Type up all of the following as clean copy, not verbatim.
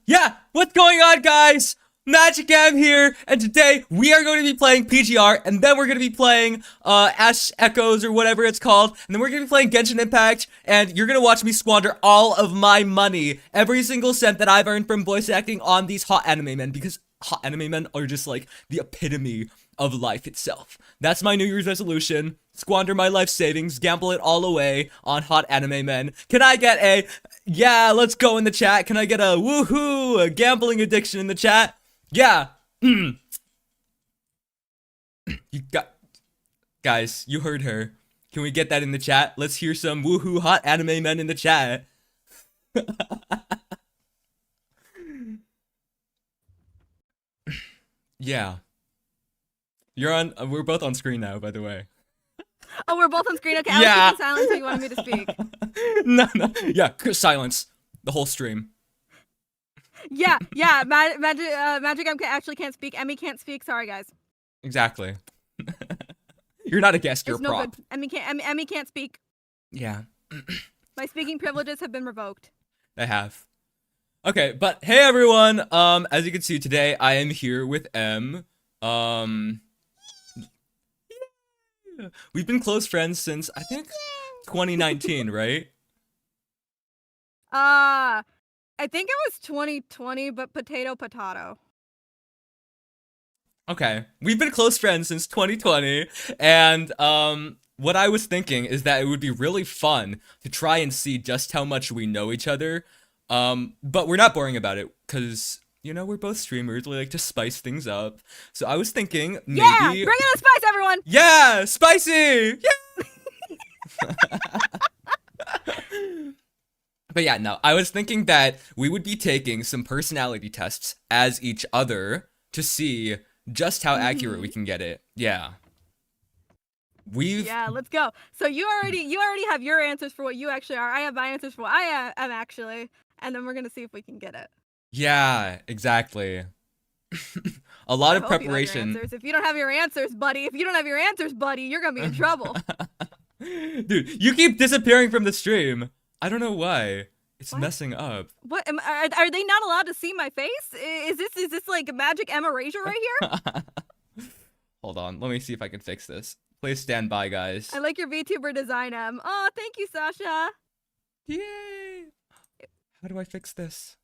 Yeah, what's going on, guys? 𝗦𝘁𝗶𝗱𝗲𝗶𝗀𝗀 here, and today we are going to be playing PGR, and then we're going to be playing Ash Echoes or whatever it's called, and then we're going to be playing Genshin Impact, and you're going to watch me squander all of my money, every single cent that I've earned from voice acting on these hot anime men, because hot anime men are just like the epitome of life itself. That's my New Year's resolution. Squander my life savings, gamble it all away on hot anime men. Can I get a yeah, let's go in the chat? Can I get a woohoo, a gambling addiction in the chat? Yeah. You got, guys, you heard her. Can we get that in the chat? Let's hear some woohoo hot anime men in the chat. Yeah. You're on, we're both on screen now, by the way. Oh, we're both on screen? Okay, Yeah. I was keeping silent so you wanted me to speak. No. Yeah, silence. The whole stream. Yeah, 𝗦𝘁𝗶𝗱𝗲𝗺 actually can't speak. Emmy can't speak. Sorry, guys. Exactly. You're not a guest, you're It's a no prop. good. Emmy can't speak. Yeah. My speaking privileges have been revoked. I have. Okay, but hey everyone, as you can see today, I am here with M. We've been close friends since, I think, 2019, right? I think it was 2020, but potato. Okay, we've been close friends since 2020, and, what I was thinking is that it would be really fun to try and see just how much we know each other, but we're not boring about it, because, you know, we're both streamers, we like to spice things up, so I was thinking, maybe... Yeah, bring in the spice, everyone! Yeah, spicy! Yeah! But yeah, no, I was thinking that we would be taking some personality tests as each other to see just how accurate we can get it. Yeah. Yeah, let's go. So you already have your answers for what you actually are. I have my answers for what I am actually, and then we're gonna see if we can get it. Yeah, exactly. A lot of preparation. If you don't have your answers, buddy, you're gonna be in trouble. Dude, you keep disappearing from the stream. I don't know why. It's messing up. What? Are they not allowed to see my face? Is this like a magic M erasure right here? Hold on, let me see if I can fix this. Please stand by, guys. I like your VTuber design, M. Oh, thank you, Sasha. Yay! How do I fix this?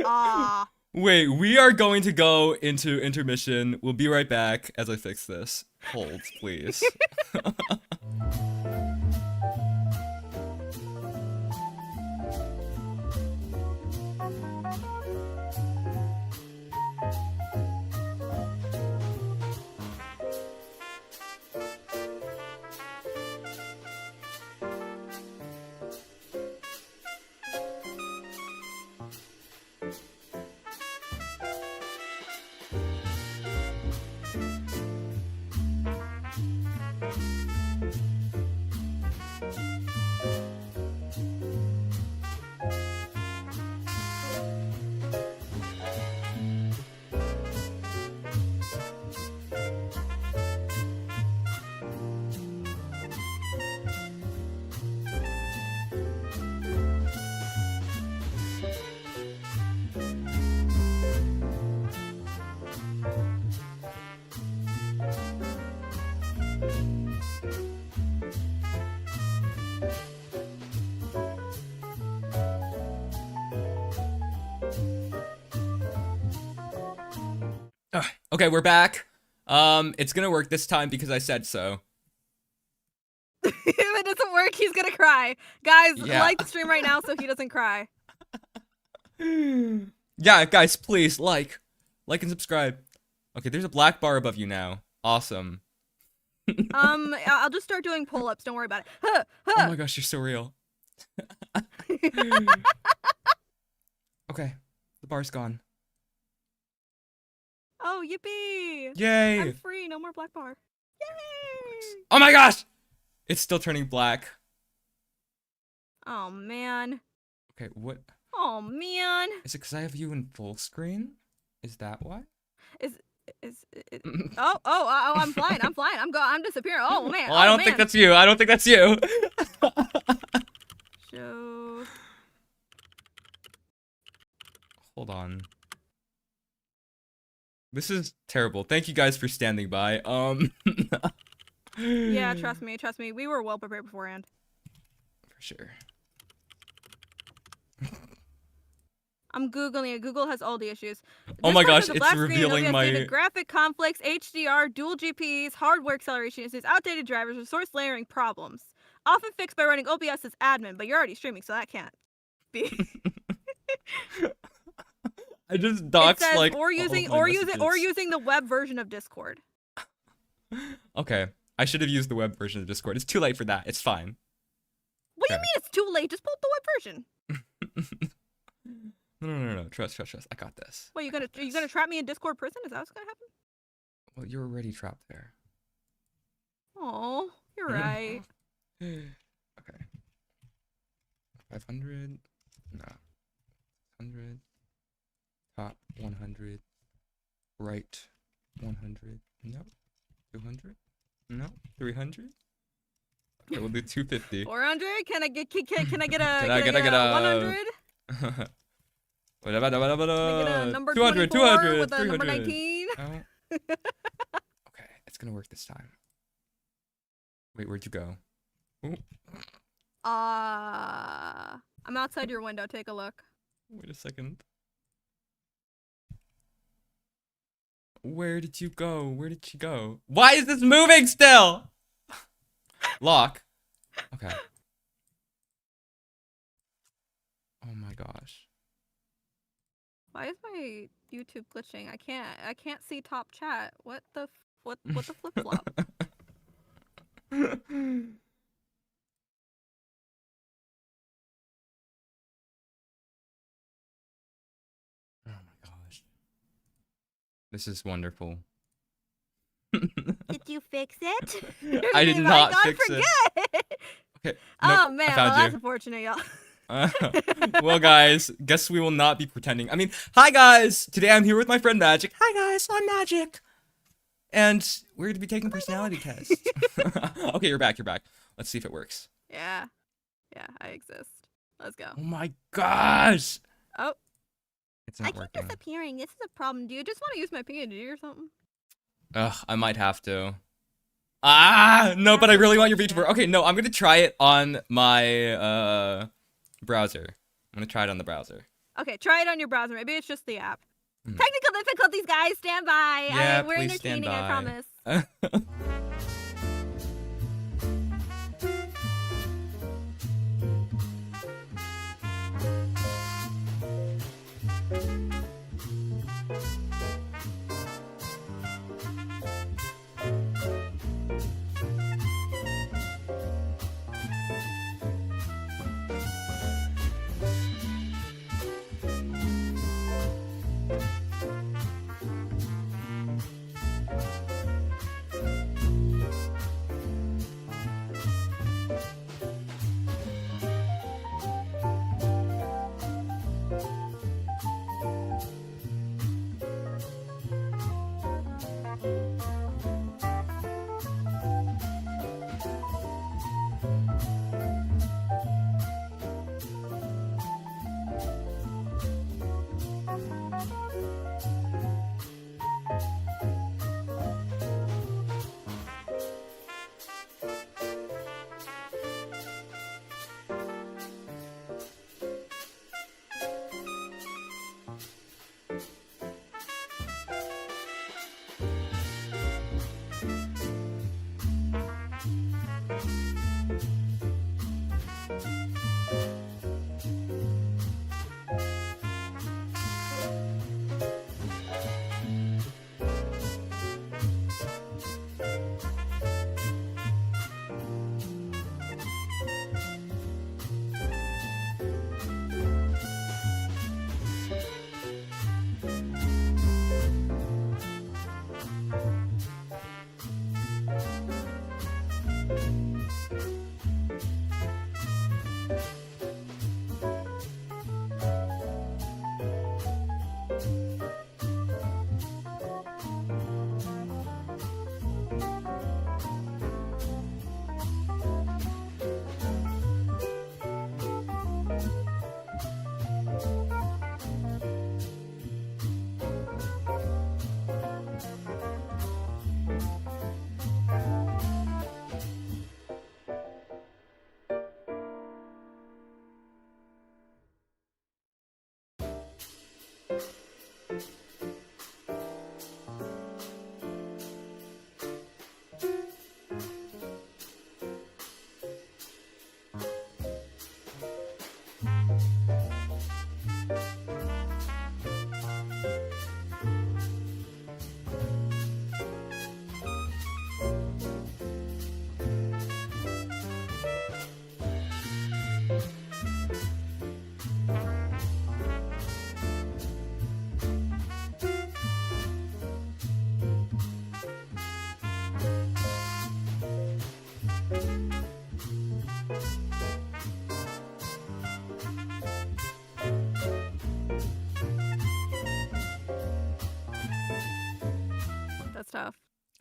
Ah. Wait, we are going to go into intermission. We'll be right back as I fix this. Hold, please. Okay, we're back. It's gonna work this time because I said so. If it doesn't work, he's gonna cry. Guys, Yeah. like the stream right now so he doesn't cry. Yeah, guys, please, like and subscribe. Okay, there's a black bar above you now. Awesome. I'll just start doing pull-ups. Don't worry about it. Huh, huh. Oh my gosh, you're so real. Okay, the bar's gone. Oh, yippee! Yay! I'm free. No more black bar. Yay! Oh my gosh! It's still turning black. Oh man. Okay, what? Oh man. Is it because I have you in full screen? Is that why? I'm flying. I'm disappearing. Oh man. Well, I don't think that's you. I don't think that's you. Show Hold on. This is terrible. Thank you guys for standing by. Yeah, trust me. We were well prepared beforehand. For sure. I'm Googling it. Google has all the issues. Oh my gosh, Discord has a it's black screen and revealing OBS my... data, graphic conflicts, HDR, dual GPUs, hardware acceleration issues, outdated drivers, resource layering problems. Often fixed by running OBS as admin, but you're already streaming, so that can't be. I just doxed says, like or using the web version of Discord. Okay, I should have used the web version of Discord. It's too late for that. It's fine. What do you mean it's too late? Just pull up the web version. No. Trust. I got this. What, you gonna trap me in Discord prison? Is that what's gonna happen? Well, you're already trapped there. Oh, you're right. Okay. 500. No. 100. Top 100. Right. 100. No. 200. No. 300. Okay, we'll do 250. 400? Can I get a Can I get a 100? Can I get a number 200, 24 200, with a 300. number 19? Oh. Okay, it's gonna work this time. Wait, where'd you go? Ooh. I'm outside your window. Take a look. Wait a second. Where did you go? Where did she go? Why is this moving still? Lock. Okay. Oh my gosh. Why is my YouTube glitching? I can't see top chat. What the flip flop? Oh my gosh. This is wonderful. Did you fix it? I did not fix it. Okay. Oh nope, man, I found well, you. that's unfortunate, y'all. Well, guys, guess we will not be pretending. I mean, hi guys! Today I'm here with my friend Magic. Hi guys, I'm Magic. And we're going to be taking personality tests. Okay, you're back. Let's see if it works. Yeah, I exist. Let's go. Oh my gosh! Oh. It's not I keep working. disappearing. This is a problem. Do you just want to use my PNG or something? Ugh, I might have to. No, but I really want your VTuber. Okay, no, I'm gonna try it on my browser. I'm gonna try it on the browser. Okay, try it on your browser. Maybe it's just the app. Technical difficulties, guys. Stand by. Yeah, we're please stand entertaining, by. I promise.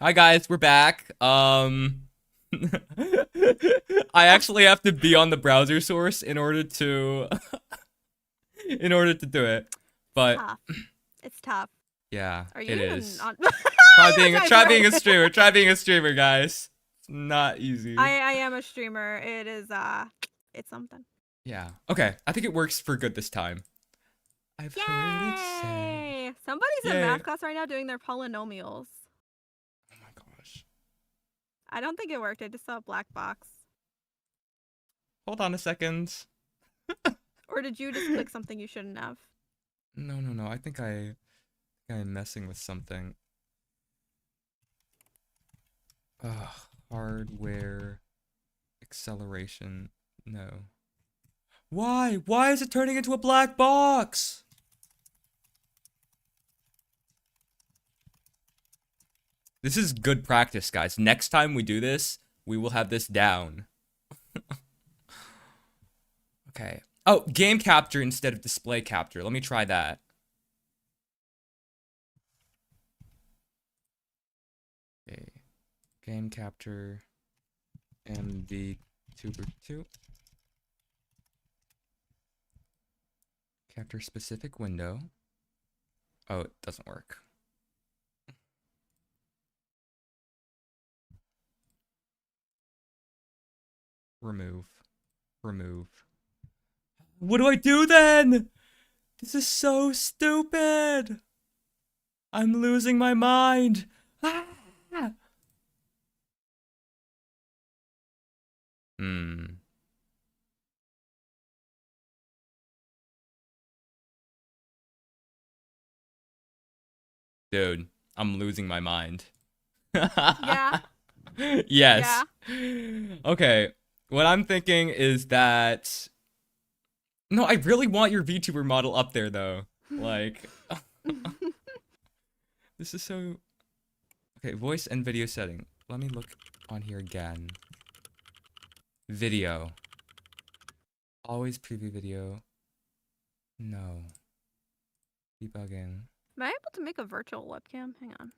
Hi guys, we're back. I actually have to be on the browser source in order to do it. But Tough. It's tough. yeah, Are you it even is. on? Try being a streamer. Try being a streamer, guys. It's not easy. I am a streamer. It is it's something. Yeah. Okay. I think it works for good this time. I've heard it say. Yay! Somebody's in math class right now doing their polynomials. Oh my gosh. I don't think it worked. I just saw a black box. Hold on a second. Or did you just click something you shouldn't have? No. I think I'm messing with something. Hardware acceleration. No. Why? Why is it turning into a black box? This is good practice, guys. Next time we do this, we will have this down. Okay. Oh, game capture instead of display capture. Let me try that. Okay. Game capture. MBTI. Capture specific window. Oh, it doesn't work. Remove. What do I do then? This is so stupid. I'm losing my mind. Ah! Dude, I'm losing my mind. Yeah. Yes. Yeah. Okay. What I'm thinking is that... No, I really want your VTuber model up there, though. Like... This is so... Okay, voice and video setting. Let me look on here again. Video. Always preview video. No. Debugging. Am I able to make a virtual webcam? Hang on.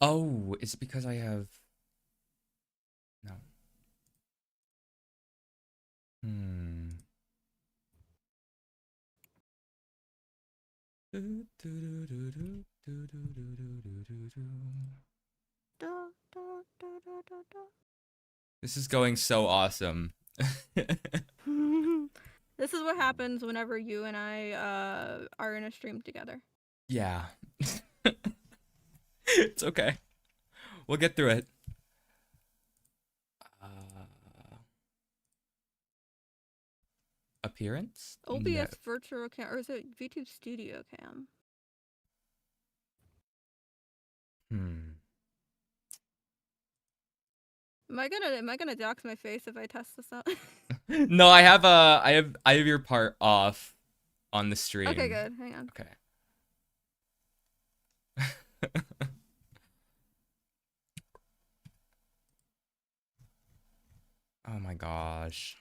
Oh, is it because I have... No. This is going so awesome. This is what happens whenever you and I are in a stream together. Yeah. It's okay. We'll get through it. Appearance? OBS virtual cam, or is it VTube Studio Cam? Am I gonna dox my face if I test this out? No, I have your part off on the stream. Okay, good. Hang on. Okay. Oh my gosh.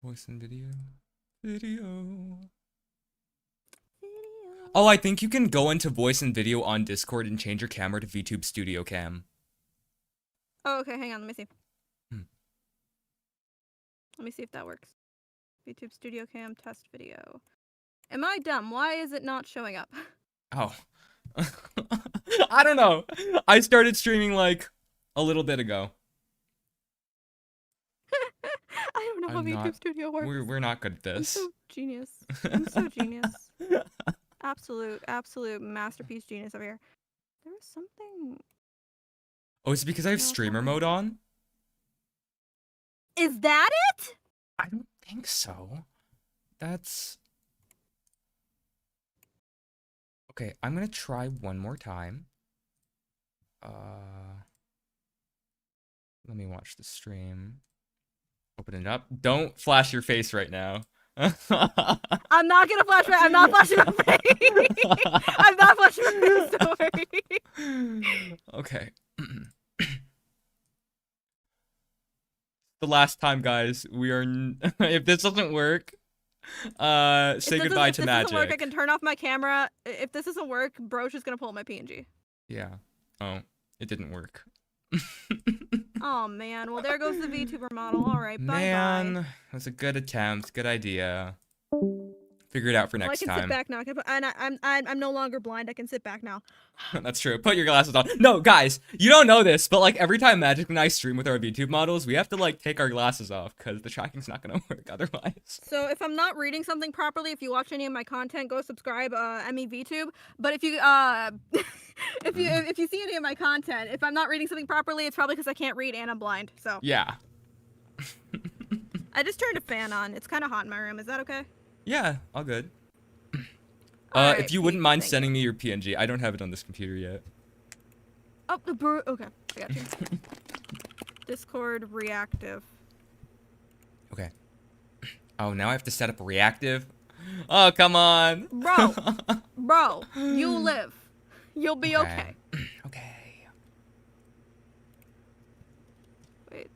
Voice and video. Oh, I think you can go into voice and video on Discord and change your camera to VTube Studio Cam. Oh, okay. Hang on. Let me see. Let me see if that works. VTube Studio Cam test video. Am I dumb? Why is it not showing up? Oh. I don't know. I started streaming like a little bit ago. I don't know how VTube Studio works. We're not good at this. I'm so genius. I'm so genius. Absolute masterpiece genius over here. There was something... Oh, is it because I have streamer mode on? Is that it? I don't think so. That's... Okay, I'm gonna try one more time. Let me watch the stream. Open it up. Don't flash your face right now. I'm not gonna flash my... I'm not flashing my face. I'm not flashing my face, don't worry. Okay. The last time, guys. We are if this doesn't work, say goodbye to magic. If this doesn't work, I can turn off my camera. If this doesn't work, bro's just gonna pull up my PNG. Yeah. Oh, it didn't work. Oh man. Well, there goes the VTuber model. All right. Bye. Man, that's a good attempt. Good idea. Figure it out for next I can time. sit back now. I'm no longer blind. I can sit back now. That's true. Put your glasses on. No, guys, you don't know this, but like every time Magic and I stream with our VTube models, we have to like take our glasses off because the tracking's not gonna work otherwise. So if I'm not reading something properly, if you watch any of my content, go subscribe, VTube. But if you if you see any of my content, if I'm not reading something properly, it's probably because I can't read and I'm blind. So yeah. I just turned a fan on. It's kind of hot in my room. Is that okay? Yeah, all good. Right, if you wouldn't mind sending me your PNG, I don't have it on this computer yet. Oh, okay, I got you. Discord reactive. Okay. Oh, now I have to set up reactive? Oh, come on. Bro, you live. You'll be okay. Okay. Wait.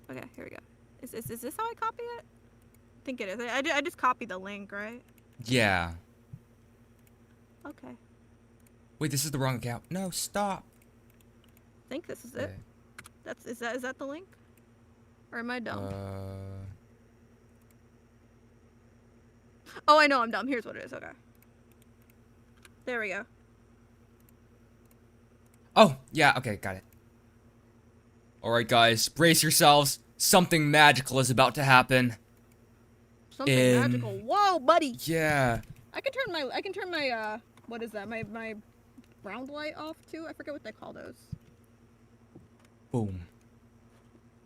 Okay, here we go. Is this how I copy it? I think it is. I just copied the link, right? Yeah. Okay. Wait, this is the wrong account. No, stop. I think this is it. Is that the link? Or am I dumb? Oh, I know I'm dumb. Here's what it is. Okay. There we go. Oh, yeah, okay, got it. Alright, guys, brace yourselves. Something magical is about to happen. Something magical. Whoa, buddy. Yeah. I can turn my what is that? My round light off too? I forget what they call those. Boom.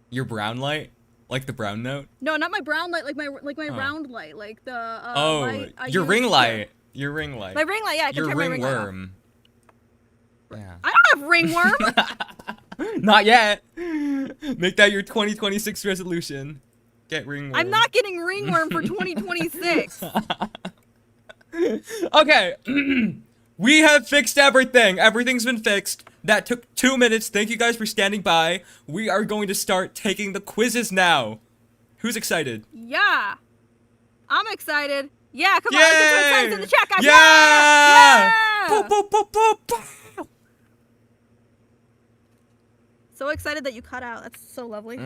Your brown light? Like the brown note? No, not my brown light, like my round light, like the light your ring light. Your ring light. My ring light, yeah, I can turn my ring ringworm. Yeah. I don't have ringworm. Not yet. Make that your 2026 resolution. Get ringworm. I'm not getting ringworm for 2026. Okay. We have fixed everything. Everything's been fixed. That took 2 minutes. Thank you guys for standing by. We are going to start taking the quizzes now. Who's excited? Yeah. I'm excited. Yeah, come Yay! on, let's get some excited in the chat, guys. Yeah! Yeah! Boop, boop, boop, boop, boop. So excited that you cut out. That's so lovely.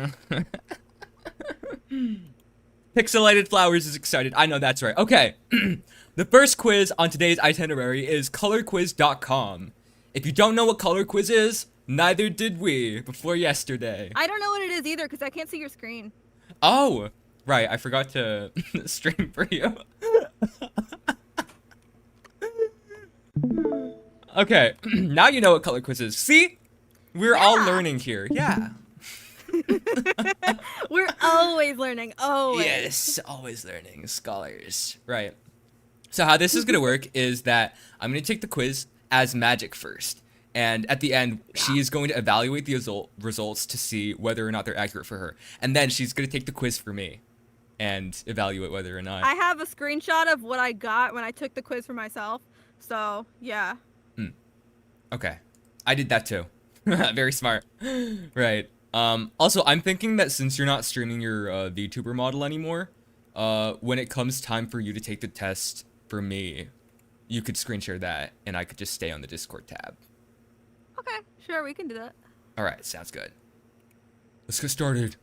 Pixelated Flowers is excited. I know that's right. Okay. The first quiz on today's itinerary is colorquiz.com. If you don't know what Color Quiz is, neither did we before yesterday. I don't know what it is either because I can't see your screen. Oh, right. I forgot to stream for you. Okay. Now you know what Color Quiz is. See? We're all learning here. Yeah. We're always learning. Always. Yes, always learning. Scholars. Right. So how this is going to work is that I'm going to take the quiz as Magic first. And at the end, she is going to evaluate the results to see whether or not they're accurate for her. And then she's going to take the quiz for me and evaluate whether or not. I have a screenshot of what I got when I took the quiz for myself. So, yeah. Okay. I did that too. Very smart. Right. Also, I'm thinking that since you're not streaming your VTuber model anymore, when it comes time for you to take the test for me, you could screen share that, and I could just stay on the Discord tab. Okay, sure, we can do that. All right, sounds good. Let's get started.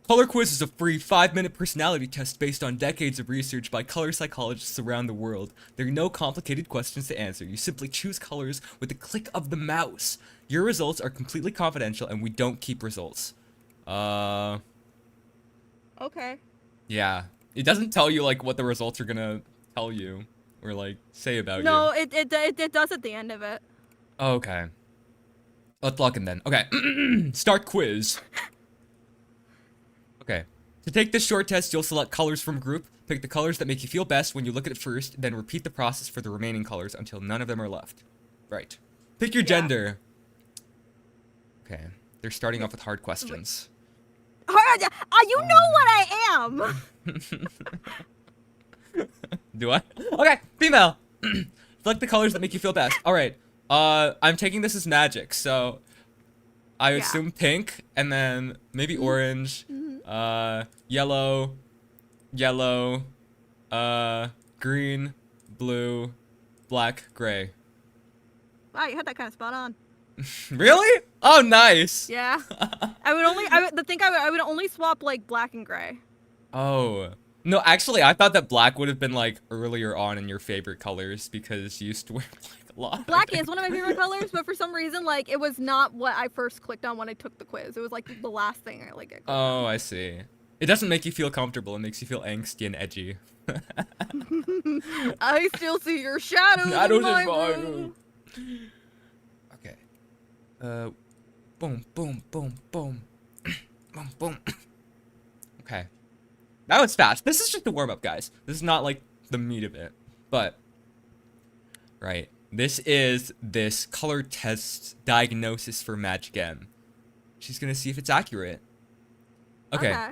Color Quiz is a free 5-minute personality test based on decades of research by color psychologists around the world. There are no complicated questions to answer. You simply choose colors with a click of the mouse. Your results are completely confidential, and we don't keep results. Okay. Yeah. It doesn't tell you, like, what the results are gonna tell you or, like, say about you. No, it does at the end of it. Okay. Let's log in then. Okay. Start quiz. Okay. To take this short test, you'll select colors from group, pick the colors that make you feel best when you look at it first, then repeat the process for the remaining colors until none of them are left. Right. Pick your gender. Okay. They're starting off with hard questions. You know what I am! Do I? Okay, female. Select the colors that make you feel best. Alright. I'm taking this as Magic, so I assume pink, and then maybe orange, Yellow, yellow, green, blue, black, gray. Wow, you had that kind of spot on. Really? Oh, nice. Yeah. I would only swap like black and gray. Oh. No, actually, I thought that black would have been like earlier on in your favorite colors because you used to wear black a lot. Black is one of my favorite colors, but for some reason, like, it was not what I first clicked on when I took the quiz. It was like the last thing I like. Oh, I see. It doesn't make you feel comfortable. It makes you feel angsty and edgy. I still see your shadows in my room. Okay. Boom, boom, boom, boom. Boom, boom. Okay. That was fast. This is just the warm-up, guys. This is not, like, the meat of it. But, right. This is this color test diagnosis for Magic M. She's gonna see if it's accurate. Okay.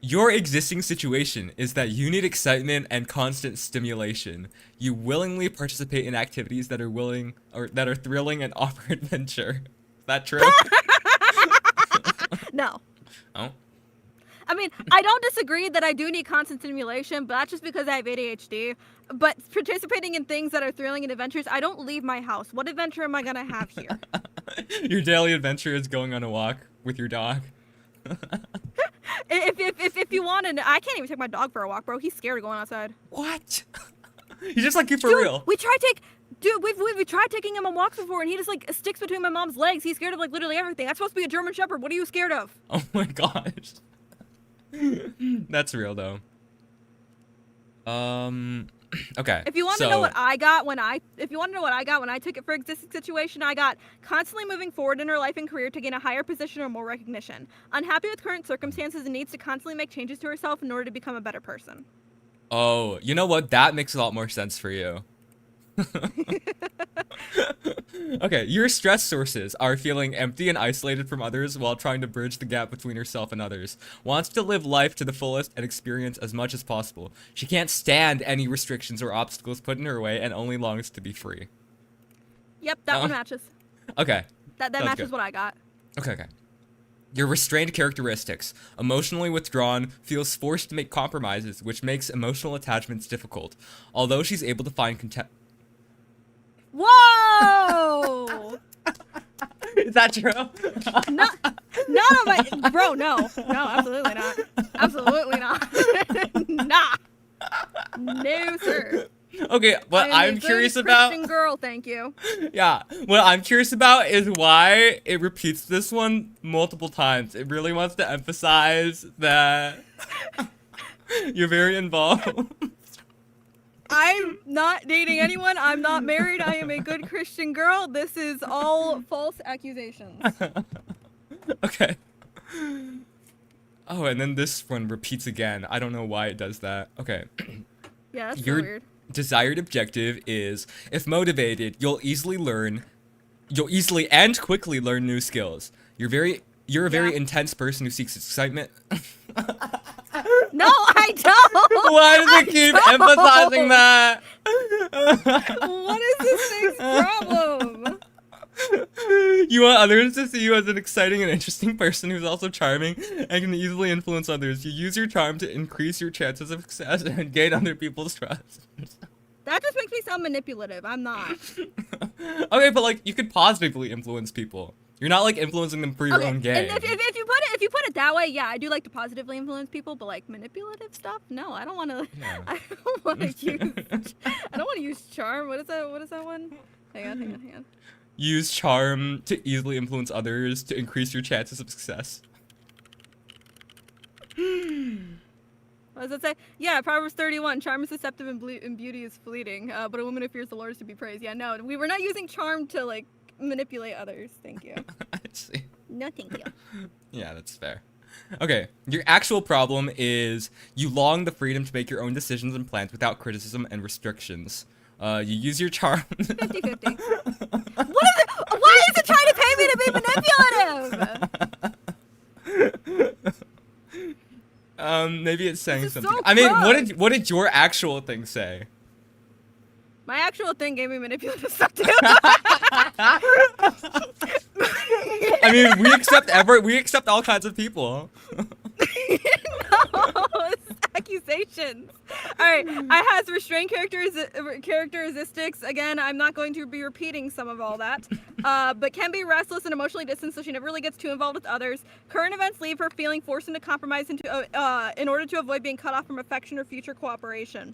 Your existing situation is that you need excitement and constant stimulation. You willingly participate in activities that are thrilling and offer adventure. Is that true? No. Oh. I mean, I don't disagree that I do need constant stimulation, but that's just because I have ADHD. But participating in things that are thrilling and adventures, I don't leave my house. What adventure am I gonna have here? Your daily adventure is going on a walk with your dog. If you want to, I can't even take my dog for a walk, bro. He's scared of going outside. What? He's just like you for Dude, real. we tried taking him on walks before, and he just like sticks between my mom's legs. He's scared of like literally everything. That's supposed to be a German Shepherd. What are you scared of? Oh my gosh. That's real though. Okay. If you want to know what I got when I took it for existing situation, I got constantly moving forward in her life and career to gain a higher position or more recognition. Unhappy with current circumstances and needs to constantly make changes to herself in order to become a better person. Oh, you know what? That makes a lot more sense for you. Okay, your stress sources are feeling empty and isolated from others while trying to bridge the gap between herself and others. Wants to live life to the fullest and experience as much as possible. She can't stand any restrictions or obstacles put in her way and only longs to be free. Yep, that one matches. Okay. That matches what I got. Okay. Your restrained characteristics. Emotionally withdrawn, feels forced to make compromises, which makes emotional attachments difficult. Although she's able to find content. Whoa! Is that true? Not on my bro. No, absolutely not. Absolutely not. Nah. No, sir. Okay, what I'm curious about. Christian girl, thank you. Yeah, what I'm curious about is why it repeats this one multiple times. It really wants to emphasize that you're very involved. I'm not dating anyone. I'm not married. I am a good Christian girl. This is all false accusations. Okay. Oh, and then this one repeats again. I don't know why it does that. Okay. Yeah, that's Your weird. desired objective is, if motivated, you'll easily and quickly learn new skills. You're a very intense person who seeks excitement. No, I don't. Why does it keep emphasizing that? What is this thing's problem? You want others to see you as an exciting and interesting person who's also charming and can easily influence others. You use your charm to increase your chances of success and gain other people's trust. That just makes me sound manipulative. I'm not. Okay, but like you could positively influence people. You're not like influencing them for your own gain. And if you put it that way, yeah, I do like to positively influence people, but like manipulative stuff, no, I don't want to. Yeah. I don't want to use charm. What is that one? Hang on. Use charm to easily influence others to increase your chances of success. What does it say? Yeah, Proverbs 31. Charm is deceptive and beauty is fleeting. But a woman who fears the Lord is to be praised. Yeah, no, we were not using charm to like manipulate others. Thank you. I see. No, thank you. Yeah, that's fair. Okay, your actual problem is you long the freedom to make your own decisions and plans without criticism and restrictions. You use your charm. 50-50. What is it? Why is it trying to pay me to be manipulative? Maybe it's saying something. So I mean, gross. what did your actual thing say? My actual thing gave me manipulative stuff too. I mean, we accept all kinds of people. No, it's accusations. All right, I has restrained characteristics. Again, I'm not going to be repeating some of all that. But can be restless and emotionally distant, so she never really gets too involved with others. Current events leave her feeling forced into compromise in order to avoid being cut off from affection or future cooperation.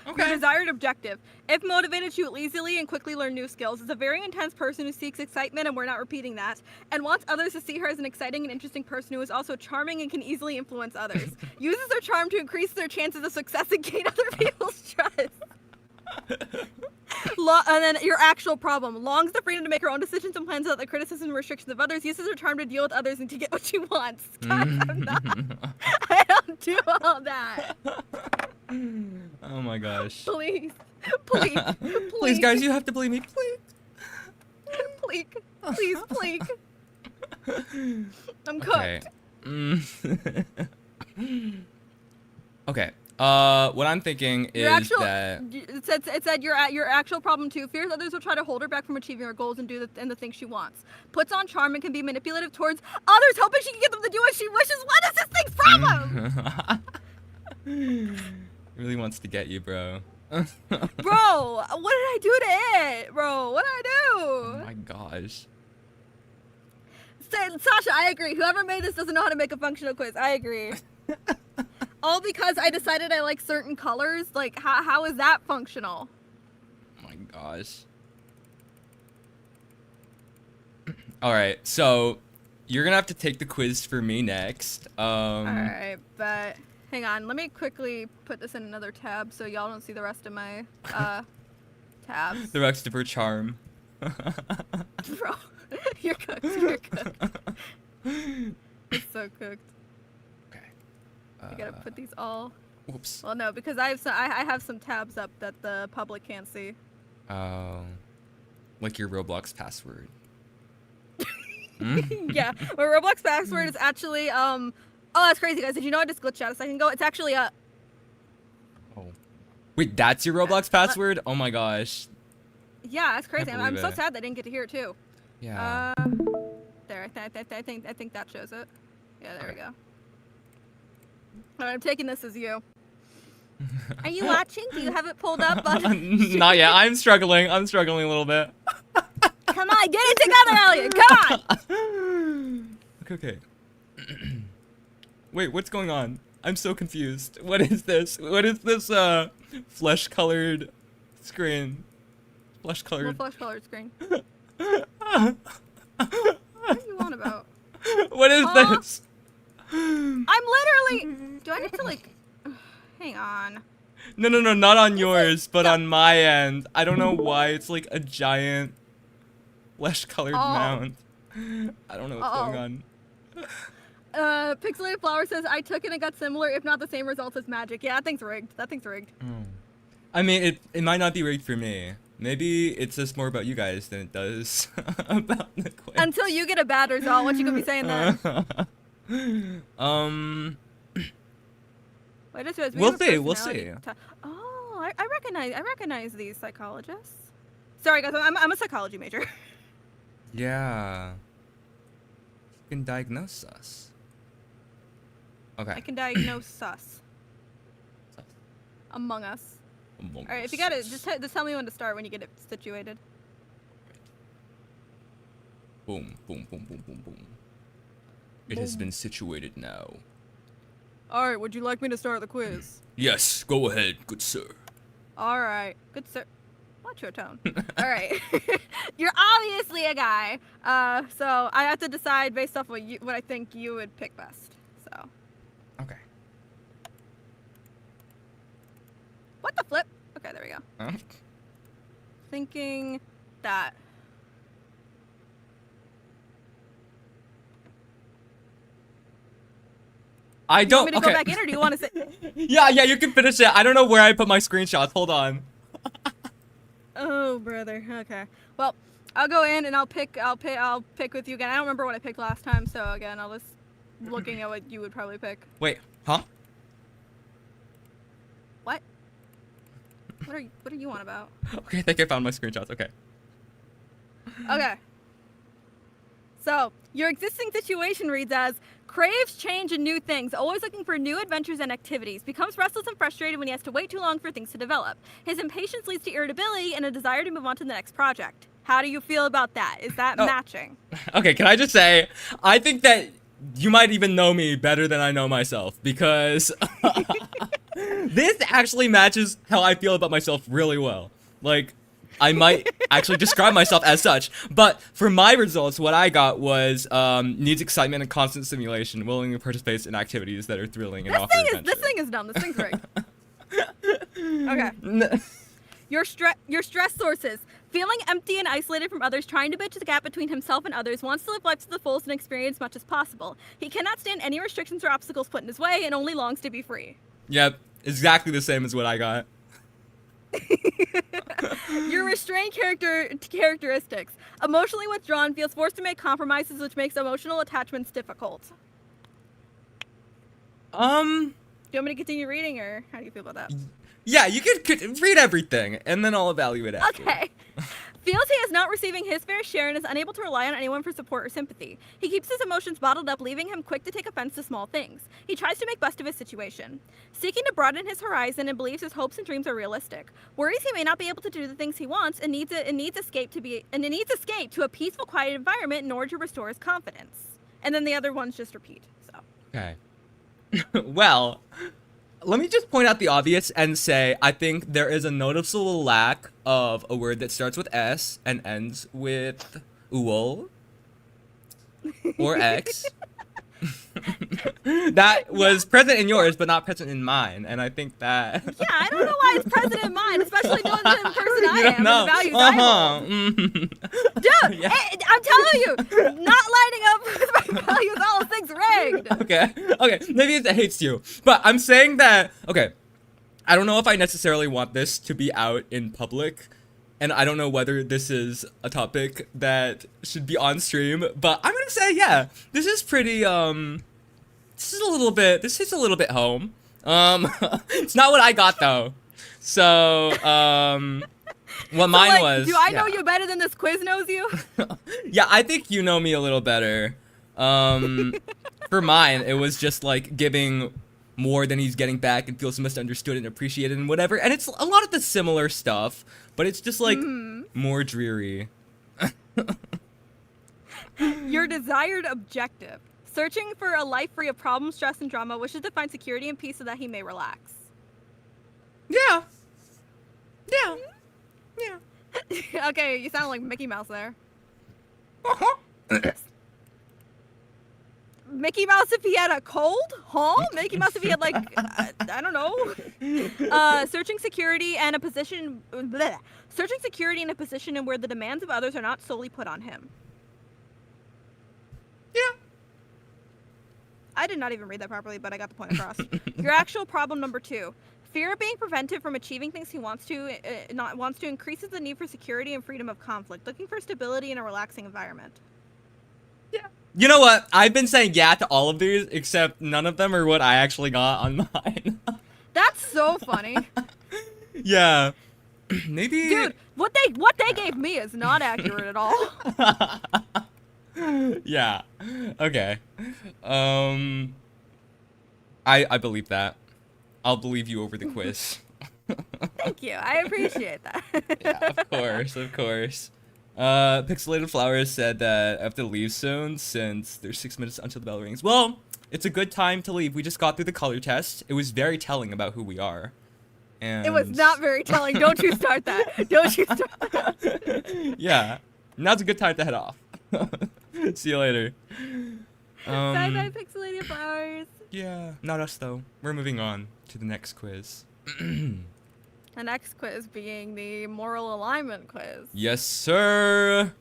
Okay. Your desired objective. If motivated, she will easily and quickly learn new skills. Is a very intense person who seeks excitement, and we're not repeating that, and wants others to see her as an exciting and interesting person who is also charming and can easily influence others. Uses her charm to increase their chances of success and gain other people's trust. And then your actual problem. Longs the freedom to make her own decisions and plans without the criticism and restrictions of others. Uses her charm to deal with others and to get what she wants. Guys, I don't do all that. Oh my gosh. Please. Please. Please, guys, you have to believe me. Please. Please. I'm cooked. Okay. Okay. What I'm thinking is that it said your actual problem too. Fears others will try to hold her back from achieving her goals and do the things she wants. Puts on charm and can be manipulative towards others, hoping she can get them to do what she wishes. What is this thing's problem? Really wants to get you, bro. Bro, what did I do to it? Bro, what did I do? Oh my gosh. Sasha, I agree. Whoever made this doesn't know how to make a functional quiz. I agree. All because I decided I like certain colors. Like, how is that functional? Oh my gosh. Alright, so you're gonna have to take the quiz for me next. Alright, but hang on. Let me quickly put this in another tab so y'all don't see the rest of my tabs. The rest of her charm. Bro, you're cooked. You're cooked. It's so cooked. I gotta put these all. Whoops. Well, no, because I have some tabs up that the public can't see. Oh, like your Roblox password. Yeah, my Roblox password is actually Oh, that's crazy, guys. Did you know I just glitched out a second ago? It's actually Oh. Wait, that's your Roblox password? Oh my gosh. Yeah, that's crazy. Can't I'm believe so it. sad they didn't get to hear it too. Yeah. There. I think that shows it. Yeah, there we go. Alright, I'm taking this as you. Are you watching? Do you have it pulled up? Not yet. I'm struggling. I'm struggling a little bit. Come on, get it together, Elliot. Come on. Okay. Wait, what's going on? I'm so confused. What is this? What is this flesh-colored screen? Flesh-colored. Flesh-colored screen. What are you on about? What is this? I'm literally. Do I need to like? Hang on. No, not on yours, but on my end. I don't know why it's like a giant flesh-colored mound. I don't know what's going on. Pixelated Flower says, I took it and got similar, if not the same results as Magic. Yeah, that thing's rigged. That thing's rigged. I mean, it might not be rigged for me. Maybe it says more about you guys than it does about the quiz. Until you get a bad result, what you gonna be saying then? Wait, this is, we'll see. Oh, I recognize these psychologists. Sorry guys, I'm a psychology major. Yeah. You can diagnose us. Okay. I can diagnose us. Among Us. Alright, if you got it, just tell me when to start when you get it situated. Boom, boom, boom, boom, boom, boom. It has been situated now. Alright, would you like me to start the quiz? Yes, go ahead, good sir. Alright, good sir. Watch your tone. Alright. You're obviously a guy. So I have to decide based off what I think you would pick best. So. Okay. What the flip? Okay, there we go. Huh? Thinking that. I don't. Do you want me to go back in, or do you want to sit? Yeah, you can finish it. I don't know where I put my screenshots. Hold on. Oh, brother. Okay. Well, I'll go in and I'll pick with you again. I don't remember what I picked last time, so again, I'll just looking at what you would probably pick. Wait, huh? What? What are you on about? Okay, I think I found my screenshots. Okay. Okay. So, your existing situation reads as, craves change and new things, always looking for new adventures and activities, becomes restless and frustrated when he has to wait too long for things to develop. His impatience leads to irritability and a desire to move on to the next project. How do you feel about that? Is that matching? Okay, can I just say, I think that you might even know me better than I know myself, because this actually matches how I feel about myself really well. Like, I might actually describe myself as such, but for my results, what I got was needs excitement and constant stimulation, willing to participate in activities that are thrilling and offer adventure. This thing is dumb. This thing's rigged. Okay. Your stress sources. Feeling empty and isolated from others, trying to bridge the gap between himself and others, wants to live life to the fullest and experience as much as possible. He cannot stand any restrictions or obstacles put in his way and only longs to be free. Yep, exactly the same as what I got. Your restrained characteristics. Emotionally withdrawn, feels forced to make compromises, which makes emotional attachments difficult. Do you want me to continue reading, or how do you feel about that? Yeah, you could read everything, and then I'll evaluate it. Okay. Feels he is not receiving his fair share and is unable to rely on anyone for support or sympathy. He keeps his emotions bottled up, leaving him quick to take offense to small things. He tries to make best of his situation. Seeking to broaden his horizon and believes his hopes and dreams are realistic. Worries he may not be able to do the things he wants and needs escape to a peaceful, quiet environment in order to restore his confidence. And then the other ones just repeat. So. Okay. Well, let me just point out the obvious and say I think there is a noticeable lack of a word that starts with S and ends with 𝗬𝗂 or X. That was present in yours, but not present in mine, and I think that. Yeah, I don't know why it's present in mine, especially knowing the person I am and the values I hold. Dude, Yeah. I'm telling you, not lining up with my values, all things rigged. Okay, maybe it hates you, but I'm saying that, okay, I don't know if I necessarily want this to be out in public, and I don't know whether this is a topic that should be on stream, but I'm gonna say, yeah, this is pretty, this hits a little bit home. It's not what I got, though. So, what mine was. Do I know you better than this quiz knows you? Yeah, I think you know me a little better. For mine, it was just like giving more than he's getting back and feels misunderstood and appreciated and whatever. And it's a lot of the similar stuff, but it's just like more dreary. Your desired objective. Searching for a life free of problems, stress, and drama, wishes to find security and peace so that he may relax. Yeah. Yeah. Yeah. Okay, you sound like Mickey Mouse there. Mickey Mouse if he had a cold? Huh? Mickey Mouse if he had, like, I don't know. Searching security and a position... Bleh. Searching security in a position in where the demands of others are not solely put on him. Yeah. I did not even read that properly, but I got the point across. Your actual problem number 2. Fear of being prevented from achieving things he wants to increases the need for security and freedom of conflict, looking for stability in a relaxing environment. Yeah. You know what? I've been saying yeah to all of these, except none of them are what I actually got on mine. That's so funny. Yeah. Maybe. Dude, what they gave me is not accurate at all. Yeah. Okay. I believe that. I'll believe you over the quiz. Thank you. I appreciate that. Yeah, of course. Pixelated Flowers said that I have to leave soon since there's 6 minutes until the bell rings. Well, it's a good time to leave. We just got through the color test. It was very telling about who we are. And It was not very telling. Don't you start that. Don't you start that. Yeah. Now's a good time to head off. See you later. Bye bye, Pixelated Flowers. Yeah, not us though. We're moving on to the next quiz. The next quiz being the moral alignment quiz. Yes, sir.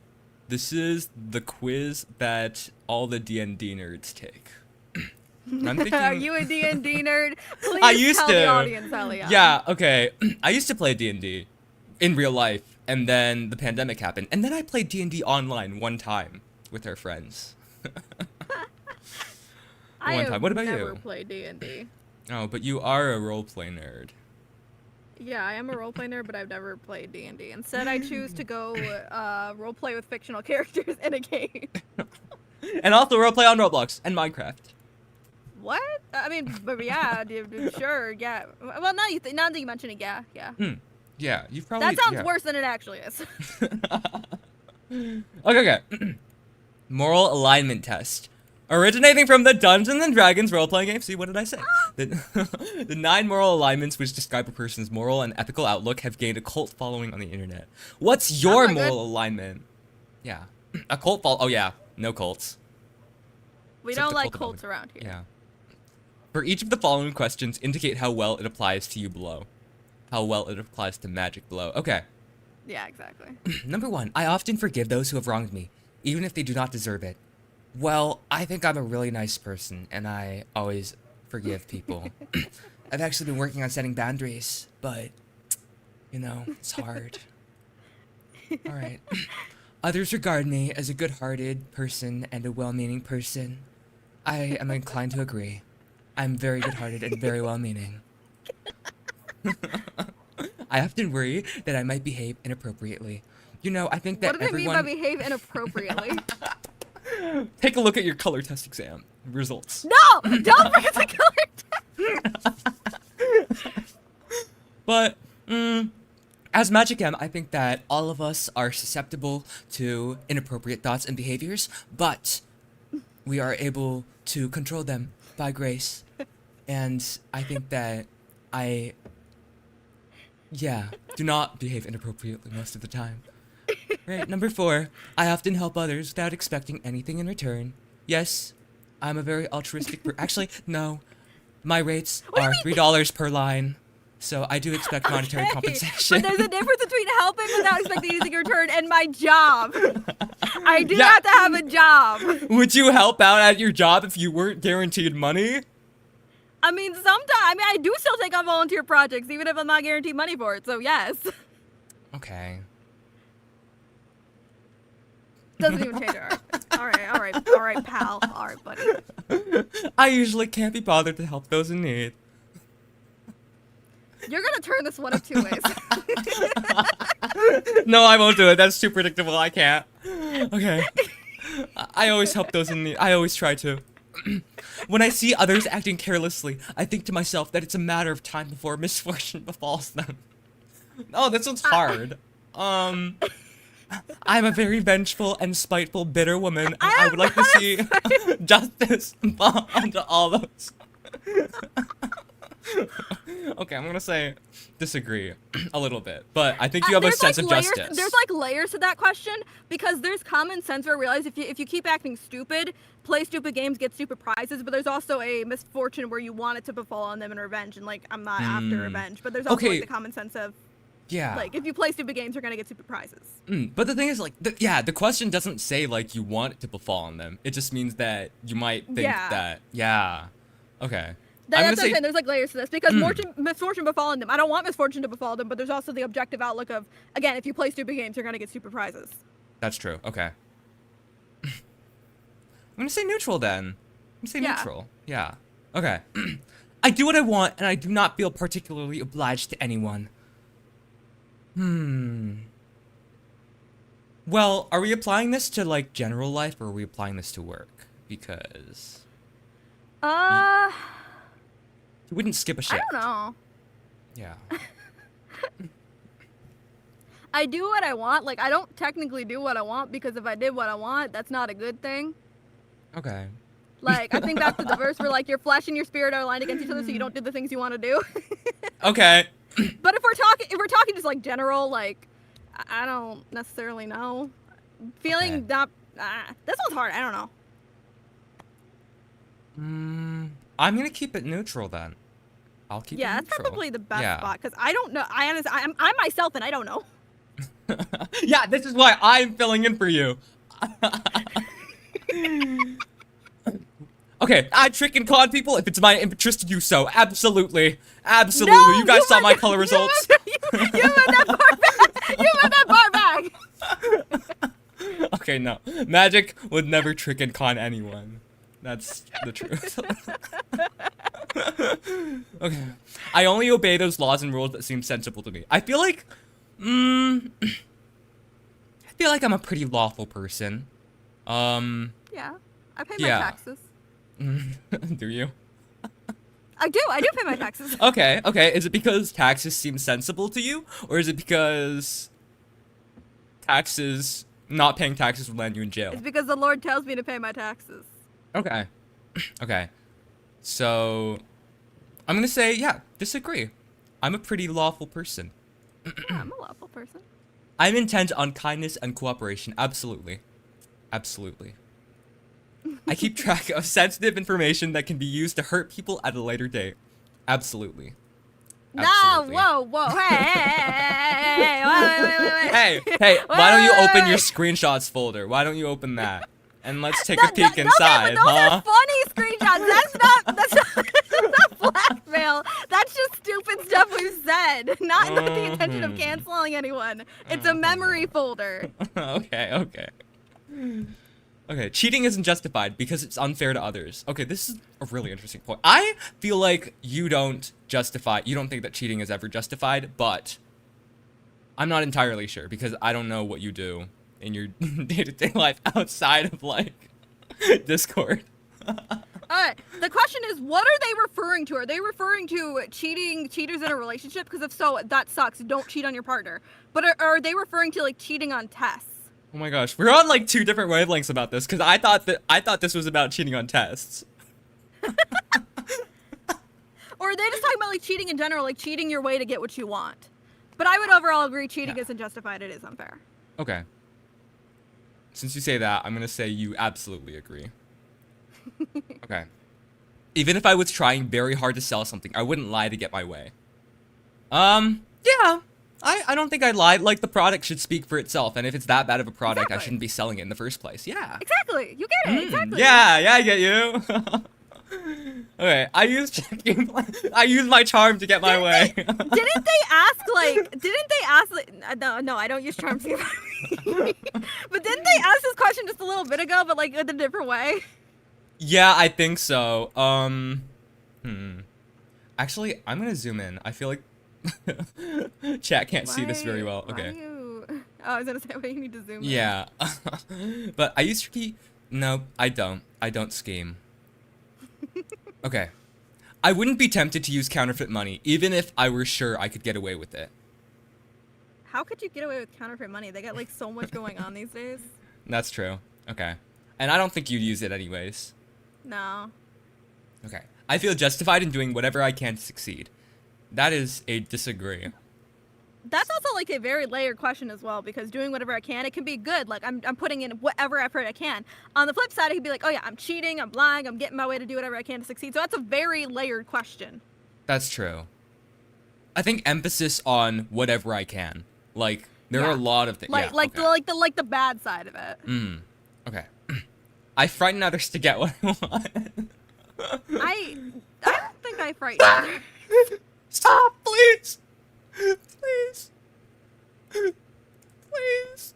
This is the quiz that all the D&D nerds take. I'm thinking... Are you a D&D nerd? Please I used tell to. the audience, Elliot. Yeah, okay. I used to play D&D in real life, and then the pandemic happened, and then I played D&D online one time with our friends. I time. What about you? have never played D&D. Oh, but you are a roleplay nerd. Yeah, I am a roleplay nerd, but I've never played D&D. Instead, I choose to go roleplay with fictional characters in a game. And also roleplay on Roblox and Minecraft. What? I mean, but yeah, sure, yeah. Well, now that you mention it, yeah. Yeah, you've probably... That sounds worse than it actually is. Okay. Moral alignment test. Originating from the Dungeons and Dragons role-playing game. See, what did I say? The 9 moral alignments which describe a person's moral and ethical outlook have gained a cult following on the internet. What's your moral alignment? Yeah. A cult Oh, yeah. No cults. We don't like cults around here. Yeah. For each of the following questions, indicate how well it applies to you below. How well it applies to magic below. Okay. Yeah, exactly. Number 1. I often forgive those who have wronged me, even if they do not deserve it. Well, I think I'm a really nice person, and I always forgive people. I've actually been working on setting boundaries, but, you know, it's hard. Alright. Others regard me as a good-hearted person and a well-meaning person. I am inclined to agree. I'm very good-hearted and very well-meaning. I often worry that I might behave inappropriately. You know, I think that everyone... What do they mean by behave inappropriately? Take a look at your color test exam results. No! Don't forget the color test! But, as Magic M, I think that all of us are susceptible to inappropriate thoughts and behaviors, but we are able to control them by grace. And I think that do not behave inappropriately most of the time. Right, number 4, I often help others without expecting anything in return. Yes, I'm a very altruistic actually, no. My rates are $3 per line, so I do expect monetary compensation. But there's a difference between helping without expecting anything in return and my job. I do have to have a job. Would you help out at your job if you weren't guaranteed money? I mean, sometimes, I do still take on volunteer projects, even if I'm not guaranteed money for it, so yes. Okay. Doesn't even change it. All right, pal. All right, buddy. I usually can't be bothered to help those in need. You're gonna turn this one of 2 ways. No, I won't do it. That's too predictable. I can't. Okay. I always help those in need. I always try to. When I see others acting carelessly, I think to myself that it's a matter of time before misfortune befalls them. Oh, this one's hard. I'm a very vengeful and spiteful, bitter woman, and I would like to see justice fall onto all those. Okay, I'm gonna say disagree a little bit, but I think you have a sense of justice. There's like layers to that question, because there's common sense where I realize if you keep acting stupid, play stupid games, get stupid prizes, but there's also a misfortune where you want it to befall on them in revenge, and like, I'm not after revenge, but there's also like the common sense of like, if you play stupid games, you're gonna get stupid prizes. But the thing is, like, the question doesn't say, like, you want it to befall on them. It just means that you might think that, okay. That's what I'm saying, there's like layers to this, because misfortune befalling them. I don't want misfortune to befall them, but there's also the objective outlook of, again, if you play stupid games, you're gonna get stupid prizes. That's true, okay. I'm gonna say neutral then. I'm gonna say neutral, yeah. Okay. I do what I want, and I do not feel particularly obliged to anyone. Well, are we applying this to, like, general life, or are we applying this to work? Because... You wouldn't skip a shift. I don't know. Yeah. I do what I want. Like, I don't technically do what I want, because if I did what I want, that's not a good thing. Okay. Like, I think that's the verse where, like, your flesh and your spirit are aligned against each other, so you don't do the things you want to do. Okay. But if we're talking just, like, general, like, I don't necessarily know. Feeling that, this one's hard. I don't know. I'm gonna keep it neutral then. I'll keep it neutral. That's probably the best spot, because I don't know. I honestly, I'm myself, and I don't know. Yeah, this is why I'm filling in for you. Okay, I trick and con people if it's my interest to do so. Absolutely. Absolutely. No, you guys saw my color results. You went that far back. You went that far back. Okay, no. Magic would never trick and con anyone. That's the truth. Okay. I only obey those laws and rules that seem sensible to me. I feel like I'm a pretty lawful person. Yeah. I pay my taxes. Do you? I do pay my taxes. Okay. Is it because taxes seem sensible to you? Or is it because not paying taxes would land you in jail? It's because the Lord tells me to pay my taxes. Okay. So, I'm gonna say, yeah, disagree. I'm a pretty lawful person. Yeah, I'm a lawful person. I'm intent on kindness and cooperation. Absolutely. I keep track of sensitive information that can be used to hurt people at a later date. Absolutely. No, whoa, hey, Hey, why don't you open your screenshots folder? Why don't you open that? And let's take a peek inside, those huh? are funny screenshots. That's not blackmail. That's just stupid stuff we've said. Not the intention of canceling anyone. It's a memory folder. Okay, cheating isn't justified because it's unfair to others. Okay, this is a really interesting point. I feel like you don't think that cheating is ever justified, but I'm not entirely sure because I don't know what you do in your day-to-day life outside of, like, Discord. Alright, the question is, what are they referring to? Are they referring to cheaters in a relationship? Because if so, that sucks. Don't cheat on your partner. But are they referring to, like, cheating on tests? Oh my gosh, we're on like 2 different wavelengths about this because I thought this was about cheating on tests. Or are they just talking about like cheating in general, like cheating your way to get what you want? But I would overall agree cheating isn't justified, it is unfair. Okay. Since you say that, I'm gonna say you absolutely agree. Okay. Even if I was trying very hard to sell something, I wouldn't lie to get my way. Yeah. I don't think I'd lie. Like, the product should speak for itself, and if it's that bad of a product, I shouldn't be selling it in the first place. Yeah. Exactly. You get it. Exactly. Yeah, I get you. Okay, I used my charm to get my way. Didn't they ask no, I don't use charms to get my way. But didn't they ask this question just a little bit ago, but like in a different way? Yeah, I think so. Actually, I'm gonna zoom in. I feel like chat can't see this very well. Okay. I was gonna say, why you need to zoom in? Yeah. But I used to no, I don't. I don't scheme. Okay. I wouldn't be tempted to use counterfeit money, even if I were sure I could get away with it. How could you get away with counterfeit money? They got like so much going on these days. That's true. Okay. And I don't think you'd use it anyways. No. Okay. I feel justified in doing whatever I can to succeed. That is a disagree. That's also like a very layered question as well, because doing whatever I can, it can be good. Like I'm putting in whatever effort I can. On the flip side, it could be like, oh yeah, I'm cheating, I'm lying, I'm getting my way to do whatever I can to succeed. So that's a very layered question. That's true. I think emphasis on whatever I can. Like there are a lot of things. Like the bad side of it. Okay. I frighten others to get what I want. I don't think I frighten others. Stop, please. Please. Please.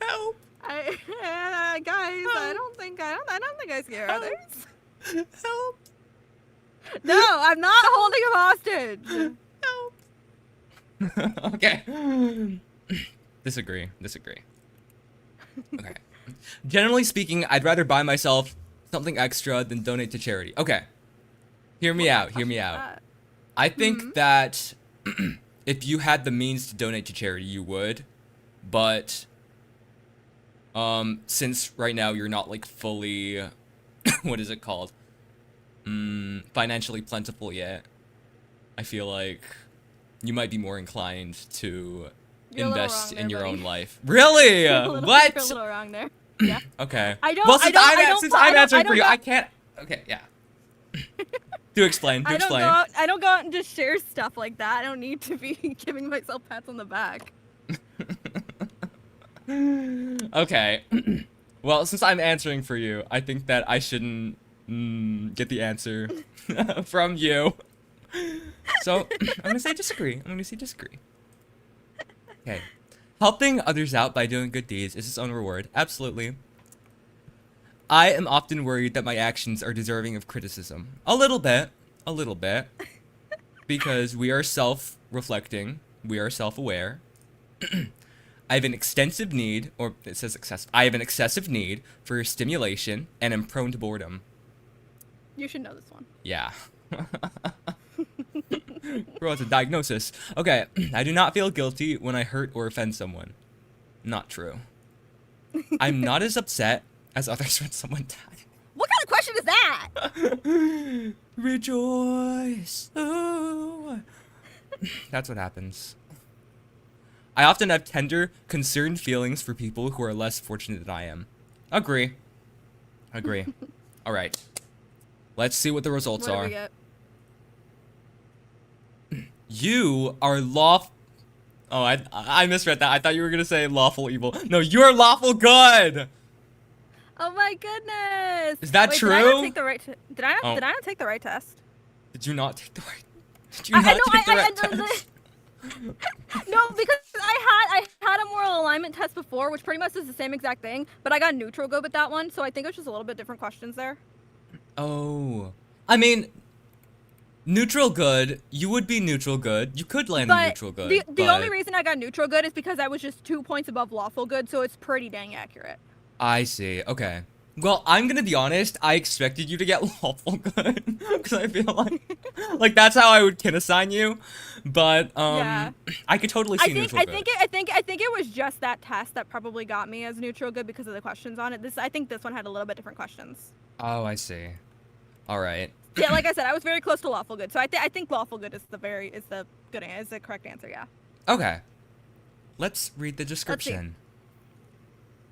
Help. Guys, I don't think I scare others. Help. No, I'm not holding him hostage. Help. Okay. Disagree. Okay. Generally speaking, I'd rather buy myself something extra than donate to charity. Okay. Hear me out. I think that if you had the means to donate to charity, you would. But since right now you're not like fully what is it called? Financially plentiful yet, I feel like you might be more inclined to invest in your own life. Really? What? You're a little wrong there. Yeah. Okay. Since I'm answering for you, I can't. Okay, yeah. Do explain. I don't go out and just share stuff like that. I don't need to be giving myself pats on the back. Okay. Well, since I'm answering for you, I think that I shouldn't get the answer from you. So, I'm gonna say disagree. Okay. Helping others out by doing good deeds is its own reward. Absolutely. I am often worried that my actions are deserving of criticism. A little bit. Because we are self-reflecting. We are self-aware. I have an extensive need, or it says excessive. I have an excessive need for stimulation and am prone to boredom. You should know this one. Yeah. Bro, it's a diagnosis. Okay, I do not feel guilty when I hurt or offend someone. Not true. I'm not as upset as others when someone died. What kind of question is that? Rejoice. Ooh. That's what happens. I often have tender, concerned feelings for people who are less fortunate than I am. Agree. Agree. All right. Let's see what the results What do are. we get? You are lawful. Oh, I misread that. I thought you were gonna say lawful evil. No, you're lawful good. Oh my goodness! Is that Wait, true? Did I not take the right? Did I Oh. not take the right test? Did you not take the right? Did you not take the right test? No, because I had a moral alignment test before, which pretty much is the same exact thing, but I got neutral good with that one, so I think it was just a little bit different questions there. Oh, I mean, neutral good. You would be neutral good. You could land in But neutral good. the but only reason I got neutral good is because I was just 2 points above lawful good, so it's pretty dang accurate. I see. Okay. Well, I'm gonna be honest. I expected you to get lawful good because I feel like that's how I would kin assign you. But Yeah. I could totally see neutral good. I think it was just that test that probably got me as neutral good because of the questions on it. I think this one had a little bit different questions. Oh, I see. All right. Yeah, like I said, I was very close to lawful good, so I think lawful good is the correct answer. Yeah. Okay. Let's read the description.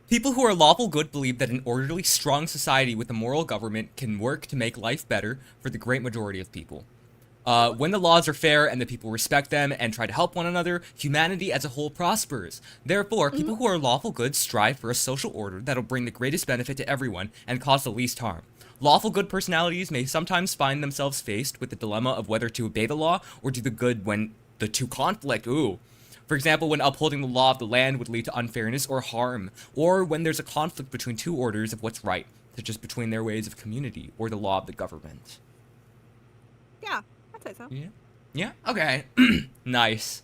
People who are lawful good believe that an orderly, strong society with a moral government can work to make life better for the great majority of people. When the laws are fair and the people respect them and try to help one another, humanity as a whole prospers. Therefore, people who are lawful good strive for a social order that'll bring the greatest benefit to everyone and cause the least harm. Lawful good personalities may sometimes find themselves faced with the dilemma of whether to obey the law or do the good when the two conflict. Ooh. For example, when upholding the law of the land would lead to unfairness or harm, or when there's a conflict between two orders of what's right, such as between their ways of community or the law of the government. Yeah, I'd say so. Yeah. Yeah? Okay. Nice.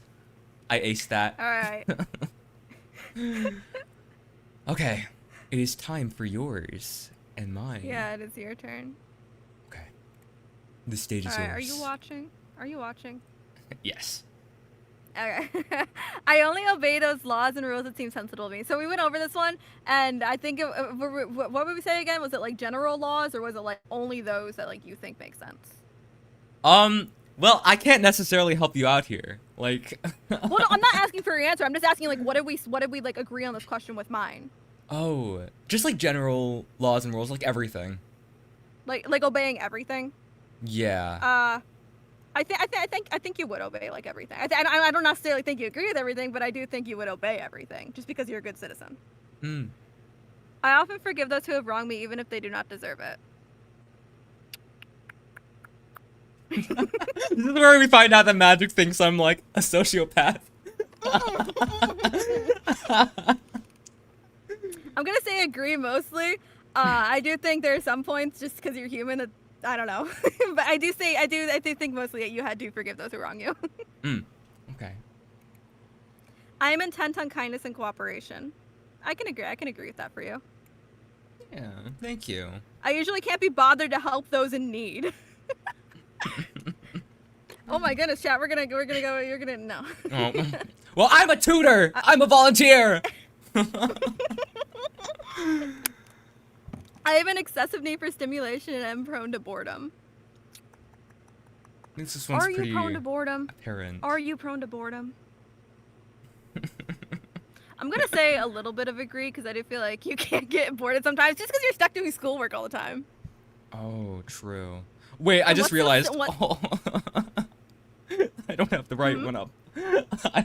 I aced that. All right. Okay. It is time for yours and mine. Yeah, it is your turn. Okay. The stage is All right, yours. are you watching? Are you watching? Yes. Okay. I only obey those laws and rules that seem sensible to me. So we went over this one, and I think what would we say again? Was it like general laws, or was it like only those that like you think make sense? Well, I can't necessarily help you out here. Like Well, no, I'm not asking for your answer. I'm just asking like what did we like agree on this question with mine? Oh, just like general laws and rules, like everything. Like obeying everything. Yeah. I think you would obey like everything. I don't necessarily think you agree with everything, but I do think you would obey everything just because you're a good citizen. Hmm. I often forgive those who have wronged me, even if they do not deserve it. This is where we find out that Magic thinks I'm like a sociopath. I'm gonna say agree mostly. I do think there are some points just because you're human that I don't know, but I do think mostly that you had to forgive those who wrong you. Okay. I am intent on kindness and cooperation. I can agree with that for you. Yeah. Thank you. I usually can't be bothered to help those in need. Oh my goodness, chat. We're gonna go. You're gonna no. Oh. Well, I'm a tutor. I'm a volunteer. I have an excessive need for stimulation and am prone to boredom. This one's Are you pretty prone to boredom? apparent. Are you prone to boredom? I'm gonna say a little bit of agree because I do feel like you can't get bored sometimes just because you're stuck doing schoolwork all the time. Oh, true. Wait, I just What's the- realized. what- Oh. I don't have the right one up. I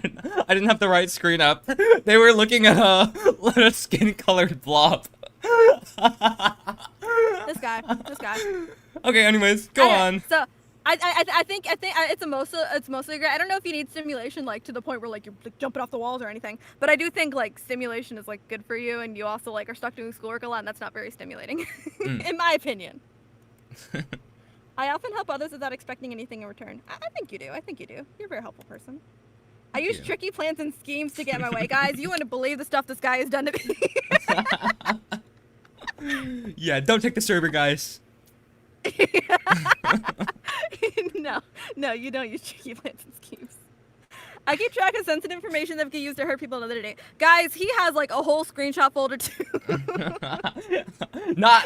didn't have the right screen up. They were looking at a skin-colored blob. This guy. Okay, anyways, go on. So, I think it's mostly great. I don't know if you need stimulation like to the point where like you're like, jumping off the walls or anything, but I do think like stimulation is like good for you, and you also like are stuck doing schoolwork a lot, and that's not very stimulating, in my opinion. I often help others without expecting anything in return. I think you do. You're a very helpful person. I use tricky plans and schemes to get my way. Guys, you wouldn't believe the stuff this guy has done to me. Yeah, don't take the server, guys. No, you don't use tricky plans and schemes. I keep track of sensitive information that can use to hurt people another day. Guys, he has like a whole screenshot folder too. No.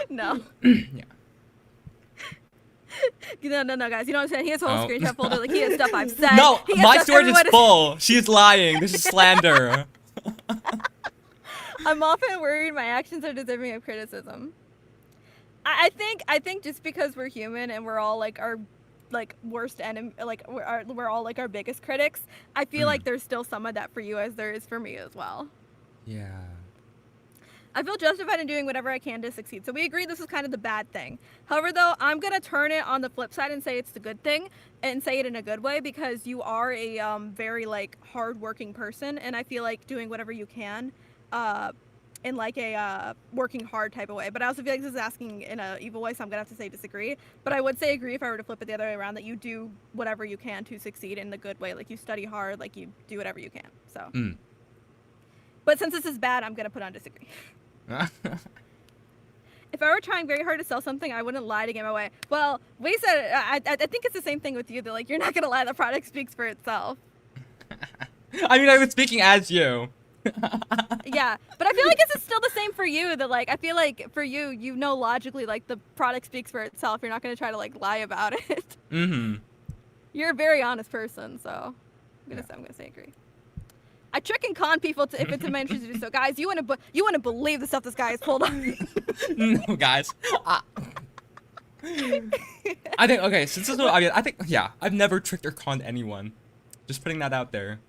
Yeah. No, guys. You don't understand. He has a whole screenshot folder. Like, he has stuff I've said. No, my storage is full. She's lying. This is slander. I'm often worried my actions are deserving of criticism. I think just because we're human and we're all like our worst enemy, like we're all like our biggest critics, I feel like there's still some of that for you as there is for me as well. Yeah. I feel justified in doing whatever I can to succeed. So we agree this is kind of the bad thing. However, though, I'm going to turn it on the flip side and say it's the good thing and say it in a good way, because you are a very like hard-working person, and I feel like doing whatever you can in like a working hard type of way. But I also feel like this is asking in an evil way, so I'm going to have to say disagree. But I would say agree if I were to flip it the other way around, that you do whatever you can to succeed in the good way. Like, you study hard, like you do whatever you can. So. But since this is bad, I'm going to put on disagree. If I were trying very hard to sell something, I wouldn't lie to get my way. Well, we said, I think it's the same thing with you, that like, you're not gonna lie, the product speaks for itself. I mean, I was speaking as you. Yeah, but I feel like it's still the same for you, that like, I feel like for you, you know logically, like, the product speaks for itself. You're not gonna try to like lie about it. You're a very honest person, so I'm gonna say agree. I trick and con people if it's in my interest to do so. Guys, you wouldn't believe the stuff this guy has pulled on me. No, guys. I think, okay, since this is what I think, yeah, I've never tricked or conned anyone. Just putting that out there.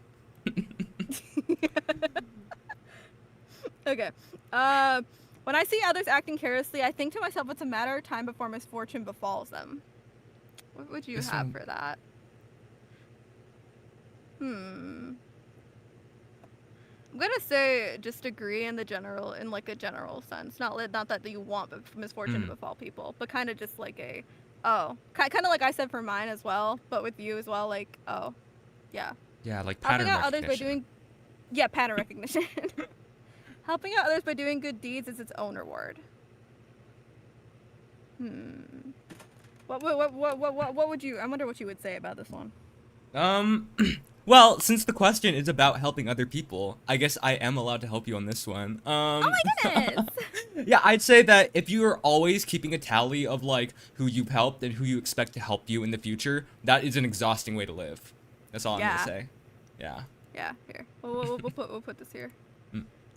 Okay. When I see others acting carelessly, I think to myself it's a matter of time before misfortune befalls them. What would you have for that? I'm gonna say just agree in like a general sense, not that you want misfortune to befall people, but kind of just like kind of like I said for mine as well, but with you as well, like yeah, like pattern recognition. Others by doing pattern recognition. Helping out others by doing good deeds is its own reward. What would you? I wonder what you would say about this one. Well, since the question is about helping other people, I guess I am allowed to help you on this one. Oh my goodness! Yeah, I'd say that if you are always keeping a tally of like who you've helped and who you expect to help you in the future, that is an exhausting way to live. That's all I'm gonna say. Yeah. Yeah. Here, we'll put this here.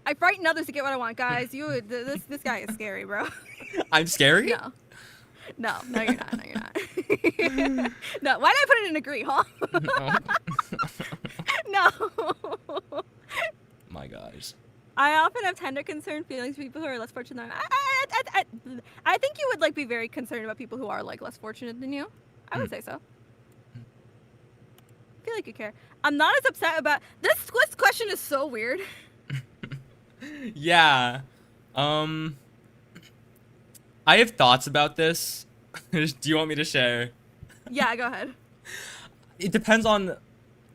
I frighten others to get what I want, guys. This guy is scary, bro. I'm scary? No, you're not. No, you're not. No, why did I put it in agree, huh? No. My gosh. I often have tender concerned feelings for people who are less fortunate than I think you would like be very concerned about people who are like less fortunate than you. I would say so. I feel like you care. I'm not as upset about this question is so weird. Yeah. I have thoughts about this. Do you want me to share? Yeah, go ahead. It depends on...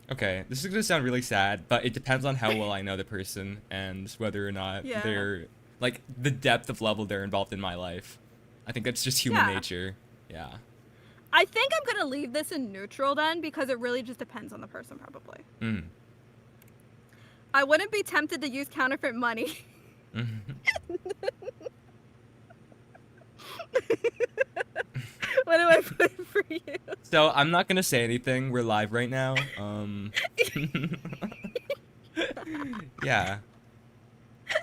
Okay, this is going to sound really sad, but it depends on how well I know the person and whether or not they're... Like, the depth of level they're involved in my life. I think that's just human nature. Yeah. I think I'm going to leave this in neutral then, because it really just depends on the person, probably. I wouldn't be tempted to use counterfeit money. What do I put for you? So I'm not gonna say anything. We're live right now. Yeah.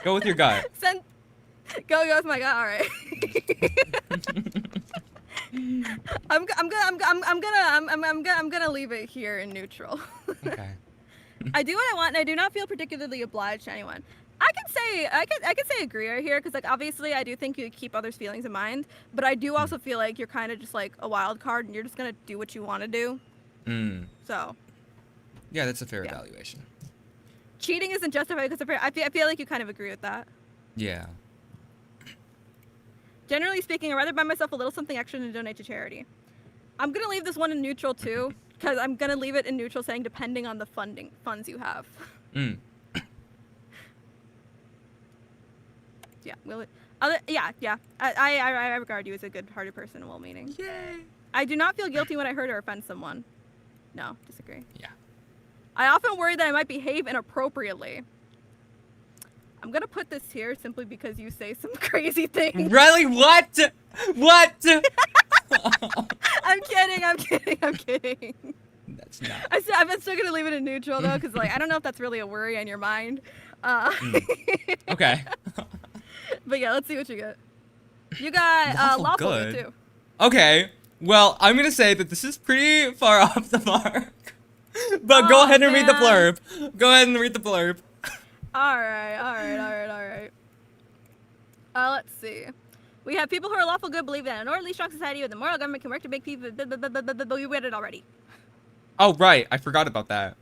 Go with your gut. Go with my gut. All right. I'm gonna leave it here in neutral. Okay. I do what I want, and I do not feel particularly obliged to anyone. I could say agree right here, because like obviously I do think you keep others' feelings in mind, but I do also feel like you're kind of just like a wild card, and you're just gonna do what you want to do. So. Yeah, that's a fair evaluation. Cheating isn't justified because I feel like you kind of agree with that. Yeah. Generally speaking, I'd rather buy myself a little something extra than donate to charity. I'm gonna leave this one in neutral too, because I'm gonna leave it in neutral, saying depending on the funds you have. Mm. Yeah. Yeah. I regard you as a good-hearted person and well-meaning. Yay. I do not feel guilty when I hurt or offend someone. No, disagree. Yeah. I often worry that I might behave inappropriately. I'm gonna put this here simply because you say some crazy things. Really? What? What? I'm kidding. That's not. I'm still gonna leave it in neutral though, because like I don't know if that's really a worry in your mind. Okay. But yeah, let's see what you get. You got lawful good too. Okay. Well, I'm gonna say that this is pretty far off the mark. But go ahead and read the blurb. Go ahead and read the blurb. All right. Let's see. We have people who are lawful good believe that an orderly, strong society with a moral government can work to make people. You read it already. Oh right, I forgot about that.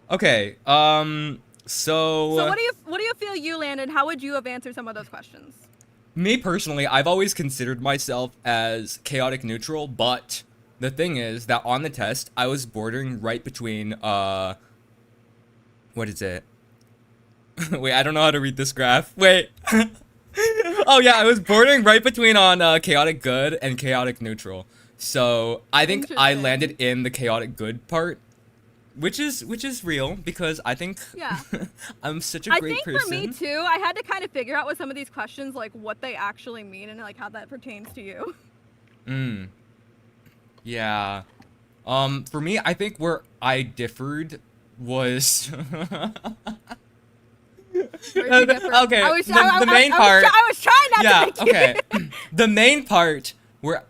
Okay. So what do you feel you landed? How would you have answered some of those questions? Me personally, I've always considered myself as chaotic neutral, but the thing is that on the test, I was bordering right between, what is it? Wait, I don't know how to read this graph. Wait. Oh yeah, I was bordering right between on chaotic good and chaotic neutral. So I think I landed in the chaotic good part, which is real because I think I'm such a great person. I think for me too, I had to kind of figure out with some of these questions like what they actually mean and like how that pertains to you. Yeah. For me, I think where I differed was okay, the main part. I was trying not to make okay. The main part where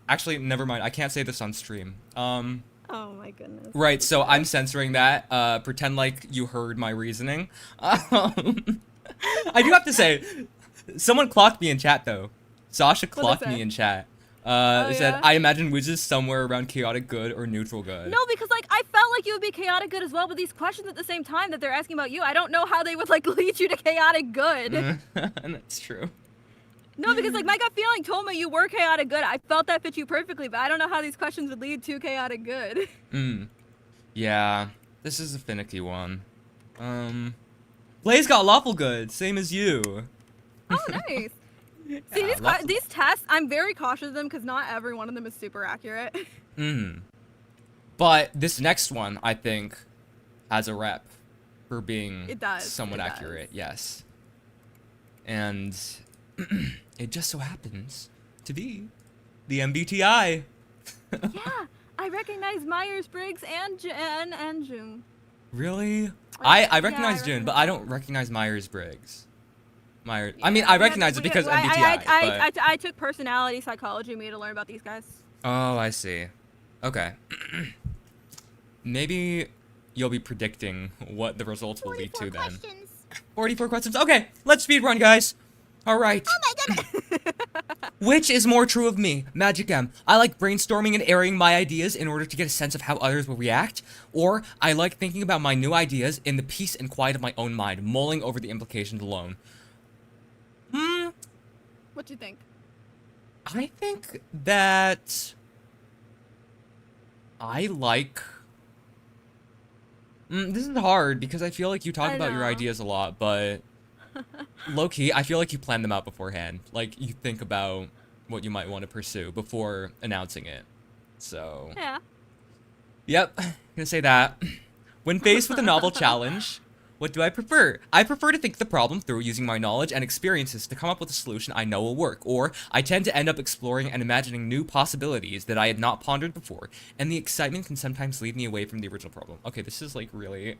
actually never mind, I can't say this on stream. Oh my goodness. Right, so I'm censoring that. Pretend like you heard my reasoning. I do have to say, someone clocked me in chat though. Sasha clocked me in chat. Said, I imagine Wiz is somewhere around chaotic good or neutral good. No, because like I felt like you would be chaotic good as well, but these questions at the same time that they're asking about you, I don't know how they would like lead you to chaotic good. That's true. No, because like my gut feeling told me you were chaotic good. I felt that fit you perfectly, but I don't know how these questions would lead to chaotic good. Yeah, this is a finicky one. Blaze got lawful good, same as you. Oh, nice. See, these tests, I'm very cautious of them because not every one of them is super accurate. But this next one, I think, has a rep for being somewhat accurate. Yes. And it just so happens to be the MBTI. Yeah, I recognize Myers-Briggs and June. Really? I recognize June, but I don't recognize Myers-Briggs. I mean, I recognize it because MBTI. I took personality psychology me to learn about these guys. Oh, I see. Okay. Maybe you'll be predicting what the results will lead to then. 44 questions. Okay, let's speedrun, guys. All right. Oh my goodness. Which is more true of me, Magic M? I like brainstorming and airing my ideas in order to get a sense of how others will react, or I like thinking about my new ideas in the peace and quiet of my own mind, mulling over the implications alone. What do you think? I think that I like... this is hard because I feel like you talk about your ideas a lot, but low-key, I feel like you plan them out beforehand. Like, you think about what you might want to pursue before announcing it. So... Yeah. Yep, gonna say that. When faced with a novel challenge... What do I prefer? I prefer to think the problem through using my knowledge and experiences to come up with a solution I know will work, or I tend to end up exploring and imagining new possibilities that I had not pondered before, and the excitement can sometimes lead me away from the original problem. Okay, this is like really...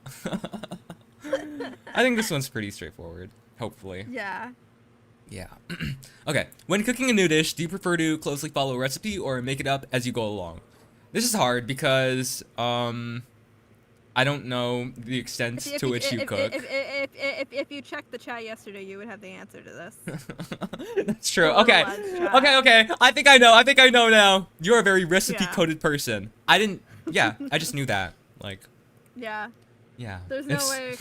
I think this one's pretty straightforward, hopefully. Yeah. Yeah. Okay, when cooking a new dish, do you prefer to closely follow a recipe or make it up as you go along? This is hard because, I don't know the extent to which you cook. If you checked the chat yesterday, you would have the answer to this. That's true. Okay. Okay. I think I know now. You're a very recipe-coded person. I just knew that. Like. Yeah. Yeah. There's no way.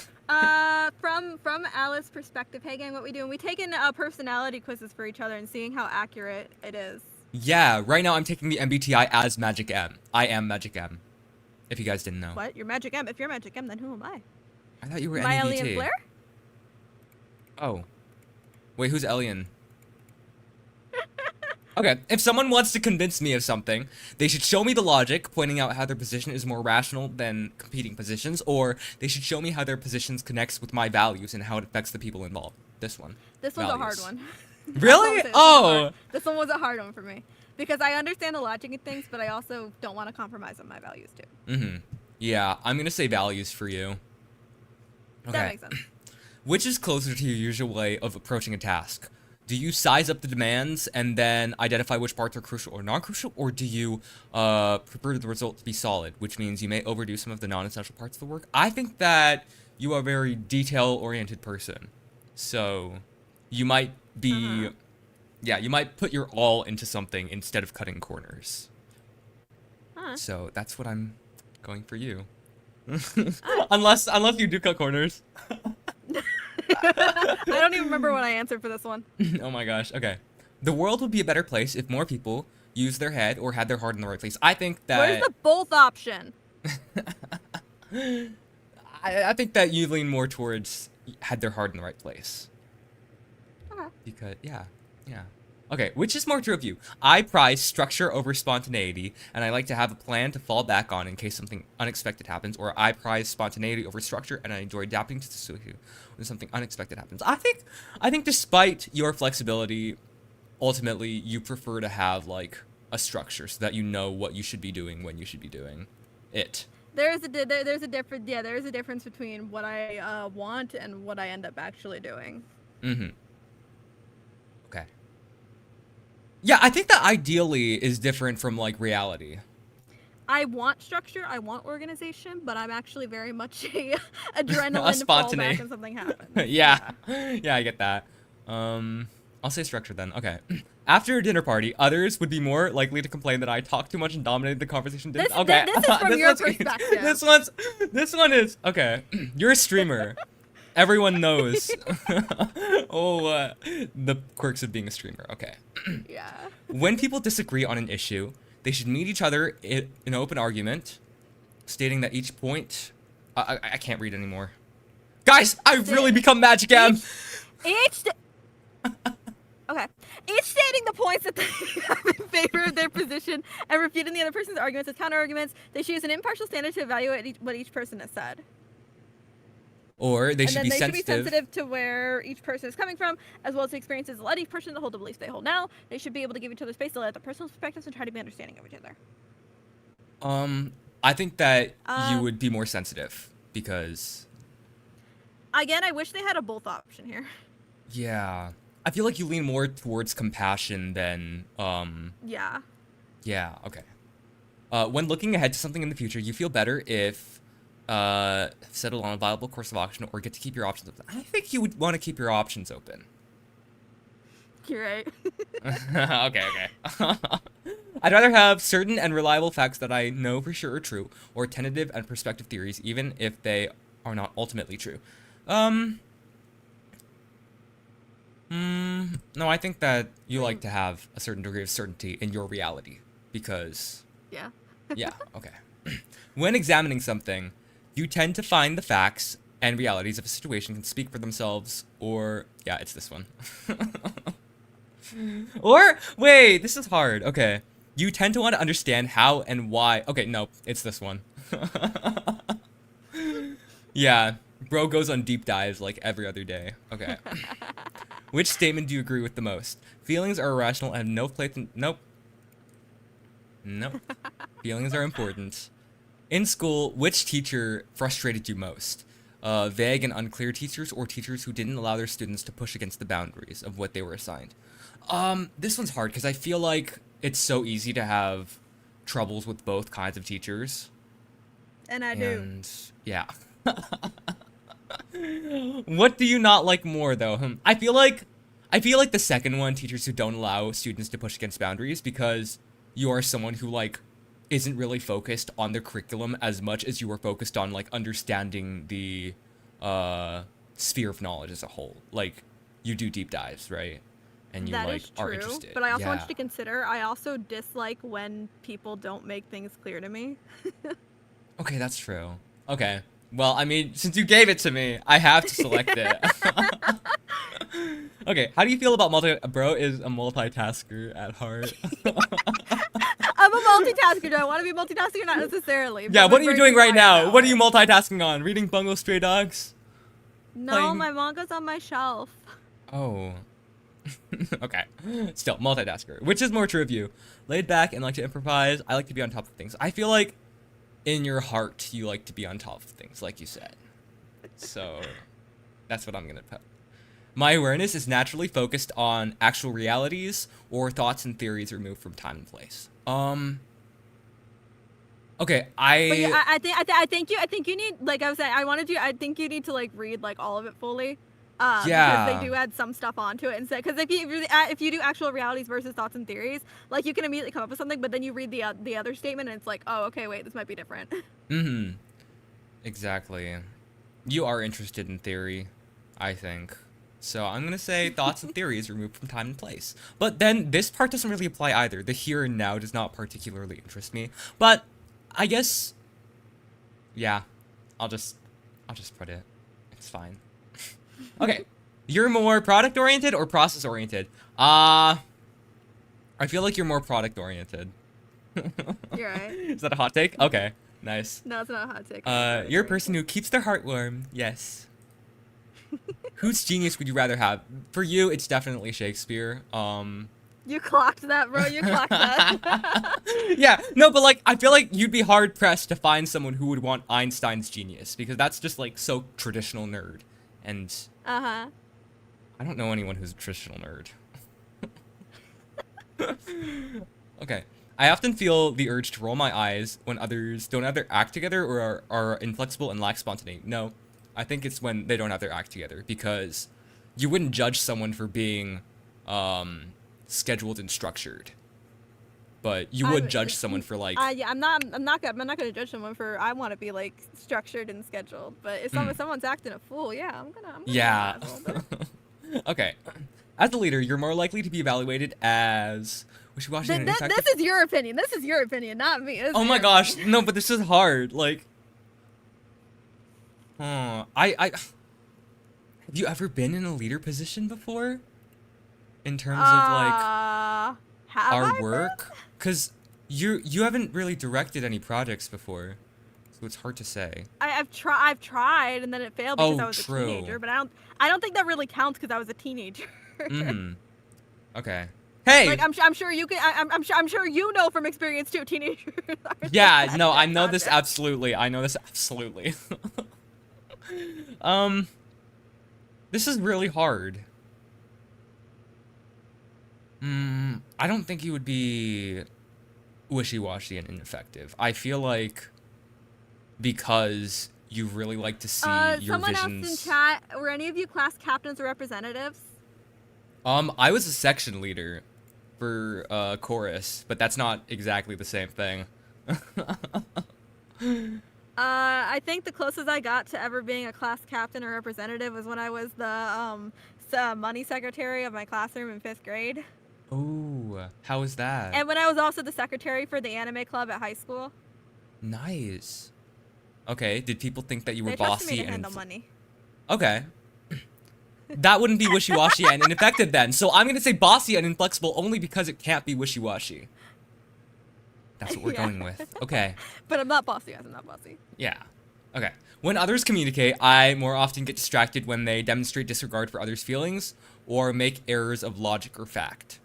From Alice's perspective, hey gang, what we doing? We taking personality quizzes for each other and seeing how accurate it is. Yeah, right now I'm taking the MBTI as Magic M. I am Magic M. If you guys didn't know. What? You're Magic M. If you're Magic M, then who am I? I thought you were Am I NEVT. Alien Blair? Oh. Wait, who's Alien? Okay, if someone wants to convince me of something, they should show me the logic, pointing out how their position is more rational than competing positions, or they should show me how their positions connects with my values and how it affects the people involved. This one. This one's a hard one. Really? Oh! This one was a hard one for me. Because I understand the logic of things, but I also don't want to compromise on my values, too. Mm-hmm. Yeah, I'm gonna say values for you. Okay. That makes sense. Which is closer to your usual way of approaching a task? Do you size up the demands and then identify which parts are crucial or non-crucial, or do you prefer the result to be solid, which means you may overdo some of the non-essential parts of the work? I think that you are a very detail-oriented person, so you might be, yeah, you might put your all into something instead of cutting corners. So that's what I'm going for you. unless you do cut corners. I don't even remember what I answered for this one. Oh my gosh. Okay. The world would be a better place if more people used their head or had their heart in the right place. I think that... Where's the both option? I think that you lean more towards had their heart in the right place. Okay. Because, yeah. Okay, which is more true of you? I prize structure over spontaneity, and I like to have a plan to fall back on in case something unexpected happens, or I prize spontaneity over structure, and I enjoy adapting to the situation when something unexpected happens. I think despite your flexibility, ultimately, you prefer to have, like, a structure so that you know what you should be doing when you should be doing it. There's a difference between what I want and what I end up actually doing. Mm-hmm. Okay. Yeah, I think that ideally is different from, like, reality. I want structure, I want organization, but I'm actually very much a adrenaline spontaneous fallback when something happens. Yeah, I get that. I'll say structure then. Okay. After a dinner party, others would be more likely to complain that I talked too much and dominated the conversation. This is from This your one's- perspective. This one is okay. You're a streamer. Everyone knows. The quirks of being a streamer. Okay. Yeah. When people disagree on an issue, they should meet each other in an open argument, stating that each point... I can't read anymore. Guys, I've really become Magic M! Okay. Each stating the points that they have in favor of their position and refuting the other person's arguments as counter-arguments, they should use an impartial standard to evaluate what each person has said. Or they should be should be sensitive. sensitive to where each person is coming from, as well as the experiences that led each person to hold the beliefs they hold now. They should be able to give each other space to let their personal perspectives and try to be understanding of each other. I think that you would be more sensitive because... Again, I wish they had a both option here. Yeah. I feel like you lean more towards compassion than, Yeah. Yeah, okay. When looking ahead to something in the future, you feel better if settle on a viable course of action or get to keep your options open. I think you would want to keep your options open. You're right. Okay. I'd rather have certain and reliable facts that I know for sure are true, or tentative and prospective theories, even if they are not ultimately true. No, I think that you like to have a certain degree of certainty in your reality, because... Yeah. Yeah, okay. When examining something, you tend to find the facts and realities of a situation can speak for themselves, or... Yeah, it's this one. Or, wait, this is hard. Okay. You tend to want to understand how and why... Okay, no, it's this one. Yeah, bro goes on deep dives like every other day. Okay. Which statement do you agree with the most? Feelings are irrational and have no place in... Nope. Feelings are important. In school, which teacher frustrated you most? Vague and unclear teachers, or teachers who didn't allow their students to push against the boundaries of what they were assigned? This one's hard because I feel like it's so easy to have troubles with both kinds of teachers. And I do. And yeah. What do you not like more, though? I feel like the second one, teachers who don't allow students to push against boundaries, because you are someone who, like, isn't really focused on the curriculum as much as you are focused on, like, understanding the sphere of knowledge as a whole. Like, you do deep dives, right? and you That like is are true, interested. but I also want Yeah. you to consider I also dislike when people don't make things clear to me. Okay, that's true. Okay. Well, I mean, since you gave it to me, I have to select it. Okay, how do you feel about bro is a multitasker at heart. I'm a multitasker. Do I want to be multitasking or not necessarily? Yeah, But what my are you brain doing is right wired now? that What are you way. multitasking on? Reading Bungo Stray Dogs? No, Playing- my manga's on my shelf. Oh. Okay. Still, multitasker. Which is more true of you? Laid back and like to improvise. I like to be on top of things. I feel like in your heart, you like to be on top of things, like you said. So, that's what I'm going to put. My awareness is naturally focused on actual realities or thoughts and theories removed from time and place. Okay, But yeah, I think you need, like I was saying, I think you need to like read like all of it fully. Because they do add some stuff onto it instead. Because if you do actual realities versus thoughts and theories, like you can immediately come up with something, but then you read the other statement and it's like, oh, okay, wait, this might be different. Mm-hmm. Exactly. You are interested in theory, I think. So I'm gonna say thoughts and theories removed from time and place. But then this part doesn't really apply either. The here and now does not particularly interest me. But I guess, yeah, I'll just put it. It's fine. Okay, you're more product oriented or process oriented? I feel like you're more product oriented. You're right. Is that a hot take? Okay, nice. No, it's not a hot take. You're a person who keeps their heart warm. Yes. Whose genius would you rather have? For you, it's definitely Shakespeare. You clocked that, bro. You clocked that. Yeah, no, but like, I feel like you'd be hard pressed to find someone who would want Einstein's genius because that's just like so traditional nerd. And I don't know anyone who's a traditional nerd. Okay. I often feel the urge to roll my eyes when others don't either act together or are inflexible and lack spontaneity. No, I think it's when they don't have their act together because you wouldn't judge someone for being scheduled and structured. But you would judge someone for like yeah, I'm not gonna judge someone for I want to be like structured and scheduled. But if someone's acting a fool, yeah, I'm gonna yeah. a little bit. Okay. As a leader, you're more likely to be evaluated as wishy-washy and ineffective. This is your opinion. This is your opinion, not me. Oh my gosh, no, but this is hard. Like, have you ever been in a leader position before? In terms of like our work, because you haven't really directed any projects before, so it's hard to say. I've tried and then it failed because I was a teenager. But I don't think that really counts because I was a teenager. Okay. Hey. Like I'm sure you can. I'm sure you know from experience too. Teenagers. Yeah. No, I know this absolutely. I know this absolutely. This is really hard. I don't think you would be wishy-washy and ineffective. I feel like because you really like to see your someone visions. asked in chat, were any of you class captains or representatives? I was a section leader for chorus, but that's not exactly the same thing. I think the closest I got to ever being a class captain or representative was when I was the money secretary of my classroom in 5th grade. Oh, how was that? And when I was also the secretary for the anime club at high school. Nice. Okay, did people think that you were They trusted bossy me to and handle money. Okay. That wouldn't be wishy-washy and ineffective then. So I'm gonna say bossy and inflexible only because it can't be wishy-washy. That's what we're going with. Okay. But I'm not bossy, guys. I'm not bossy. Yeah. Okay. When others communicate, I more often get distracted when they demonstrate disregard for others' feelings or make errors of logic or fact.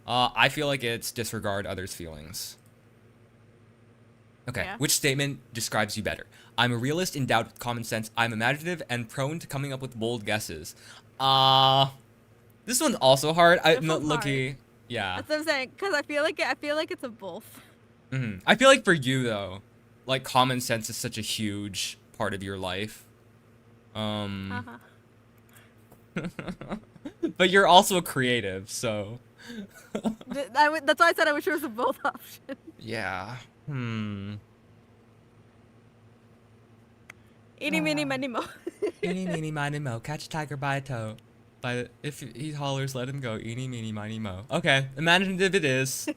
I feel like it's disregard others' feelings. Okay. Yeah. Which statement describes you better? I'm a realist endowed with common sense. I'm imaginative and prone to coming up with bold guesses. This one's also hard. Lowkey. Yeah. That's what I'm saying. Because I feel like it's a both. I feel like for you though, like common sense is such a huge part of your life. But you're also a creative, so. That's why I said I wish it was a both option. Yeah. Eeny, meeny, miny, mo. Eeny, meeny, miny, mo. Catch a tiger by a toe. But if he hollers, let him go. Eeny, meeny, miny, mo. Okay, imaginative it is.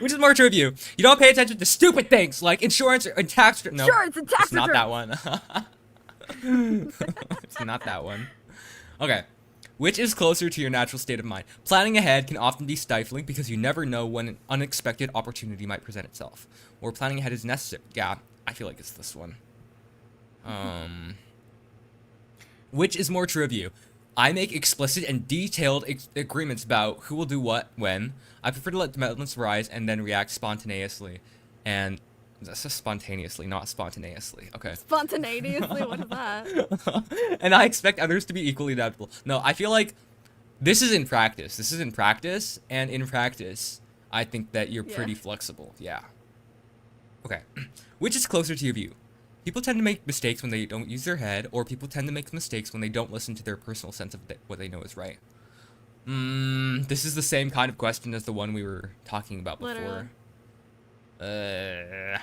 Which is more true of you. You don't pay attention to stupid things like insurance and tax. No, Insurance and tax it's not that returns. one. It's not that one. Okay. Which is closer to your natural state of mind? Planning ahead can often be stifling because you never know when an unexpected opportunity might present itself. Or planning ahead is necessary. Yeah, I feel like it's this one. Which is more true of you? I make explicit and detailed agreements about who will do what, when. I prefer to let developments rise and then react spontaneously. And that's just spontaneously, not spontaneously. Okay. Spontaneously? What is that? And I expect others to be equally adaptable. No, I feel like this is in practice. This is in practice, and in practice, I think that you're pretty flexible. Yeah. Okay. Which is closer to your view? People tend to make mistakes when they don't use their head, or people tend to make mistakes when they don't listen to their personal sense of what they know is right. This is the same kind of question as the one we were talking about before. Literally.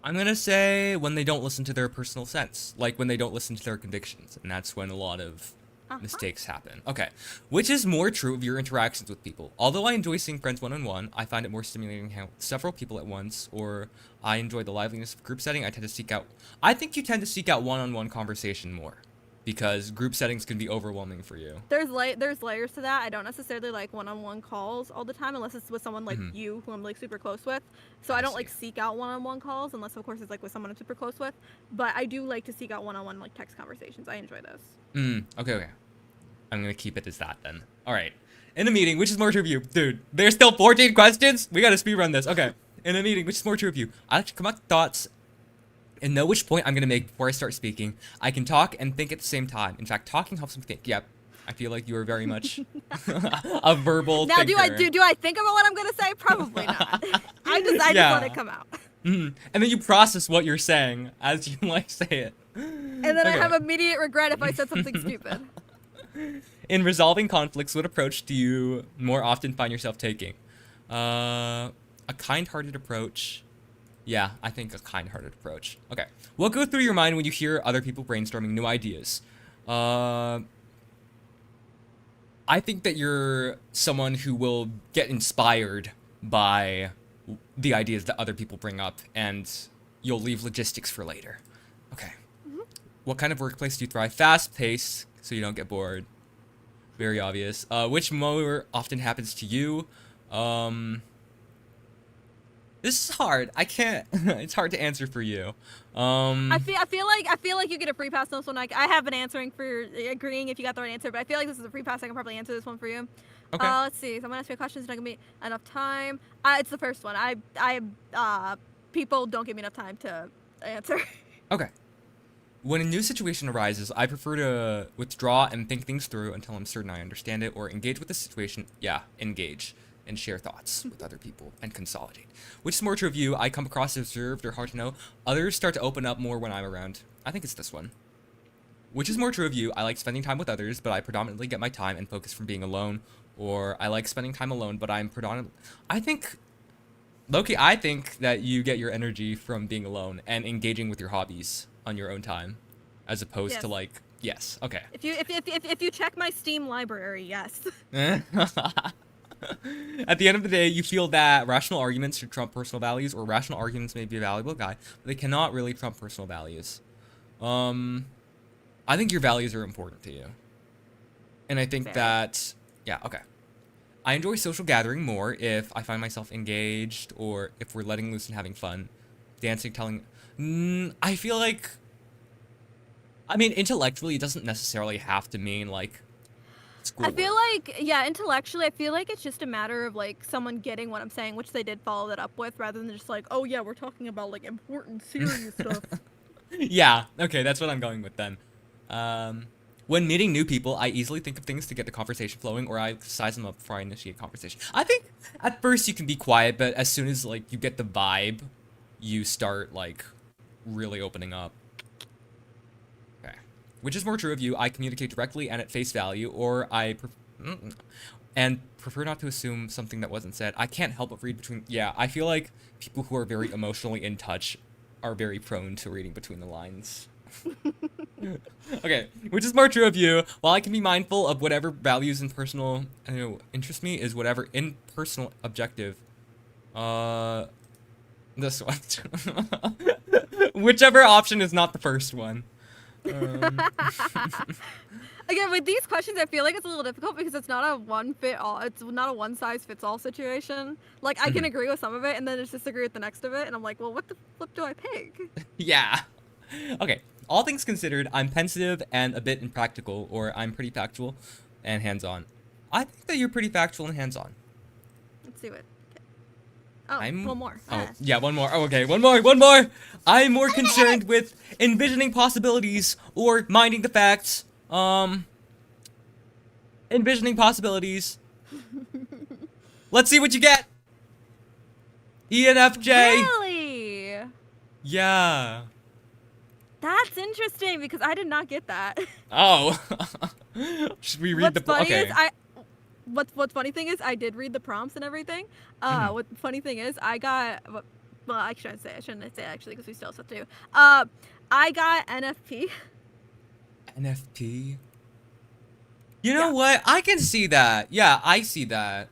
I'm gonna say when they don't listen to their personal sense, like when they don't listen to their convictions, and that's when a lot of mistakes happen. Okay, which is more true of your interactions with people? Although I enjoy seeing friends one-on-one, I find it more stimulating how several people at once, or I enjoy the liveliness of group setting. I think you tend to seek out one-on-one conversation more, because group settings can be overwhelming for you. There's layers to that. I don't necessarily like one-on-one calls all the time unless it's with someone like you, who I'm like super close with. So I don't like seek out one-on-one calls unless of course it's like with someone I'm super close with. But I do like to seek out one-on-one like text conversations. I enjoy those. Okay. I'm gonna keep it as that then. All right. In a meeting, which is more true of you? Dude, there's still 14 questions? We gotta speedrun this. Okay. In a meeting, which is more true of you? I like to come up with thoughts and know which point I'm gonna make before I start speaking. I can talk and think at the same time. In fact, talking helps me think. Yep. I feel like you are very much a verbal thinker. Now, do I think about what I'm gonna say? Probably not. I just let it come out. And then you process what you're saying as you like say it. And then I have immediate regret if I said something stupid. In resolving conflicts, what approach do you more often find yourself taking? A kind-hearted approach. Yeah, I think a kind-hearted approach. Okay. What goes through your mind when you hear other people brainstorming new ideas? I think that you're someone who will get inspired by the ideas that other people bring up, and you'll leave logistics for later. Okay. What kind of workplace do you thrive? Fast-paced, so you don't get bored. Very obvious. Which more often happens to you? This is hard. I can't. It's hard to answer for you. I feel like you get a free pass on this one. I have been answering for agreeing if you got the right answer, but I feel like this is a free pass. I can probably answer this one for you. Okay. Let's see. So I'm gonna ask you questions. It's not gonna be enough time. It's the first one. People don't give me enough time to answer. Okay. When a new situation arises, I prefer to withdraw and think things through until I'm certain I understand it, or engage with the situation. Yeah, engage and share thoughts with other people and consolidate. Which is more true of you? I come across as reserved or hard to know. Others start to open up more when I'm around. I think it's this one. Which is more true of you? I like spending time with others, but I predominantly get my time and focus from being alone. Or I like spending time alone, but I'm predominantly... Lowkey, I think that you get your energy from being alone and engaging with your hobbies on your own time, as opposed to like... Yes, okay. If you check my Steam library, yes. At the end of the day, you feel that rational arguments should trump personal values, or rational arguments may be a valuable guide, but they cannot really trump personal values. I think your values are important to you. And I think that... Yeah, okay. I enjoy social gathering more if I find myself engaged, or if we're letting loose and having fun. Dancing, telling... I feel like... I mean, intellectually, it doesn't necessarily have to mean, like... I feel like, intellectually, I feel like it's just a matter of, like, someone getting what I'm saying, which they did follow that up with, rather than just like, oh, yeah, we're talking about, like, important, serious stuff. Yeah, okay, that's what I'm going with then. When meeting new people, I easily think of things to get the conversation flowing, or I size them up before I initiate conversation. I think at first you can be quiet, but as soon as, like, you get the vibe, you start, like, really opening up. Which is more true of you? I communicate directly and at face value, or I prefer not to assume something that wasn't said. I can't help but read between... Yeah, I feel like people who are very emotionally in touch are very prone to reading between the lines. Okay, which is more true of you? While I can be mindful of whatever values and personal interest me, is whatever impersonal objective. This one. Whichever option is not the first one. Again, with these questions, I feel like it's a little difficult because it's not a it's not a one size fits all situation. Like I can agree with some of it and then just disagree with the next of it, and I'm like, well, what the flip do I pick? Yeah. Okay. All things considered, I'm pensive and a bit impractical, or I'm pretty factual and hands-on. I think that you're pretty factual and hands-on. Let's see what. Oh, one more. Oh, yeah, one more. Oh, okay, one more. I'm more concerned with envisioning possibilities or minding the facts. Envisioning possibilities. Let's see what you get. ENFJ. Really? Yeah. That's interesting because I did not get that. Oh. Should we read What's funny thing is I did read the prompts and everything. What the funny thing is I got well, I shouldn't say actually because we still have stuff to do. I got NFP. NFP. You know what? I can see that. Yeah, I see that.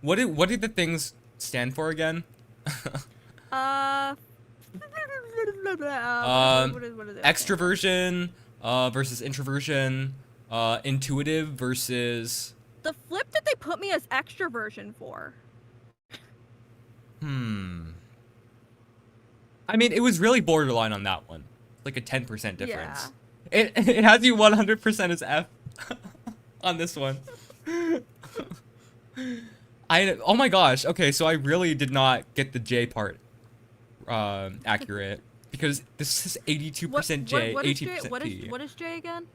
What did the things stand for again? What is it? Extroversion versus introversion, intuitive versus. The flip that they put me as extroversion for. I mean, it was really borderline on that one. Like a 10% difference. Yeah. It has you 100% as F on this one. Oh my gosh. Okay, so I really did not get the J part accurate because this is 82% J, 18% P. What is J again?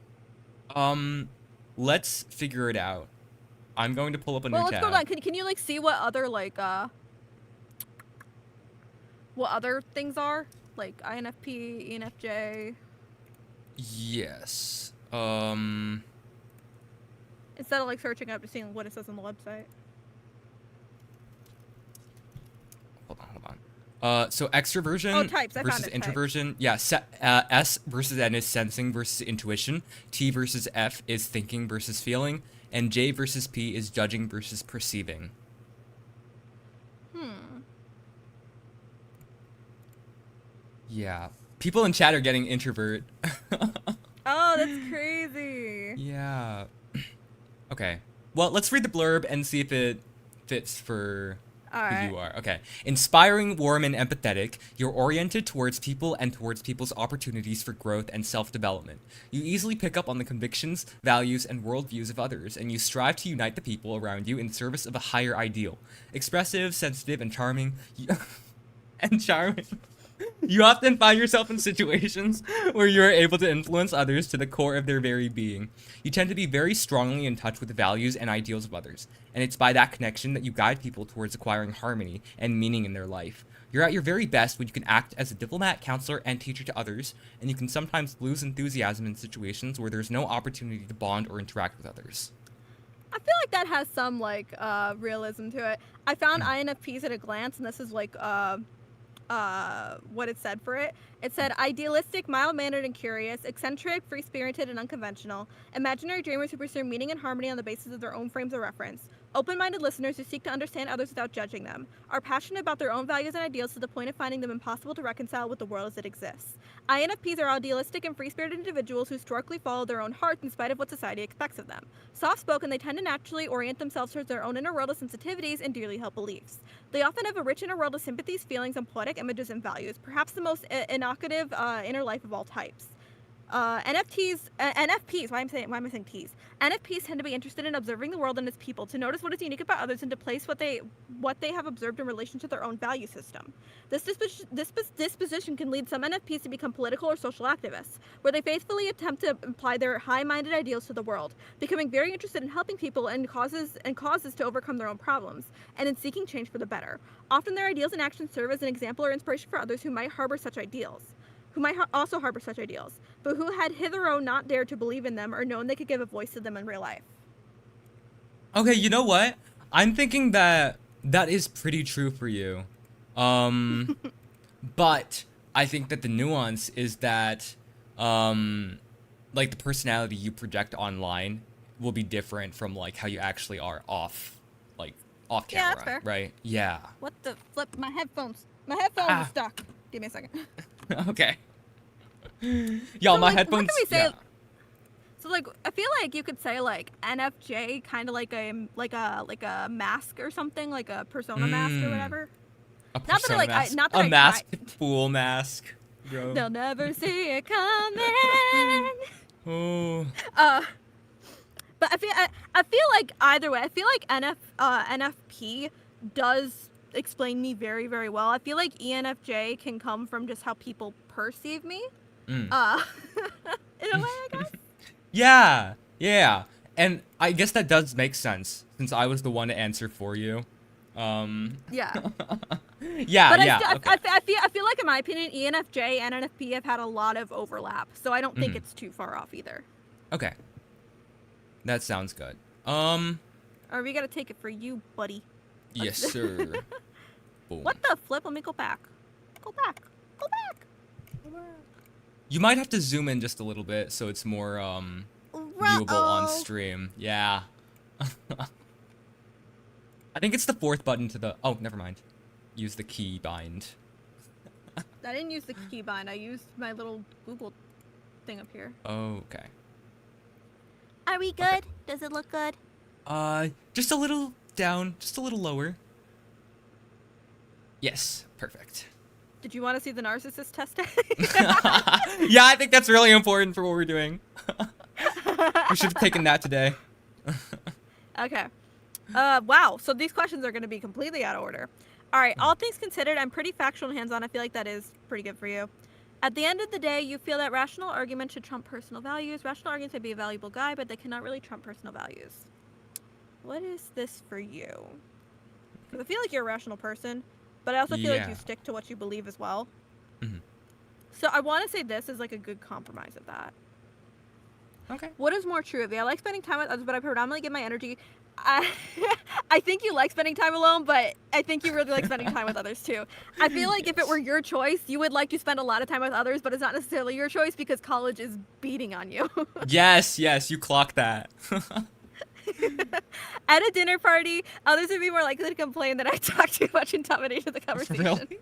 Let's figure it out. I'm going to pull up a new tab. Let's go down. Can you like see what other like what other things are? Like INFP, ENFJ. Yes. Instead of like searching up, just seeing what it says on the website. Hold on. So extroversion versus introversion. Types. Yeah. S versus N is sensing versus intuition. T versus F is thinking versus feeling. And J versus P is judging versus perceiving. Yeah. People in chat are getting introvert. Oh, that's crazy. Yeah. Okay. Well, let's read the blurb and see if it fits for who you are. Okay. Inspiring, warm, and empathetic, you're oriented towards people and towards people's opportunities for growth and self-development. You easily pick up on the convictions, values, and worldviews of others, and you strive to unite the people around you in service of a higher ideal. Expressive, sensitive, and charming. You often find yourself in situations where you are able to influence others to the core of their very being. You tend to be very strongly in touch with the values and ideals of others, and it's by that connection that you guide people towards acquiring harmony and meaning in their life. You're at your very best when you can act as a diplomat, counselor, and teacher to others, and you can sometimes lose enthusiasm in situations where there's no opportunity to bond or interact with others. I feel like that has some like realism to it. I found INFPs at a glance, and this is like what it said for it. It said idealistic, mild-mannered and curious, eccentric, free-spirited and unconventional, imaginary dreamers who pursue meaning and harmony on the basis of their own frames of reference, open-minded listeners who seek to understand others without judging them, are passionate about their own values and ideals to the point of finding them impossible to reconcile with the world as it exists. INFPs are idealistic and free-spirited individuals who strictly follow their own hearts in spite of what society expects of them. Soft-spoken, they tend to naturally orient themselves towards their own inner world of sensitivities and dearly held beliefs. They often have a rich inner world of sympathies, feelings, and poetic images and values, perhaps the most evocative inner life of all types. NFPs, why am I saying T's? NFPs tend to be interested in observing the world and its people, to notice what is unique about others and to place what they have observed in relation to their own value system. This disposition can lead some NFPs to become political or social activists, where they faithfully attempt to apply their high-minded ideals to the world, becoming very interested in helping people and causes to overcome their own problems, and in seeking change for the better. Often their ideals and actions serve as an example or inspiration for others who might also harbor such ideals, but who had hitherto not dared to believe in them or known they could give a voice to them in real life. Okay, you know what? I'm thinking that is pretty true for you. But I think that the nuance is that like the personality you project online will be different from like how you actually are off camera, Yeah, that's fair. right? Yeah. What the flip? My headphones are stuck. Give me a second. Okay. Y'all, So, my like, headphones. what can we say? Yeah. So like, I feel like you could say like NFJ, kind of like a mask or something, like a persona mask or whatever. A Not that I, persona like, mask. not that a I masked fool mask, bro. They'll never see it coming. Oh. But I feel like either way, I feel like NFP does explain me very, very well. I feel like ENFJ can come from just how people perceive me. In a way, I guess. Yeah. And I guess that does make sense since I was the one to answer for you. Yeah. Yeah, But yeah. I feel like in my opinion, ENFJ and NFP have had a lot of overlap, so I don't think it's too far off either. Okay. That sounds good. Or we gotta take it for you, buddy. Yes, sir. Boom. What the flip? Let me go back. Go back. You might have to zoom in just a little bit so it's more viewable on stream. Yeah. I think it's the fourth button to the... Oh, never mind. Use the key bind. I didn't use the keybind. I used my little Google thing up here. Okay. Are we good? Okay. Does it look good? Just a little down, just a little lower. Yes, perfect. Did you want to see the narcissist test? Yeah, I think that's really important for what we're doing. We should have taken that today. Okay. Wow. So these questions are going to be completely out of order. All right. All things considered, I'm pretty factual and hands-on. I feel like that is pretty good for you. At the end of the day, you feel that rational arguments should trump personal values. Rational arguments may be a valuable guide, but they cannot really trump personal values. What is this for you? Because I feel like you're a rational person, but I also feel like you stick to what you believe as well. So I want to say this is like a good compromise of that. Okay. What is more true of you? I like spending time with others, but I predominantly give my energy. I think you like spending time alone, but I think you really like spending time with others too. I feel like if it were your choice, you would like to spend a lot of time with others, but it's not necessarily your choice because college is beating on you. Yes, you clock that. At a dinner party, others would be more likely to complain that I talk too much and dominate the conversation. Really?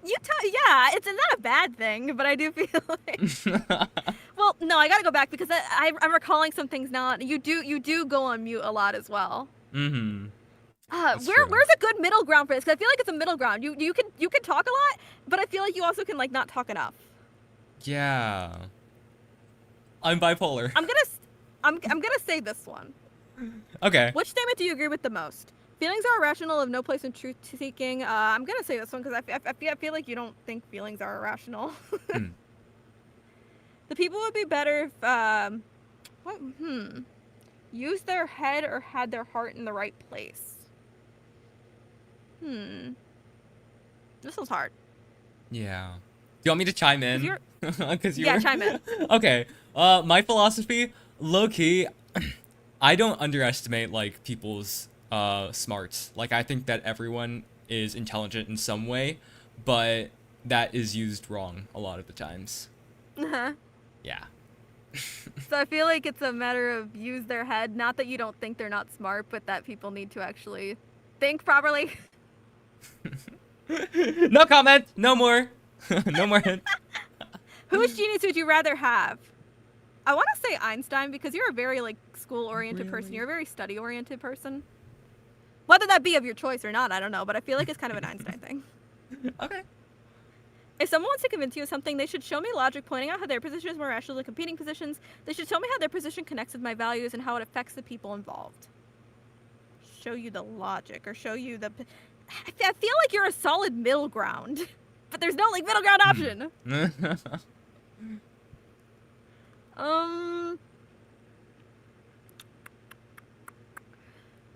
Yeah, it's not a bad thing, but I do feel like... Well, no, I gotta go back because I'm recalling some things now. You do go on mute a lot as well. Where's a good middle ground for this? Because I feel like it's a middle ground. You can talk a lot, but I feel like you also can like not talk enough. Yeah. I'm bipolar. I'm gonna say this one. Okay. Which statement do you agree with the most? Feelings are irrational, of no place in truth seeking. I'm gonna say this one because I feel like you don't think feelings are irrational. The people would be better if use their head or had their heart in the right place. This was hard. Yeah. Do you want me to chime in? Yeah, chime in. Okay. My philosophy, low-key, I don't underestimate like people's smarts. Like I think that everyone is intelligent in some way, but that is used wrong a lot of the times. Yeah. So I feel like it's a matter of use their head. Not that you don't think they're not smart, but that people need to actually think properly. No comment. No more. No more hint. Whose genius would you rather have? I want to say Einstein because you're a very like school-oriented person. You're a very study-oriented person. Whether that be of your choice or not, I don't know, but I feel like it's kind of an Einstein thing. Okay. If someone wants to convince you of something, they should show me logic, pointing out how their position is more rational than competing positions. They should show me how their position connects with my values and how it affects the people involved. Show you the logic, or show you the... I feel like you're a solid middle ground, but there's no like middle ground option.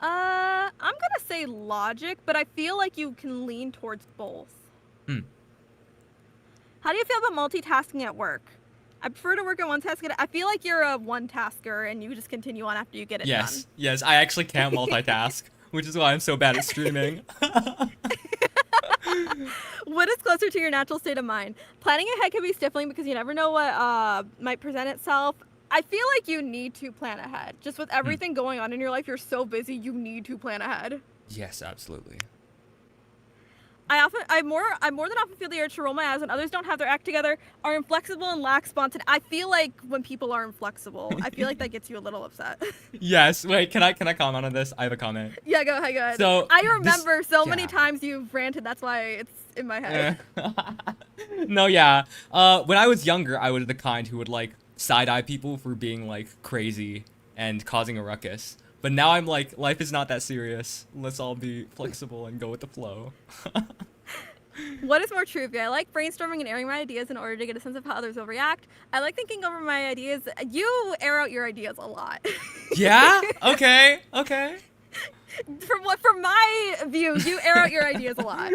I'm gonna say logic, but I feel like you can lean towards both. How do you feel about multitasking at work? I prefer to work on one task. I feel like you're a one-tasker and you just continue on after you get it done. Yes, I actually can't multitask, which is why I'm so bad at streaming. What is closer to your natural state of mind? Planning ahead can be stifling because you never know what might present itself. I feel like you need to plan ahead. Just with everything going on in your life, you're so busy, you need to plan ahead. Yes, absolutely. I more than often feel the urge to roll my eyes when others don't have their act together, are inflexible and lack spontaneity. I feel like when people are inflexible, I feel like that gets you a little upset. Yes. Wait, can I comment on this? I have a comment. Yeah, go ahead. So I remember many times you've ranted. That's why it's in my head. No, yeah. When I was younger, I was the kind who would like side-eye people for being like crazy and causing a ruckus. But now I'm like, life is not that serious. Let's all be flexible and go with the flow. What is more true of you? I like brainstorming and airing my ideas in order to get a sense of how others will react. I like thinking over my ideas. You air out your ideas a lot. Yeah? Okay. From my view, you air out your ideas a lot.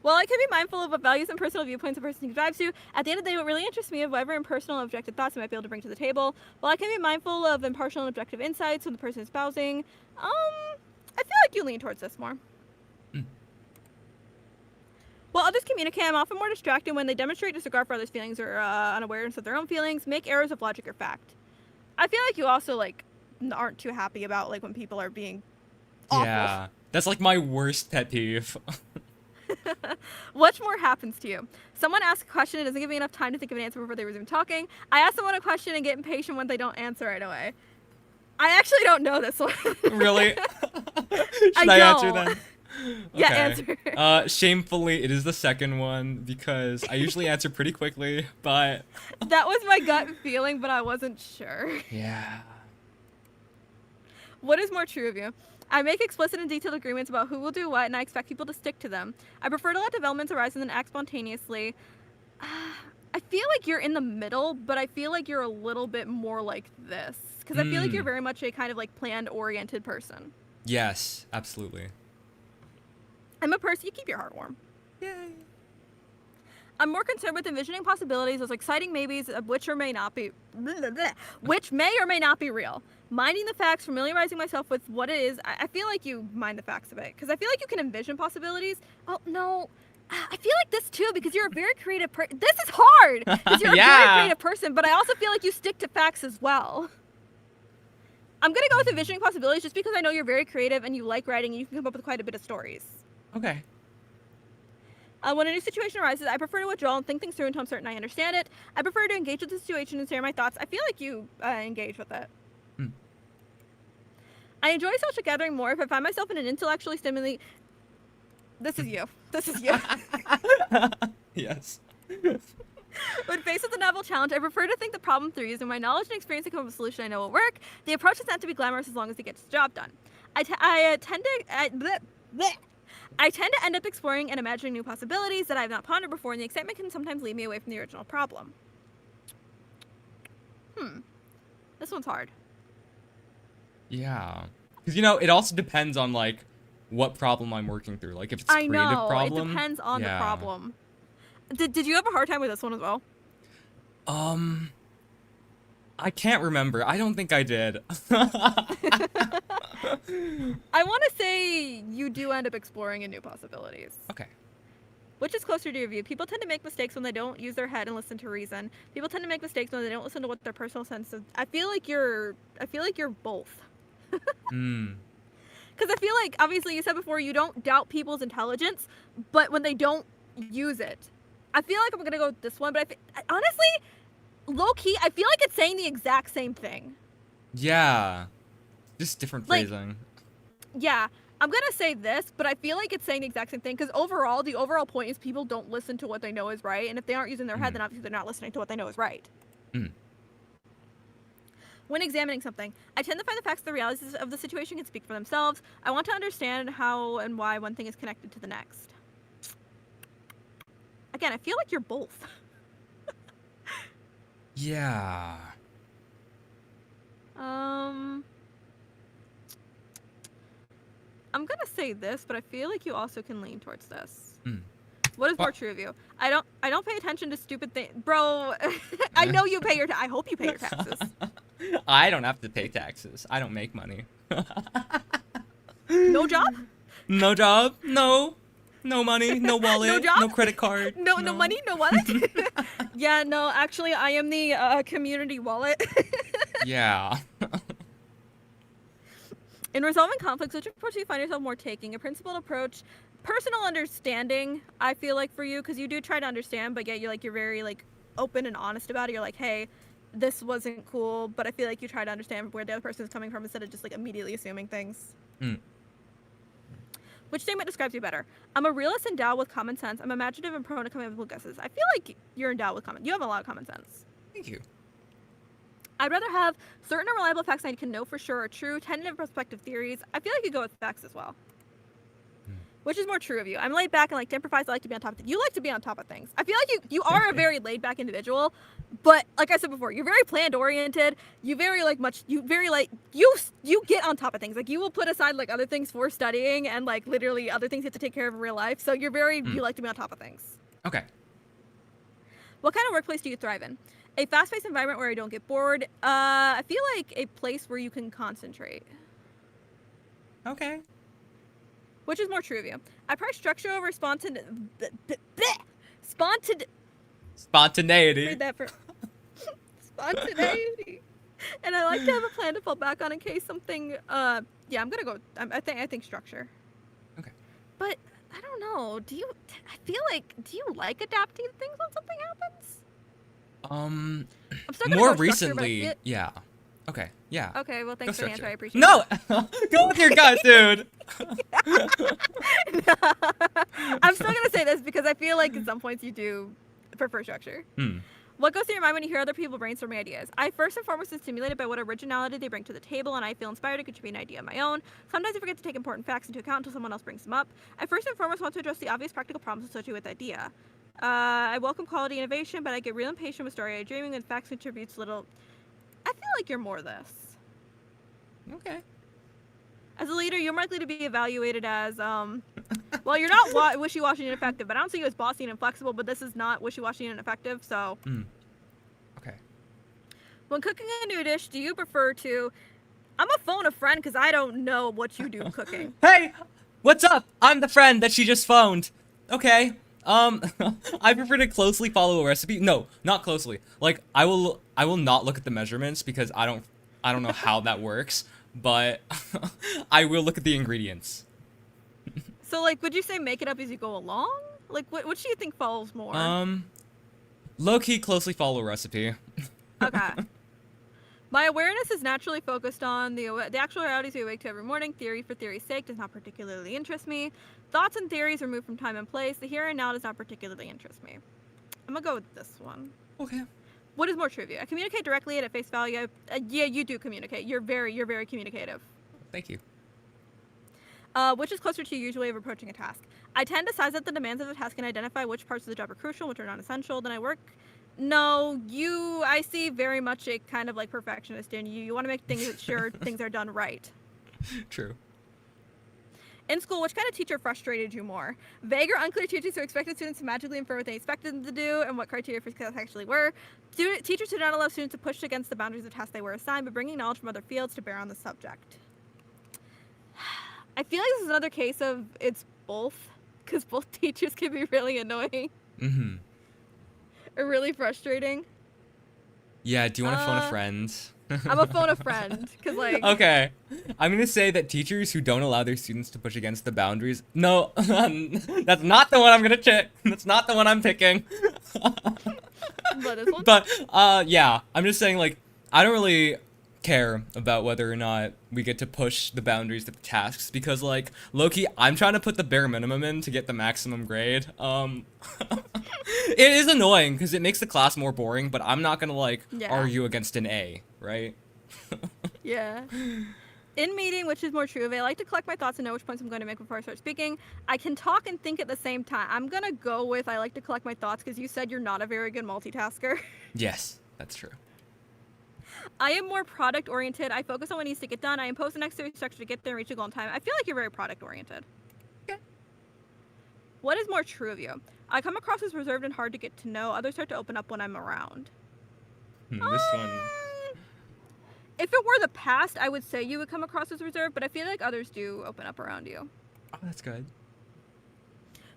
While I can be mindful of what values and personal viewpoints a person subscribes to, at the end of the day, what really interests me is whatever impersonal and objective thoughts I might be able to bring to the table. While I can be mindful of impartial and objective insights when the person is espousing, I feel like you lean towards this more. While others communicate, I'm often more distracted when they demonstrate disregard for others' feelings or unawareness of their own feelings, make errors of logic or fact. I feel like you also like aren't too happy about like when people are being awful. Yeah, that's like my worst pet peeve. What more happens to you? Someone asks a question and doesn't give me enough time to think of an answer before they resume talking. I ask someone a question and get impatient when they don't answer right away. I actually don't know this one. Really? Should I answer then? Yeah, Okay. answer. Shamefully, it is the second one because I usually answer pretty quickly, but That was my gut feeling, but I wasn't sure. yeah. What is more true of you? I make explicit and detailed agreements about who will do what, and I expect people to stick to them. I prefer to let developments arise and then act spontaneously. I feel like you're in the middle, but I feel like you're a little bit more like this. Because I feel like you're very much a kind of like planned-oriented person. Yes, absolutely. I'm a person, you keep your heart warm. Yay. I'm more concerned with envisioning possibilities, those exciting maybes, which may or may not be real. Minding the facts, familiarizing myself with what it is. I feel like you mind the facts of it, because I feel like you can envision possibilities. Oh, no. I feel like this too, because you're a very creative person. This is hard, because you're a very creative person, but I also feel like you stick to facts as well. I'm going to go with envisioning possibilities just because I know you're very creative and you like writing and you can come up with quite a bit of stories. Okay. When a new situation arises, I prefer to withdraw and think things through until I'm certain I understand it. I prefer to engage with the situation and share my thoughts. I feel like you engage with it. I enjoy social gathering more if I find myself in an intellectually stimulating... This is you. This is you. Yes. When faced with a novel challenge, I prefer to think the problem through using my knowledge and experience to come up with a solution I know will work. The approach is not to be glamorous as long as it gets the job done. I tend to end up exploring and imagining new possibilities that I have not pondered before, and the excitement can sometimes lead me away from the original problem. This one's hard. Yeah. Because, you know, it also depends on, like, what problem I'm working through. Like, if it's a creative problem. It depends on the problem. Did you have a hard time with this one as well? I can't remember. I don't think I did. I want to say you do end up exploring in new possibilities. Okay. Which is closer to your view? People tend to make mistakes when they don't use their head and listen to reason. People tend to make mistakes when they don't listen to what their personal sense of... I feel like you're both. Because I feel like, obviously, you said before, you don't doubt people's intelligence, but when they don't use it, I feel like I'm going to go with this one, but honestly, low-key, I feel like it's saying the exact same thing. Yeah. Just different phrasing. Yeah. I'm going to say this, but I feel like it's saying the exact same thing, because overall, the overall point is people don't listen to what they know is right, and if they aren't using their head, then obviously they're not listening to what they know is right. When examining something, I tend to find the facts of the realities of the situation can speak for themselves. I want to understand how and why one thing is connected to the next. Again, I feel like you're both. Yeah. I'm gonna say this, but I feel like you also can lean towards this. What is more true of you? I don't pay attention to stupid things, bro. I know you pay I hope you pay your taxes. I don't have to pay taxes. I don't make money. No job? No job? No. No money, no wallet, No job? no credit card. No money, no wallet. Yeah, no, actually, I am the community wallet. Yeah. In resolving conflicts, which approach do you find yourself more taking? A principled approach, personal understanding. I feel like for you, because you do try to understand, but yet you're very like open and honest about it. You're like, hey, this wasn't cool, but I feel like you try to understand where the other person is coming from instead of just like immediately assuming things. Which statement describes you better? I'm a realist endowed with common sense. I'm imaginative and prone to coming up with guesses. I feel like you're endowed with you have a lot of common sense. Thank you. I'd rather have certain and reliable facts I can know for sure are true, tentative prospective theories. I feel like you go with facts as well. Which is more true of you? I'm laid back and like improvise. I like to be on top of things. You like to be on top of things. I feel like you are a very laid back individual, but like I said before, you're very planned oriented. You get on top of things. Like you will put aside like other things for studying and like literally other things you have to take care of in real life. So you're you like to be on top of things. Okay. What kind of workplace do you thrive in? A fast-paced environment where I don't get bored. I feel like a place where you can concentrate. Okay. Which is more true of you? I prize structure over spontaneity. Spontaneity. That for spontaneity. And I like to have a plan to fall back on in case something. Yeah, I'm gonna go. I think structure. Okay. But I don't know. Do you like adapting to things when something happens? I'm still gonna more go structure, recently, yeah. Okay, yeah. Okay, well, thanks Go for the answer. I structure. appreciate No! it. Go with your gut, dude! I'm still gonna say this because I feel like at some points you do prefer structure. What goes through your mind when you hear other people brainstorming ideas? I first and foremost am stimulated by what originality they bring to the table, and I feel inspired to contribute an idea of my own. Sometimes I forget to take important facts into account until someone else brings them up. I first and foremost want to address the obvious practical problems associated with the idea. I welcome quality innovation, but I get real impatient with story dreaming, and facts contributes little. I feel like you're more this. Okay. As a leader, you're more likely to be evaluated as, well, you're not wishy-washy and ineffective, but I don't see you as bossy and inflexible, but this is not wishy-washy and ineffective, so. Okay. When cooking a new dish, do you prefer to, I'm gonna phone a friend because I don't know what you do cooking. Hey! What's up? I'm the friend that she just phoned. Okay. I prefer to closely follow a recipe. No, not closely. Like, I will not look at the measurements because I don't know how that works, but I will look at the ingredients. So, like, would you say make it up as you go along? Like, which do you think follows more? Low-key closely follow a recipe. Okay. My awareness is naturally focused on the actual realities we awake to every morning. Theory for theory's sake does not particularly interest me. Thoughts and theories removed from time and place. The here and now does not particularly interest me. I'm gonna go with this one. Okay. What is more true of you? I communicate directly and at face value. Yeah, you do communicate. You're very communicative. Thank you. Which is closer to your usual way of approaching a task? I tend to size up the demands of the task and identify which parts of the job are crucial, which are non-essential. Then I work. No, I see very much a kind of like perfectionist in you. You want to make sure things are done right. True. In school, which kind of teacher frustrated you more? Vague or unclear teachers who expected students to magically infer what they expected them to do and what criteria for success actually were. Teachers who did not allow students to push against the boundaries of tasks they were assigned, but bringing knowledge from other fields to bear on the subject. I feel like this is another case of it's both, because both teachers can be really annoying. Mm-hmm. Or really frustrating. Yeah, do you want to phone a friend? I'm a phone a friend, because like... Okay. I'm going to say that teachers who don't allow their students to push against the boundaries... No, that's not the one I'm going to pick. That's not the one I'm picking. But this one? But, yeah. I'm just saying, like, I don't really care about whether or not we get to push the boundaries of the tasks, because, like, Lowkey, I'm trying to put the bare minimum in to get the maximum grade. It is annoying because it makes the class more boring, but I'm not gonna like argue against an A, right? Yeah. In meeting, which is more true of it, I like to collect my thoughts and know which points I'm going to make before I start speaking. I can talk and think at the same time. I'm gonna go with I like to collect my thoughts because you said you're not a very good multitasker. Yes, that's true. I am more product oriented. I focus on what needs to get done. I impose the necessary structure to get there and reach a goal in time. I feel like you're very product oriented. Okay. What is more true of you? I come across as reserved and hard to get to know. Others start to open up when I'm around. This one. If it were the past, I would say you would come across as reserved, but I feel like others do open up around you. Oh, that's good.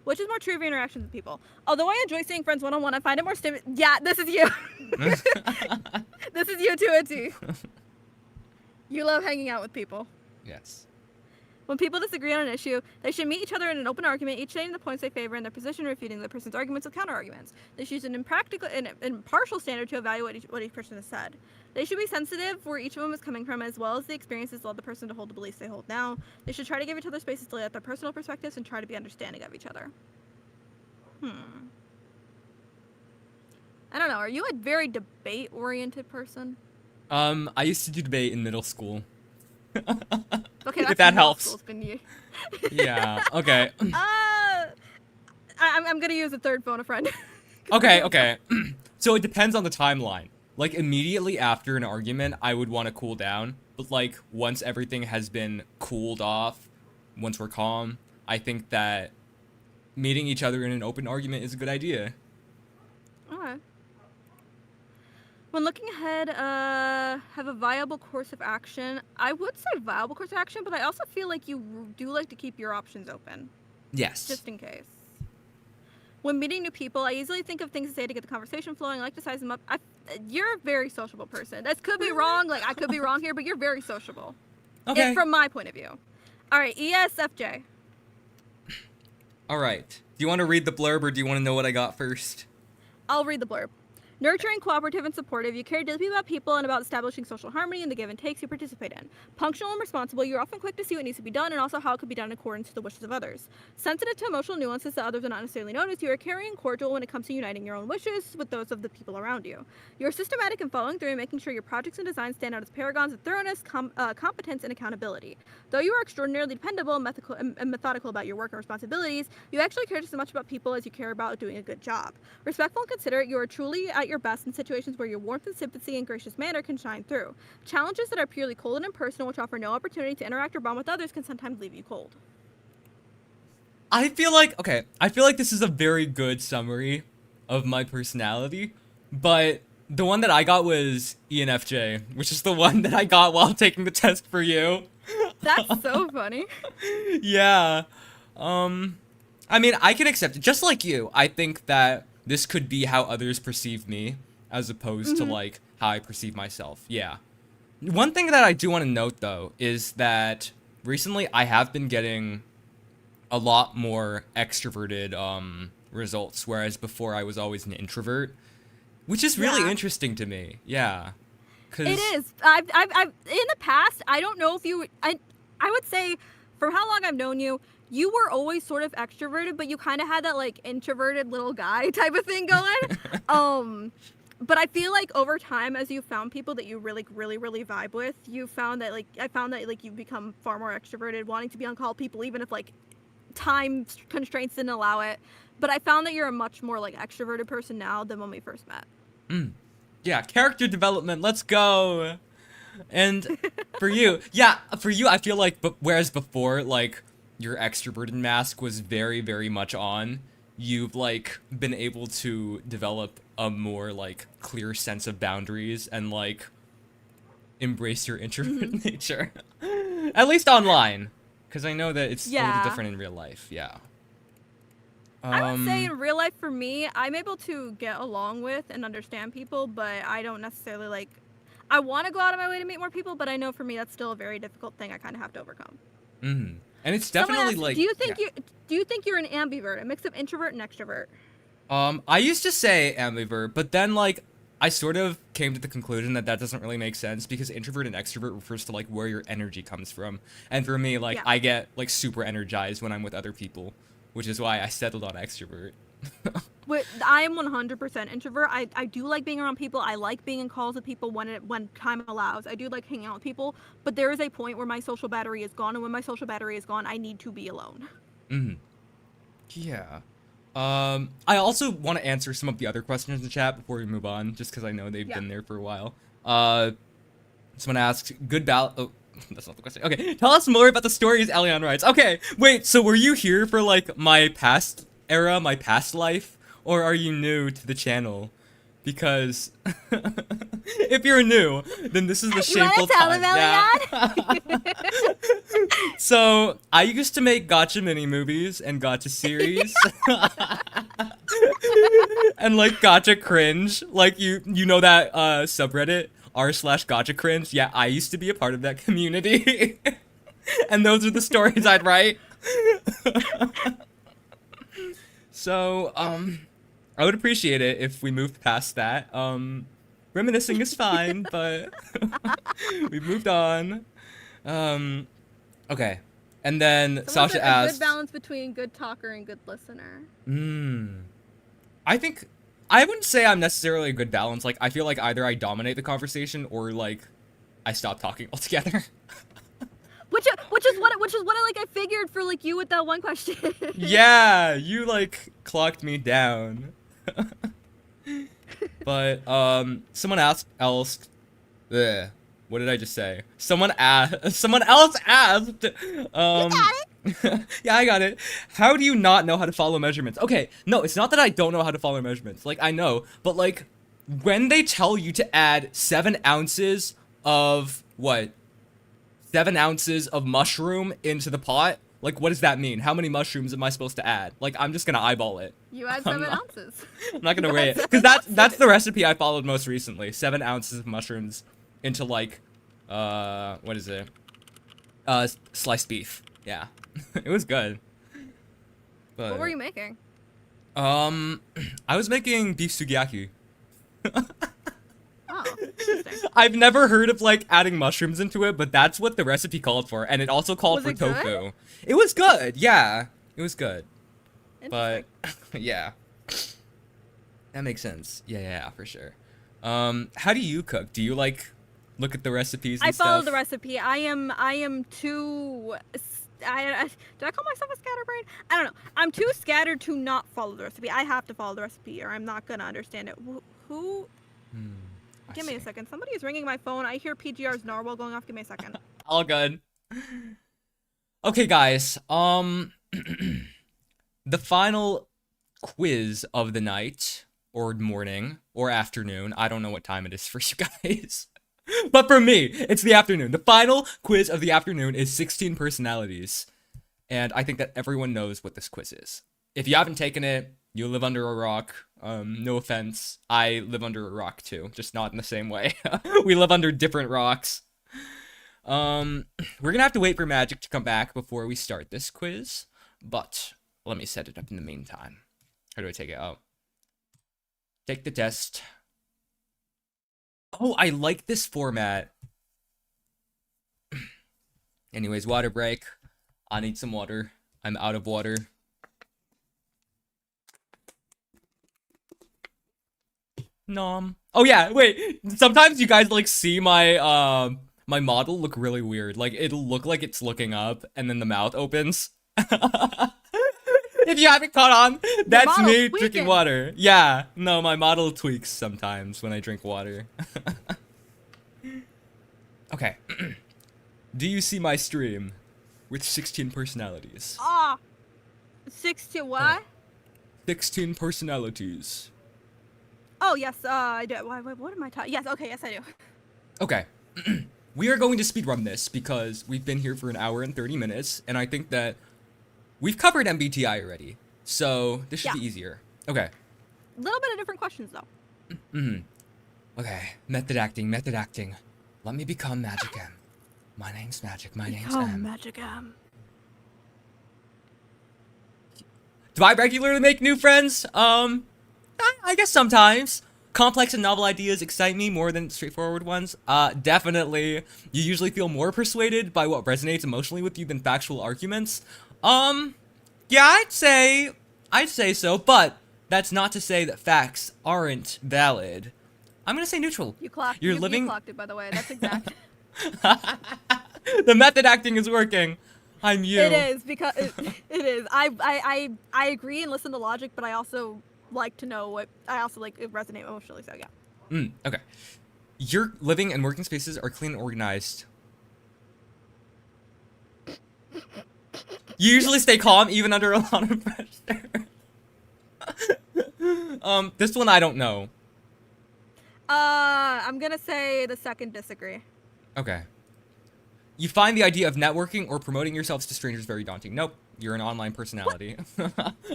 Which is more true of your interactions with people? Although I enjoy seeing friends one-on-one, I find it more stimulating. Yeah, this is you. This is you to a T. You love hanging out with people. Yes. When people disagree on an issue, they should meet each other in an open argument, each stating the points they favor and their position, refuting the person's arguments with counter-arguments. They should use an impartial standard to evaluate what each person has said. They should be sensitive where each of them is coming from, as well as the experiences led the person to hold the beliefs they hold now. They should try to give each other spaces to lay out their personal perspectives and try to be understanding of each other. I don't know. Are you a very debate-oriented person? I used to do debate in middle school. Okay, if that helps. School's been you. Yeah. Okay. I'm gonna use a third phone a friend. Okay. So it depends on the timeline. Like, immediately after an argument, I would want to cool down. But, like, once everything has been cooled off, once we're calm, I think that meeting each other in an open argument is a good idea. Okay. When looking ahead, have a viable course of action. I would say viable course of action, but I also feel like you do like to keep your options open. Yes. Just in case. When meeting new people, I easily think of things to say to get the conversation flowing. I like to size them up. You're a very sociable person. This could be wrong. Like, I could be wrong here, but you're very sociable. Okay. From my point of view. All right, ESFJ. All right. Do you want to read the blurb, or do you want to know what I got first? I'll read the blurb. Nurturing, cooperative, and supportive, you care deeply about people and about establishing social harmony in the give and takes you participate in. Punctual and responsible, you're often quick to see what needs to be done and also how it could be done in accordance to the wishes of others. Sensitive to emotional nuances that others will not necessarily notice, you are caring and cordial when it comes to uniting your own wishes with those of the people around you. You're systematic in following through and making sure your projects and designs stand out as paragons of thoroughness, competence, and accountability. Though you are extraordinarily dependable and methodical about your work and responsibilities, you actually care just as much about people as you care about doing a good job. Respectful and considerate, you are truly at your best in situations where your warmth and sympathy and gracious manner can shine through. Challenges that are purely cold and impersonal, which offer no opportunity to interact or bond with others, can sometimes leave you cold. I feel like this is a very good summary of my personality, but the one that I got was ENFJ, which is the one that I got while taking the test for you. That's so funny. Yeah. I mean, I can accept it. Just like you, I think that this could be how others perceive me, as opposed to, like, how I perceive myself. Yeah. One thing that I do want to note, though, is that recently I have been getting a lot more extroverted results, whereas before I was always an introvert, which is really interesting to me. Yeah. It is. I've in the past, I don't know if you, I would say, from how long I've known you, you were always sort of extroverted, but you kind of had that, like, introverted little guy type of thing going. But I feel like over time, as you found people that you really vibe with, you found that, like, I found that, like, you've become far more extroverted, wanting to be on call with people, even if, like, time constraints didn't allow it. But I found that you're a much more, like, extroverted person now than when we first met. Yeah, character development, let's go. And for you, I feel like, whereas before, like, your extroverted mask was very much on, you've, like, been able to develop a more, like, clear sense of boundaries and, like, embrace your introvert nature. At least online, because I know that it's a little different in real life. Yeah. I would say in real life, for me, I'm able to get along with and understand people, but I don't necessarily, like, I want to go out of my way to meet more people, but I know for me that's still a very difficult thing I kind of have to overcome. And it's definitely asked, like, do you think you're an ambivert, a mix of introvert and extrovert? I used to say ambivert, but then, like, I sort of came to the conclusion that that doesn't really make sense, because introvert and extrovert refers to, like, where your energy comes from. And for me, like, I get, like, super energized when I'm with other people, which is why I settled on extrovert. I am 100% introvert. I do like being around people. I like being in calls with people when time allows. I do like hanging out with people, but there is a point where my social battery is gone, and when my social battery is gone, I need to be alone. Yeah. I also want to answer some of the other questions in the chat before we move on, just because I know they've been there for a while. Someone asked, oh, that's not the question. Okay, tell us more about the stories, Elion writes. Okay, wait, so were you here for, like, my past era, my past life, or are you new to the channel? Because If you're new, then this is the shameful time. So I used to make gotcha mini movies and gotcha series. And like gotcha cringe. Like you know that subreddit r/gotcha cringe? Yeah, I used to be a part of that community. And those are the stories I'd write. So, I would appreciate it if we moved past that. Reminiscing is fine, but we've moved on. Okay. And then Sasha asked, a good balance between good talker and good listener. I think I wouldn't say I'm necessarily a good balance. Like, I feel like either I dominate the conversation or like I stop talking altogether. Which is what I figured for like you with that one question. Yeah, you like clocked me down. But someone else ugh, what did I just say? Someone else asked. You got it. Yeah, I got it. How do you not know how to follow measurements? Okay, no, it's not that I don't know how to follow measurements. Like, I know, but like when they tell you to add 7 ounces of what? 7 ounces of mushroom into the pot? Like, what does that mean? How many mushrooms am I supposed to add? Like, I'm just gonna eyeball it. You add 7 ounces. I'm not gonna weigh it. Because that's the recipe I followed most recently. 7 ounces of mushrooms into like, what is it? Sliced beef. Yeah. It was good. But, what were you making? I was making beef sukiyaki. Oh, interesting. I've never heard of like adding mushrooms into it, but that's what the recipe called for, and it also called for tofu. Good? It was good, yeah. It was good. But yeah. That makes sense. Yeah, for sure. How do you cook? Do you like look at the recipes and stuff? I follow the recipe. I am too do I call myself a scatterbrain? I don't know. I'm too scattered to not follow the recipe. I have to follow the recipe or I'm not gonna understand it. Who? Give me a second. Somebody is ringing my phone. I hear PGR's narwhal going off. Give me a second. All good. Okay, guys. The final quiz of the night, or morning, or afternoon. I don't know what time it is for you guys. But for me, it's the afternoon. The final quiz of the afternoon is 16 personalities. And I think that everyone knows what this quiz is. If you haven't taken it, you live under a rock. No offense. I live under a rock too, just not in the same way. We live under different rocks. We're gonna have to wait for Magic to come back before we start this quiz, but let me set it up in the meantime. How do I take it out? Take the test. Oh, I like this format. Anyways, water break. I need some water. I'm out of water. Nom. Oh yeah, wait. Sometimes you guys like see my my model look really weird. Like it'll look like it's looking up and then the mouth opens. If you haven't caught on, that's me drinking water. Yeah. No, my model tweaks sometimes when I drink water. Okay. Do you see my stream with 16 personalities? Ah. 16 what? 16 personalities. Oh, yes, I do. What am I talking? Yes, okay, yes, I do. Okay. We are going to speedrun this because we've been here for 1 hour and 30 minutes, and I think that we've covered MBTI already, so this should be easier. Okay. A little bit of different questions, though. Okay, method acting. Let me become Magic M. My name's Magic, my name's M. Magic M. Do I regularly make new friends? I guess sometimes. Complex and novel ideas excite me more than straightforward ones. Definitely. You usually feel more persuaded by what resonates emotionally with you than factual arguments. Yeah, I'd say so, but that's not to say that facts aren't valid. I'm gonna say neutral. You clocked it, by the way. That's exact. The method acting is working. I'm you. It is, because it is. I agree and listen to logic, but I also like to know what I also like it resonate emotionally, so yeah. Okay. Your living and working spaces are clean and organized. You usually stay calm even under a lot of pressure. This one I don't know. I'm gonna say the second disagree. Okay. You find the idea of networking or promoting yourselves to strangers very daunting. Nope. You're an online personality.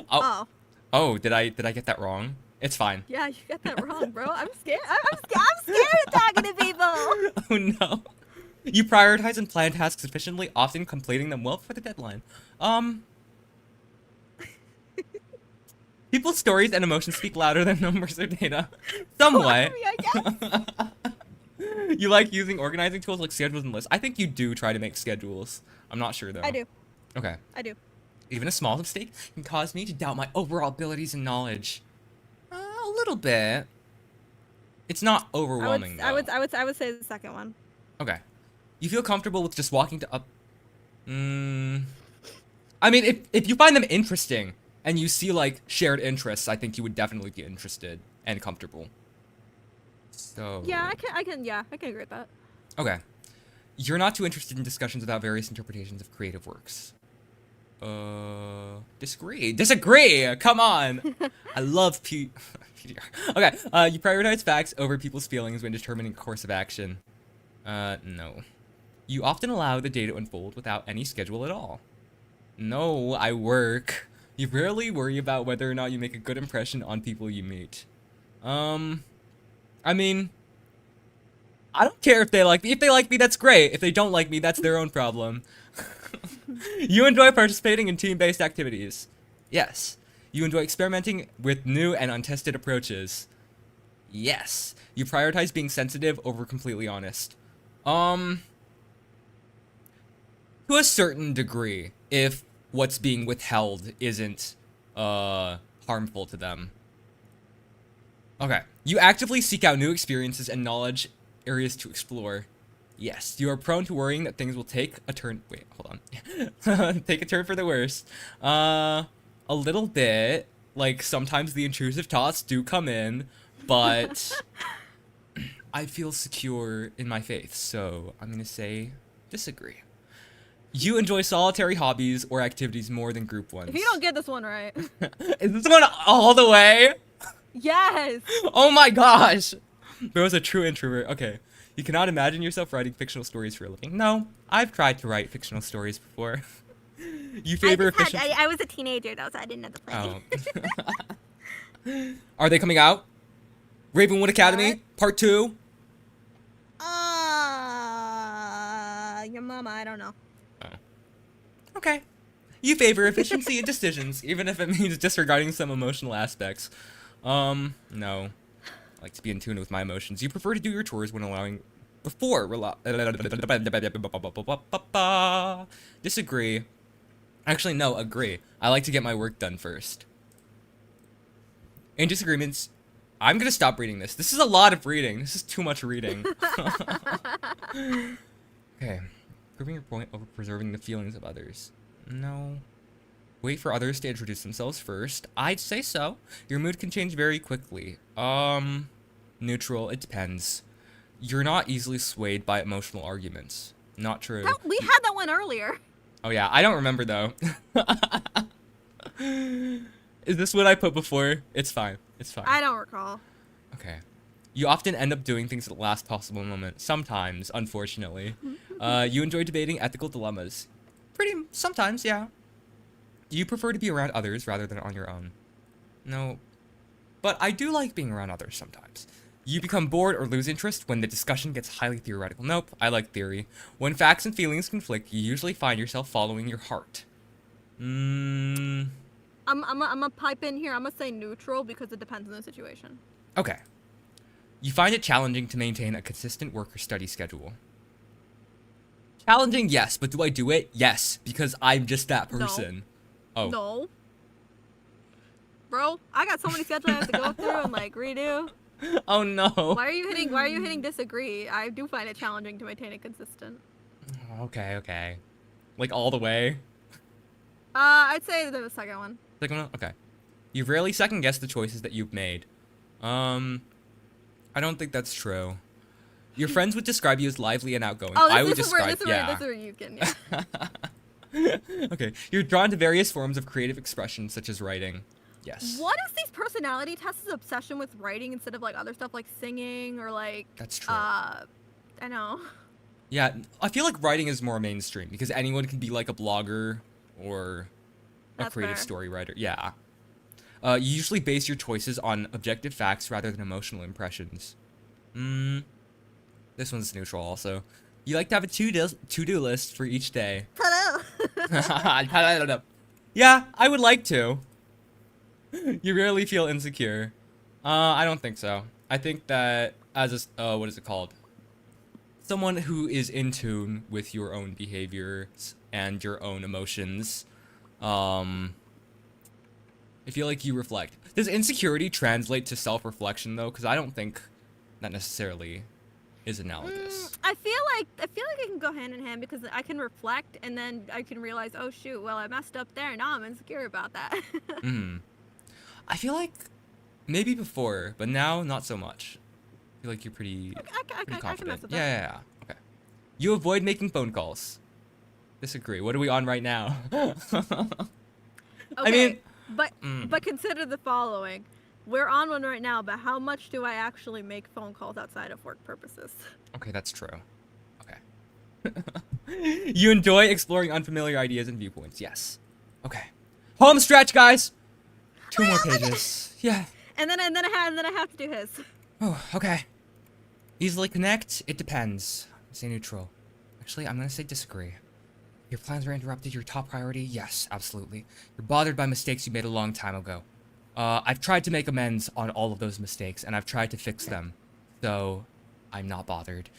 Oh. Oh, did I get that wrong? It's fine. Yeah, you got that wrong, bro. I'm scared. I'm scared of talking to people. Oh no. You prioritize and plan tasks efficiently, often completing them well for the deadline. People's stories and emotions speak louder than numbers or data. Somewhat. I guess. You like using organizing tools like schedules and lists. I think you do try to make schedules. I'm not sure though. I do. Okay. I do. Even a small mistake can cause me to doubt my overall abilities and knowledge. A little bit. It's not overwhelming though. I would say the second one. Okay. You feel comfortable with just walking to up. I mean, if you find them interesting and you see like shared interests, I think you would definitely be interested and comfortable. So. Yeah, I can agree with that. Okay. You're not too interested in discussions about various interpretations of creative works. Disagree. Disagree! Come on! I love PDR. Okay, you prioritize facts over people's feelings when determining a course of action. No. You often allow the day to unfold without any schedule at all. No, I work. You rarely worry about whether or not you make a good impression on people you meet. I mean, I don't care if they like me. If they like me, that's great. If they don't like me, that's their own problem. You enjoy participating in team-based activities. Yes. You enjoy experimenting with new and untested approaches. Yes. You prioritize being sensitive over completely honest. To a certain degree, if what's being withheld isn't harmful to them. Okay. You actively seek out new experiences and knowledge areas to explore. Yes, you are prone to worrying that things will take a turn. Wait, hold on. Take a turn for the worse. A little bit. Like, sometimes the intrusive thoughts do come in, but I feel secure in my faith, so I'm gonna say disagree. You enjoy solitary hobbies or activities more than group ones. If you don't get this one right. Is this one all the way? Yes. Oh my gosh. Bro's a true introvert. Okay. You cannot imagine yourself writing fictional stories for a living. No, I've tried to write fictional stories before. You favor efficiency. I was a teenager though, so I didn't have to play. Oh. Are they coming out? Ravenwood Academy, Part 2? Your mama, I don't know. Oh. Okay. You favor efficiency and decisions, even if it means disregarding some emotional aspects. No. I like to be in tune with my emotions. You prefer to do your chores when allowing Disagree. Actually, no, agree. I like to get my work done first. In disagreements, I'm gonna stop reading this. This is a lot of reading. This is too much reading. Okay. Proving your point over preserving the feelings of others. No. Wait for others to introduce themselves first. I'd say so. Your mood can change very quickly. Neutral. It depends. You're not easily swayed by emotional arguments. Not true. We had that one earlier. Oh yeah, I don't remember though. Is this what I put before? It's fine. It's fine. I don't recall. Okay. You often end up doing things at the last possible moment. Sometimes, unfortunately. You enjoy debating ethical dilemmas. Sometimes, yeah. You prefer to be around others rather than on your own. No. But I do like being around others sometimes. You become bored or lose interest when the discussion gets highly theoretical. Nope, I like theory. When facts and feelings conflict, you usually find yourself following your heart. I'm gonna pipe in here. I'm gonna say neutral because it depends on the situation. Okay. You find it challenging to maintain a consistent work or study schedule. Challenging, yes, but do I do it? Yes, because I'm just that person. No. Oh. No. Bro, I got so many schedules I have to go through and like redo. Oh no. Why are you hitting disagree? I do find it challenging to maintain it consistent. Okay. Like all the way? I'd say the second one. Second one? Okay. You rarely second guess the choices that you've made. I don't think that's true. Your friends would describe you as lively and outgoing. I would describe, yeah. This is where you can, yeah. Okay. You're drawn to various forms of creative expression, such as writing. Yes. What is these personality tests' obsession with writing instead of like other stuff like singing or like? That's true. I know. Yeah, I feel like writing is more mainstream because anyone can be like a blogger or a That's creative fair. story writer. Yeah. You usually base your choices on objective facts rather than emotional impressions. This one's neutral also. You like to have a to-do list for each day. Hello. Yeah, I would like to. You rarely feel insecure. I don't think so. I think that as a, what is it called? Someone who is in tune with your own behaviors and your own emotions. I feel like you reflect. Does insecurity translate to self-reflection though? Because I don't think that necessarily is analogous. I feel like it can go hand in hand because I can reflect and then I can realize, oh shoot, well I messed up there. Now I'm insecure about that. I feel like maybe before, but now not so much. I feel like you're pretty confident. I can mess with that. Yeah. Okay. You avoid making phone calls. Disagree. What are we on right now? I mean, but consider the following. We're on one right now, but how much do I actually make phone calls outside of work purposes? okay, that's true. Okay. You enjoy exploring unfamiliar ideas and viewpoints. Yes. Okay. Home stretch, guys. 2 more pages. Yeah. And then I have to do his. Oh, okay. Easily connect? It depends. Say neutral. Actually, I'm gonna say disagree. Your plans were interrupted. Your top priority? Yes, absolutely. You're bothered by mistakes you made a long time ago. I've tried to make amends on all of those mistakes, and I've tried to fix them. So, I'm not bothered.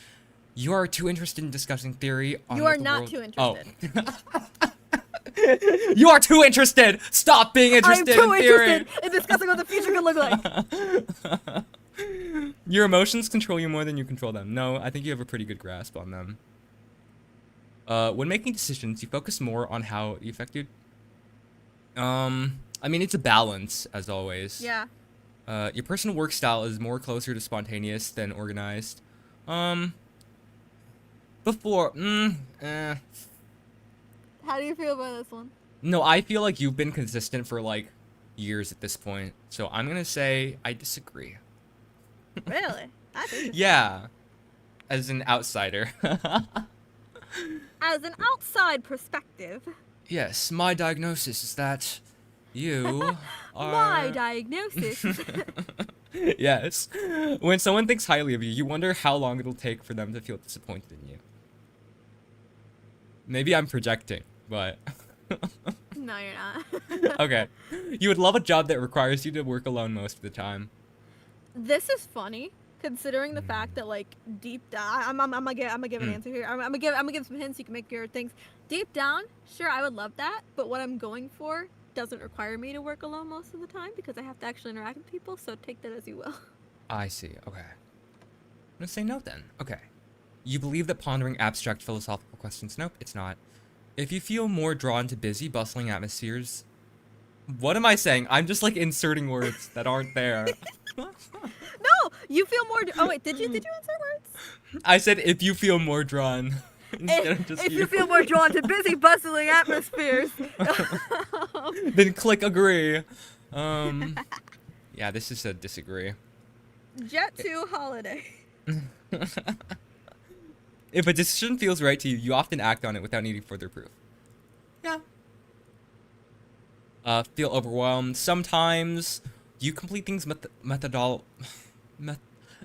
You are too interested in discussing theory on You what are the not world... too interested. Oh. You are too interested! Stop being interested I'm too in theory! interested in discussing what the future could look like. Your emotions control you more than you control them. No, I think you have a pretty good grasp on them. When making decisions, you focus more on how you affect you. I mean, it's a balance, as always. Yeah. Your personal work style is more closer to spontaneous than organized. Before, How do you feel about this one? No, I feel like you've been consistent for, like, years at this point. So I'm gonna say I disagree. Really? That's interesting. Yeah. As an outsider. As an outside perspective. Yes, my diagnosis is that you are... My diagnosis. Yes. When someone thinks highly of you, you wonder how long it'll take for them to feel disappointed in you. Maybe I'm projecting, but... No, you're not. Okay. You would love a job that requires you to work alone most of the time. This is funny, considering the fact that, like, deep down, I'm gonna give an answer here. I'm gonna give some hints. You can make your things. Deep down, sure, I would love that, but what I'm going for doesn't require me to work alone most of the time because I have to actually interact with people. So take that as you will. I see. Okay. I'm gonna say no then. Okay. You believe that pondering abstract philosophical questions? Nope, it's not. If you feel more drawn to busy, bustling atmospheres... What am I saying? I'm just, like, inserting words that aren't there. No, you feel more. Oh wait, did you insert words? I said if you feel more drawn. Instead of just If you feel more drawn to busy, bustling atmospheres. Then click agree. Yeah, this is a disagree. Jet to holiday. If a decision feels right to you, you often act on it without needing further proof. Yeah. Feel overwhelmed. Sometimes you complete things methodically.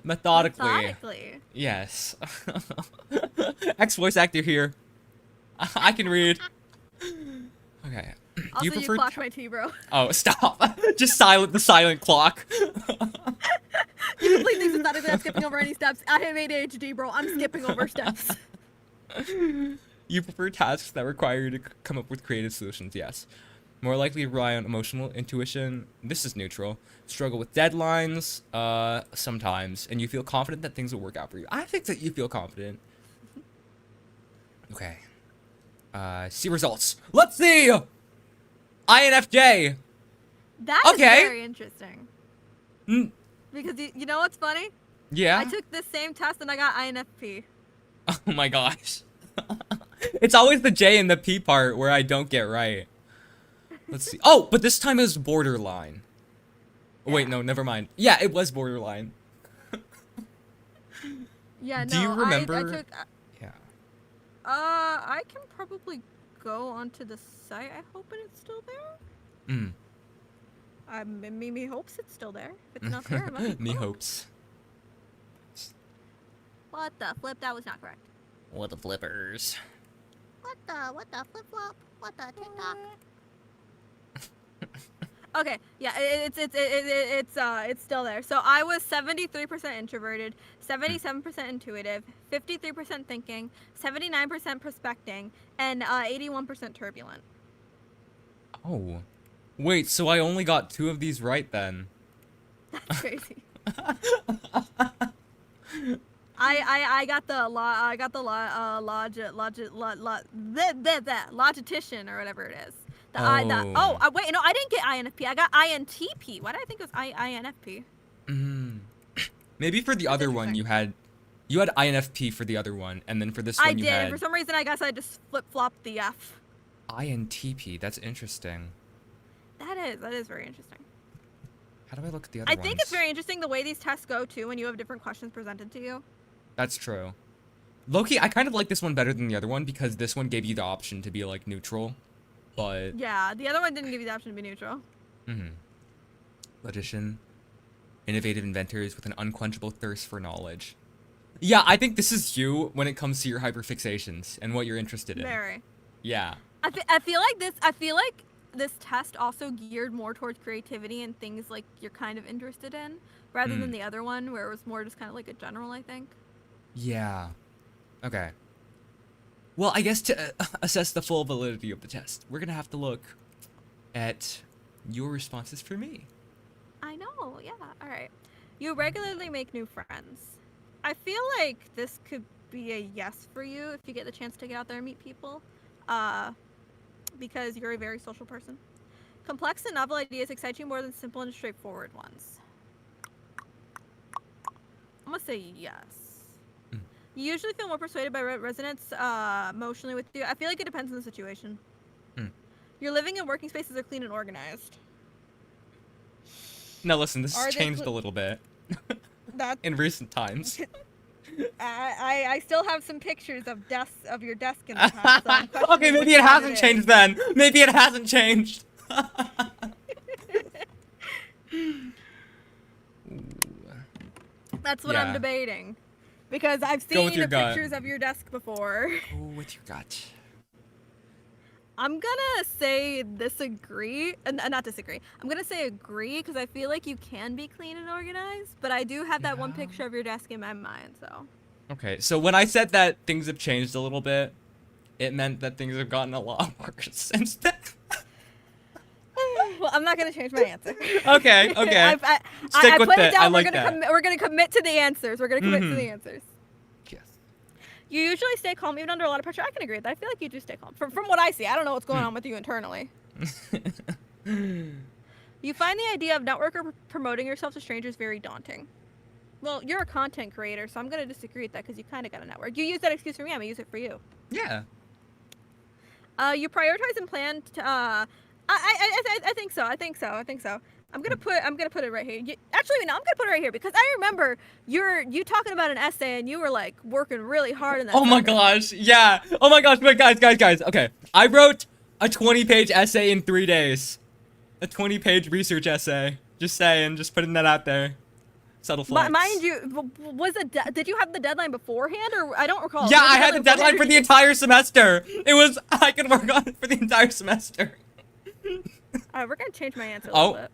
Methodically. Yes. Ex-voice actor here. I can read. Okay. Also, you clocked my tea, bro. Oh, stop. Just silent the silent clock. You complete things methodically, not skipping over any steps. I have ADHD, bro. I'm skipping over steps. You prefer tasks that require you to come up with creative solutions, yes. More likely to rely on emotional intuition. This is neutral. Struggle with deadlines, sometimes. And you feel confident that things will work out for you. I think that you feel confident. Okay. See results. Let's see! INFJ. That is Okay. very interesting. Because you know what's funny? Yeah. I took this same test and I got INFP. Oh my gosh. It's always the J and the P part where I don't get right. Let's see. Oh, but this time it was borderline. Oh, wait, no, never mind. Yeah, it was borderline. Yeah, no. Do you remember? I took. Yeah. I can probably go onto the site. I hope it's still there. Me hopes it's still there. If it's not there, it must be Me broke. hopes. What the flip? That was not correct. What the flippers? What the flip flop? What the TikTok? Okay, yeah, it's still there. So I was 73% introverted, 77% intuitive, 53% thinking, 79% prospecting, and 81% turbulent. Oh. Wait, so I only got 2 of these right then. That's crazy. I got the logitician or whatever it is. Wait, no, I didn't get INFP. I got INTP. Why did I think it was INFP? Maybe for the other one you had INFP for the other one, and then for this one you had... I did. For some reason, I guess I just flip-flopped the F. INTP. That's interesting. That is very interesting. How do I look at the other ones? I think it's very interesting the way these tests go, too, when you have different questions presented to you. That's true. Lowkey, I kind of like this one better than the other one because this one gave you the option to be, like, neutral. But... Yeah, the other one didn't give you the option to be neutral. Logician. Innovative inventors with an unquenchable thirst for knowledge. Yeah, I think this is you when it comes to your hyperfixations and what you're interested in. Very. Yeah. I feel like this test also geared more towards creativity and things like you're kind of interested in, rather than the other one where it was more just kind of like a general, I think. Yeah. Okay. Well, I guess to assess the full validity of the test, we're gonna have to look at your responses for me. I know, yeah. All right. You regularly make new friends. I feel like this could be a yes for you if you get the chance to get out there and meet people. Because you're a very social person. Complex and novel ideas excite you more than simple and straightforward ones. I'm gonna say yes. You usually feel more persuaded by resonance emotionally with you. I feel like it depends on the situation. Your living and working spaces are clean and organized. Now listen, this has changed a little bit in recent times. I still have some pictures of your desk in the past. So okay, maybe it hasn't changed then. Maybe it hasn't changed. That's what I'm debating. Because I've seen the pictures of your desk before. Go with your gut. I'm gonna say disagree, not disagree. I'm gonna say agree because I feel like you can be clean and organized, but I do have that one picture of your desk in my mind, so. Okay, so when I said that things have changed a little bit, it meant that things have gotten a lot worse since then. Well, I'm not gonna change my answer. Okay. Stick with it. I like that. We're gonna commit to the answers. We're gonna commit to the answers. Yes. You usually stay calm even under a lot of pressure. I can agree with that. I feel like you do stay calm. From what I see, I don't know what's going on with you internally. You find the idea of networking or promoting yourself to strangers very daunting. Well, you're a content creator, so I'm gonna disagree with that because you kind of got a network. You use that excuse for me. I'm gonna use it for you. Yeah. You prioritize and plan to. I think so. I'm gonna put it right here. Actually, no, I'm gonna put it right here because I remember you talking about an essay and you were like working really hard on that. Oh my gosh, yeah. Oh my gosh, wait, guys. Okay, I wrote a 20-page essay in 3 days. A 20-page research essay. Just saying, just putting that out there. Subtle flex. Mind you, did you have the deadline beforehand or I don't recall? Yeah, I had the deadline for the entire semester. I could work on it for the entire semester. We're gonna change my answer a little bit.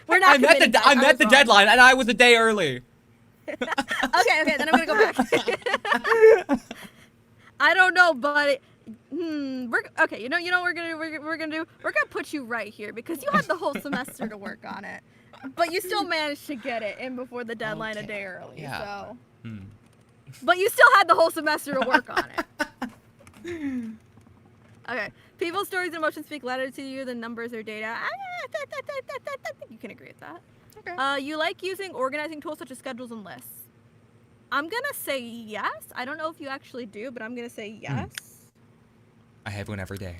I met the deadline and I was a day early. okay, then I'm gonna go back. I don't know, but we're okay. You know what we're gonna do? We're gonna put you right here because you had the whole semester to work on it, but you still managed to get it in before the deadline a day early. Yeah. So. But you still had the whole semester to work on it. Okay. People's stories and emotions speak louder to you than numbers or data. I think you can agree with that. Okay. You like using organizing tools such as schedules and lists. I'm gonna say yes. I don't know if you actually do, but I'm gonna say yes. I have one every day.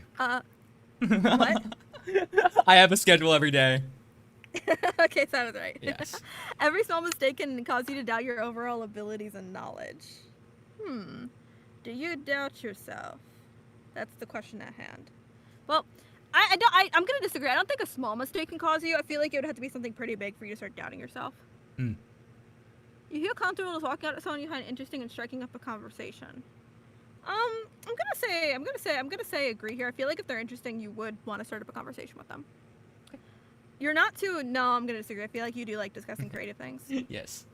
What? I have a schedule every day. Okay, so I was right. Yes. Every small mistake can cause you to doubt your overall abilities and knowledge. Do you doubt yourself? That's the question at hand. Well, I'm gonna disagree. I don't think a small mistake can cause you. I feel like it would have to be something pretty big for you to start doubting yourself. Mm. You feel comfortable just walking out to someone you find interesting and striking up a conversation. I'm gonna say agree here. I feel like if they're interesting, you would want to start up a conversation with them. You're not too. No, I'm gonna disagree. I feel like you do like discussing creative things. Yes.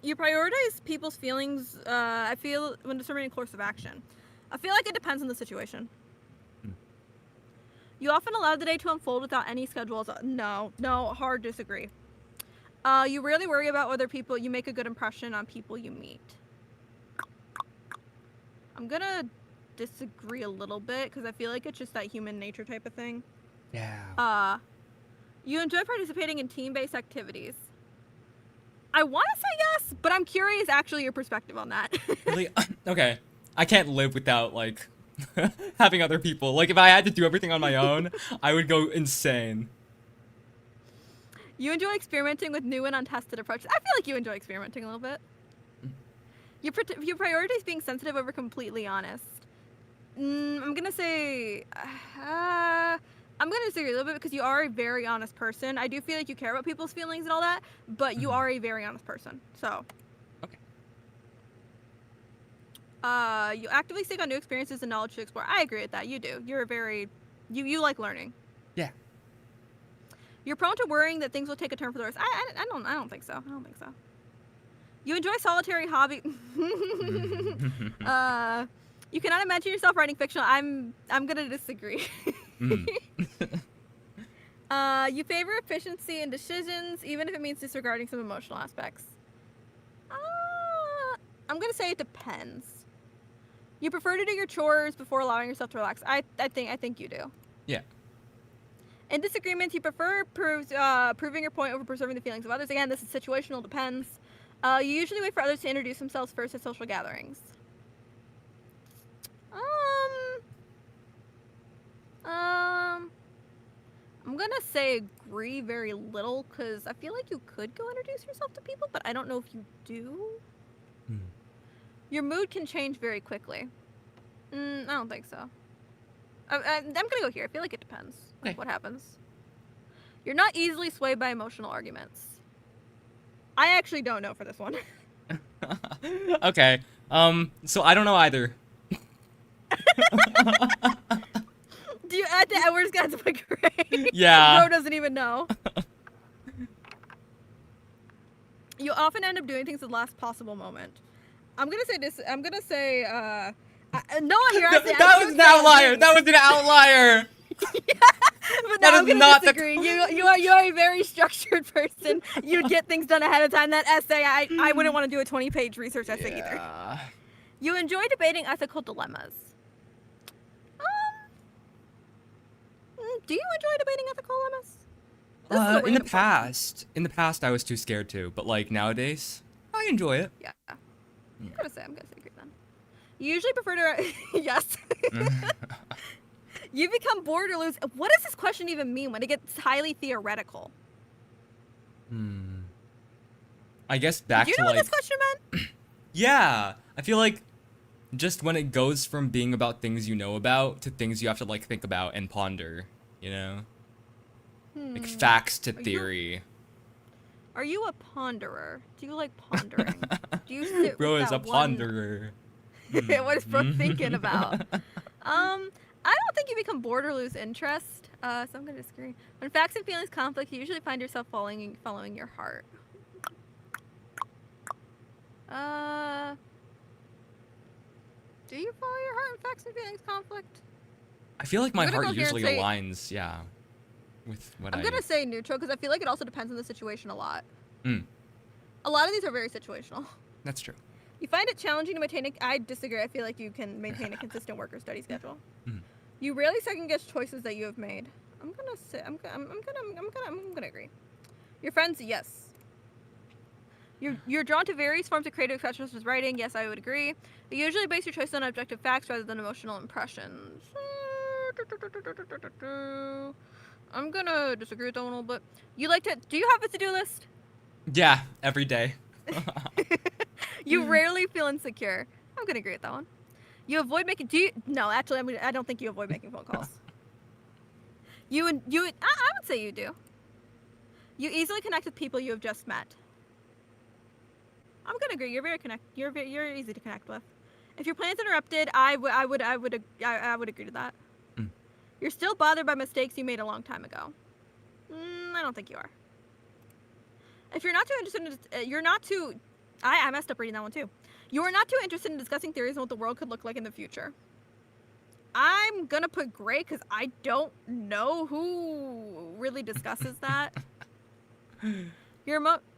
You prioritize people's feelings. I feel when determining course of action. I feel like it depends on the situation. You often allow the day to unfold without any schedules. No, hard disagree. You rarely worry about whether you make a good impression on people you meet. I'm gonna disagree a little bit because I feel like it's just that human nature type of thing. Yeah. You enjoy participating in team-based activities. I want to say yes, but I'm curious actually your perspective on that. Really? Okay. I can't live without, like, having other people. Like, if I had to do everything on my own, I would go insane. You enjoy experimenting with new and untested approaches. I feel like you enjoy experimenting a little bit. You prioritize being sensitive over completely honest. I'm gonna say... I'm gonna disagree a little bit because you are a very honest person. I do feel like you care about people's feelings and all that, but you are a very honest person, so... Okay. You actively seek out new experiences and knowledge to explore. I agree with that. You do. You're very... You like learning. Yeah. You're prone to worrying that things will take a turn for the worse. I don't think so. I don't think so. You enjoy solitary hobby. You cannot imagine yourself writing fiction. I'm gonna disagree. You favor efficiency in decisions, even if it means disregarding some emotional aspects. I'm gonna say it depends. You prefer to do your chores before allowing yourself to relax. I think you do. Yeah. In disagreements, you prefer proving your point over preserving the feelings of others. Again, this is situational, depends. You usually wait for others to introduce themselves first at social gatherings. I'm gonna say agree very little because I feel like you could go introduce yourself to people, but I don't know if you do. Your mood can change very quickly. I don't think so. I'm gonna go here. I feel like it depends. Okay. What happens. You're not easily swayed by emotional arguments. I actually don't know for this one. Okay. So I don't know either. We're just gonna have to put great. Yeah. Bro doesn't even know. You often end up doing things at the last possible moment. I'm gonna say this. I'm gonna say. No one here. That was an outlier. That was an outlier. But no, I'm gonna disagree. You are a very structured person. You'd get things done ahead of time. That essay, I wouldn't want to do a 20-page research essay either. You enjoy debating ethical dilemmas. Do you enjoy debating ethical dilemmas? In the past, I was too scared to, but like nowadays, I enjoy it. Yeah. I'm gonna say agree then. You usually prefer to yes. You become bored or lose. What does this question even mean when it gets highly theoretical? I guess back Do you to know like. what this question meant? Yeah, I feel like just when it goes from being about things you know about to things you have to like think about and ponder, you know, like facts to theory. Are you a ponderer? Do you like pondering? Do you sit Bro with is a that one- ponderer. What is bro thinking about? I don't think you become bored or lose interest. So I'm gonna disagree. When facts and feelings conflict, you usually find yourself following your heart. Do you follow your heart when facts and feelings conflict? I feel like my I'm gonna heart go here and usually say- aligns, yeah, with what I'm gonna say neutral because I feel like it also depends on the situation a lot. A lot of these are very situational. That's true. You find it challenging to maintain I disagree. I feel like you can maintain a consistent work or study schedule. You rarely second guess choices that you have made. I'm gonna agree. Your friends, yes. You're drawn to various forms of creative expression such as writing. Yes, I would agree. You usually base your choices on objective facts rather than emotional impressions. I'm gonna disagree with that one a little bit. You like to? Do you have a to-do list? Yeah, every day. You rarely feel insecure. I'm gonna agree with that one. You avoid making. No, actually, I don't think you avoid making phone calls. I would say you do. You easily connect with people you have just met. I'm gonna agree. You're easy to connect with. If your plan's interrupted, I would agree to that. Mm. You're still bothered by mistakes you made a long time ago. I don't think you are. If you're not too interested in, I messed up reading that one too. You are not too interested in discussing theories on what the world could look like in the future. I'm gonna put gray because I don't know who really discusses that. I'm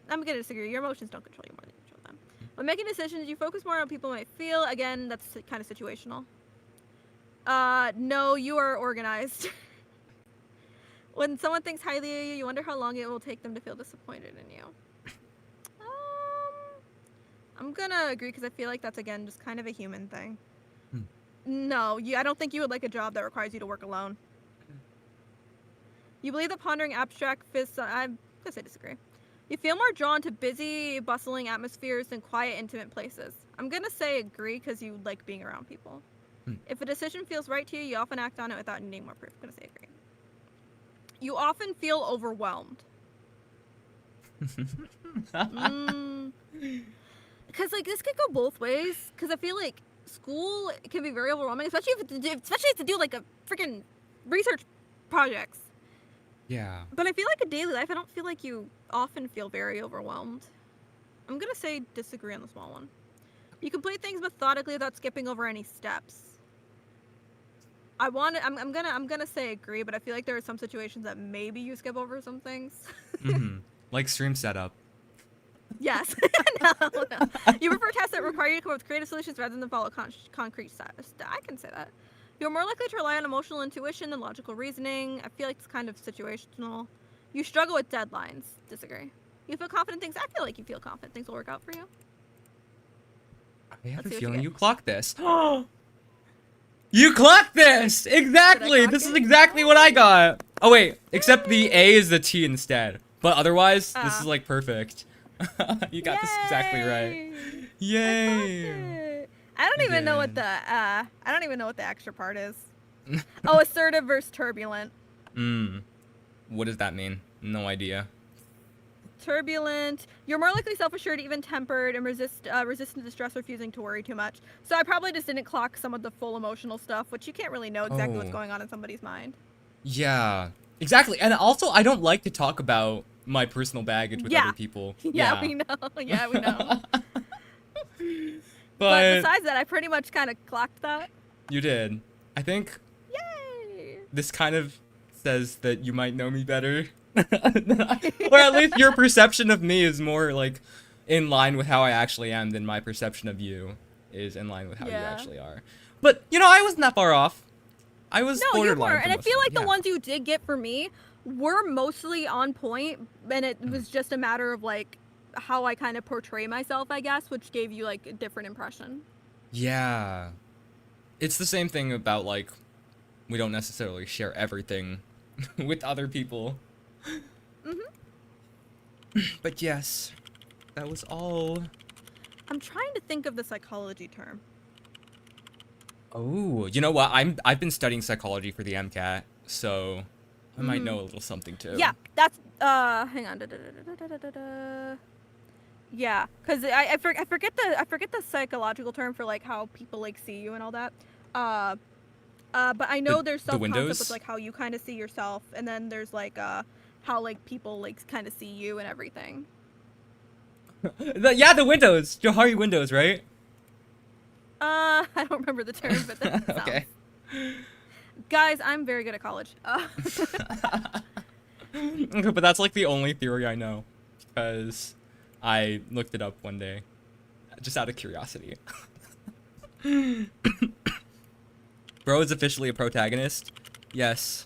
gonna disagree. Your emotions don't control you more than you control them. When making decisions, you focus more on what people might feel. Again, that's kind of situational. No, you are organized. When someone thinks highly of you, you wonder how long it will take them to feel disappointed in you. I'm gonna agree because I feel like that's, again, just kind of a human thing. No, I don't think you would like a job that requires you to work alone. You believe that pondering abstract I'm gonna say disagree. You feel more drawn to busy, bustling atmospheres than quiet, intimate places. I'm gonna say agree because you like being around people. If a decision feels right to you, you often act on it without needing more proof. I'm gonna say agree. You often feel overwhelmed. Because like this could go both ways. Because I feel like school can be very overwhelming, especially if it's to do like a freaking research projects. Yeah. But I feel like in daily life, I don't feel like you often feel very overwhelmed. I'm gonna say disagree on the small one. You complete things methodically without skipping over any steps. I'm gonna say agree, but I feel like there are some situations that maybe you skip over some things. Like stream setup. Yes. No. You prefer tests that require you to come up with creative solutions rather than follow concrete steps. I can say that. You're more likely to rely on emotional intuition than logical reasoning. I feel like it's kind of situational. You struggle with deadlines. Disagree. You feel confident things. I feel like you feel confident things will work out for you. I have a feeling you clocked this. You clocked this! Exactly! This is exactly what I got! Oh wait, except the A is the T instead. But otherwise, this is like perfect. You got this exactly right. Yay! I don't even know what the extra part is. Oh, assertive versus turbulent. What does that mean? No idea. Turbulent. You're more likely self-assured, even-tempered, and resistant to stress, refusing to worry too much. So I probably just didn't clock some of the full emotional stuff, which you can't really know exactly what's going on in somebody's mind. Yeah, exactly. And also, I don't like to talk about my personal baggage with other people. Yeah, we know. Yeah, we know. But besides that, I pretty much kind of clocked that. You did. I think this kind of says that you might know me better. Or at least your perception of me is more like in line with how I actually am than my perception of you is in line with how you actually are. But you know, I wasn't that far off. I was borderline. You were, and I feel like the ones you did get for me were mostly on point, and it was just a matter of like how I kind of portray myself, I guess, which gave you like a different impression. Yeah. It's the same thing about like we don't necessarily share everything with other people. But yes, that was all. I'm trying to think of the psychology term. Oh, you know what? I've been studying psychology for the MCAT, so I might know a little something too. Yeah, that's hang on. Yeah, because I forget the psychological term for like how people like see you and all that. But I know there's some concept with like how you kind of see yourself, and then there's like how like people like kind of see you and everything. The windows, Johari windows, right? I don't remember the term, but that sounds. Okay. Guys, I'm very good at college. Okay, but that's like the only theory I know, because I looked it up one day, just out of curiosity. Bro is officially a protagonist. Yes.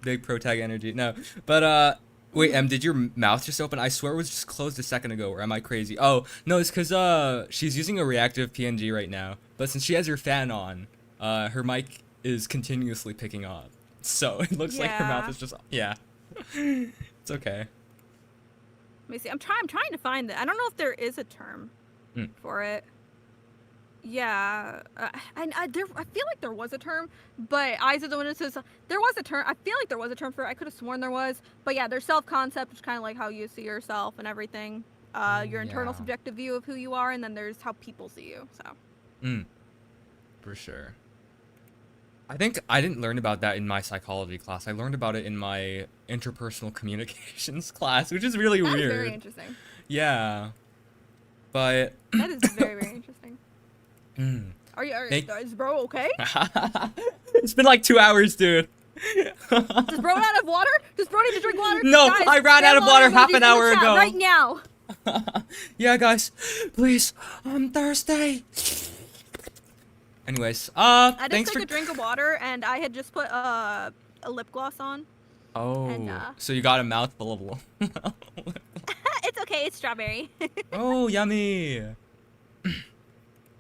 Big protag energy. No, but wait, did your mouth just open? I swear it was just closed a second ago, or am I crazy? Oh, no, it's because she's using a reactive PNG right now, but since she has her fan on, her mic is continuously picking on. So it looks like her mouth is just It's okay. Let me see. I'm trying to find it. I don't know if there is a term for it. Yeah, I feel like there was a term, but eyes of the witnesses. There was a term. I feel like there was a term for it. I could have sworn there was. But yeah, there's self-concept, which is kind of like how you see yourself and everything. Your internal subjective view of who you are, and then there's how people see you. So. For sure. I think I didn't learn about that in my psychology class. I learned about it in my interpersonal communications class, which is really weird. That is very interesting. Yeah. But that is very, very interesting. Is bro okay? It's been like 2 hours, dude. Does bro not have water? Does bro need to drink water? No, guys, I ran out of water half an hour ago. Right now. Yeah, guys, please. I'm thirsty. Anyways, I just took a drink of water, and I had just put a lip gloss on. Oh, and, so you got a mouthful of It's okay, it's strawberry. Oh, yummy.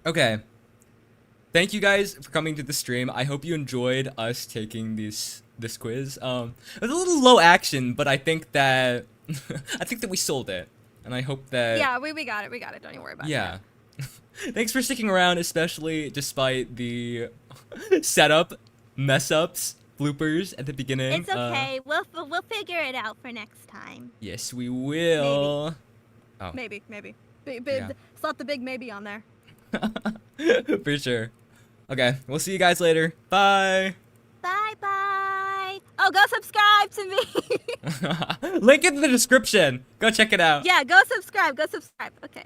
Okay. Thank you guys for coming to the stream. I hope you enjoyed us taking this quiz. It was a little low action, but I think that we sold it. And I hope that we got it. Don't even worry about it. Yeah. Thanks for sticking around, especially despite the setup mess ups, bloopers at the beginning. It's okay. We'll figure it out for next time. Yes, we will. Maybe. Slap the big maybe on there. For sure. Okay, we'll see you guys later. Bye. Bye. Oh, go subscribe to me. Link in the description. Go check it out. Yeah, go subscribe. Okay.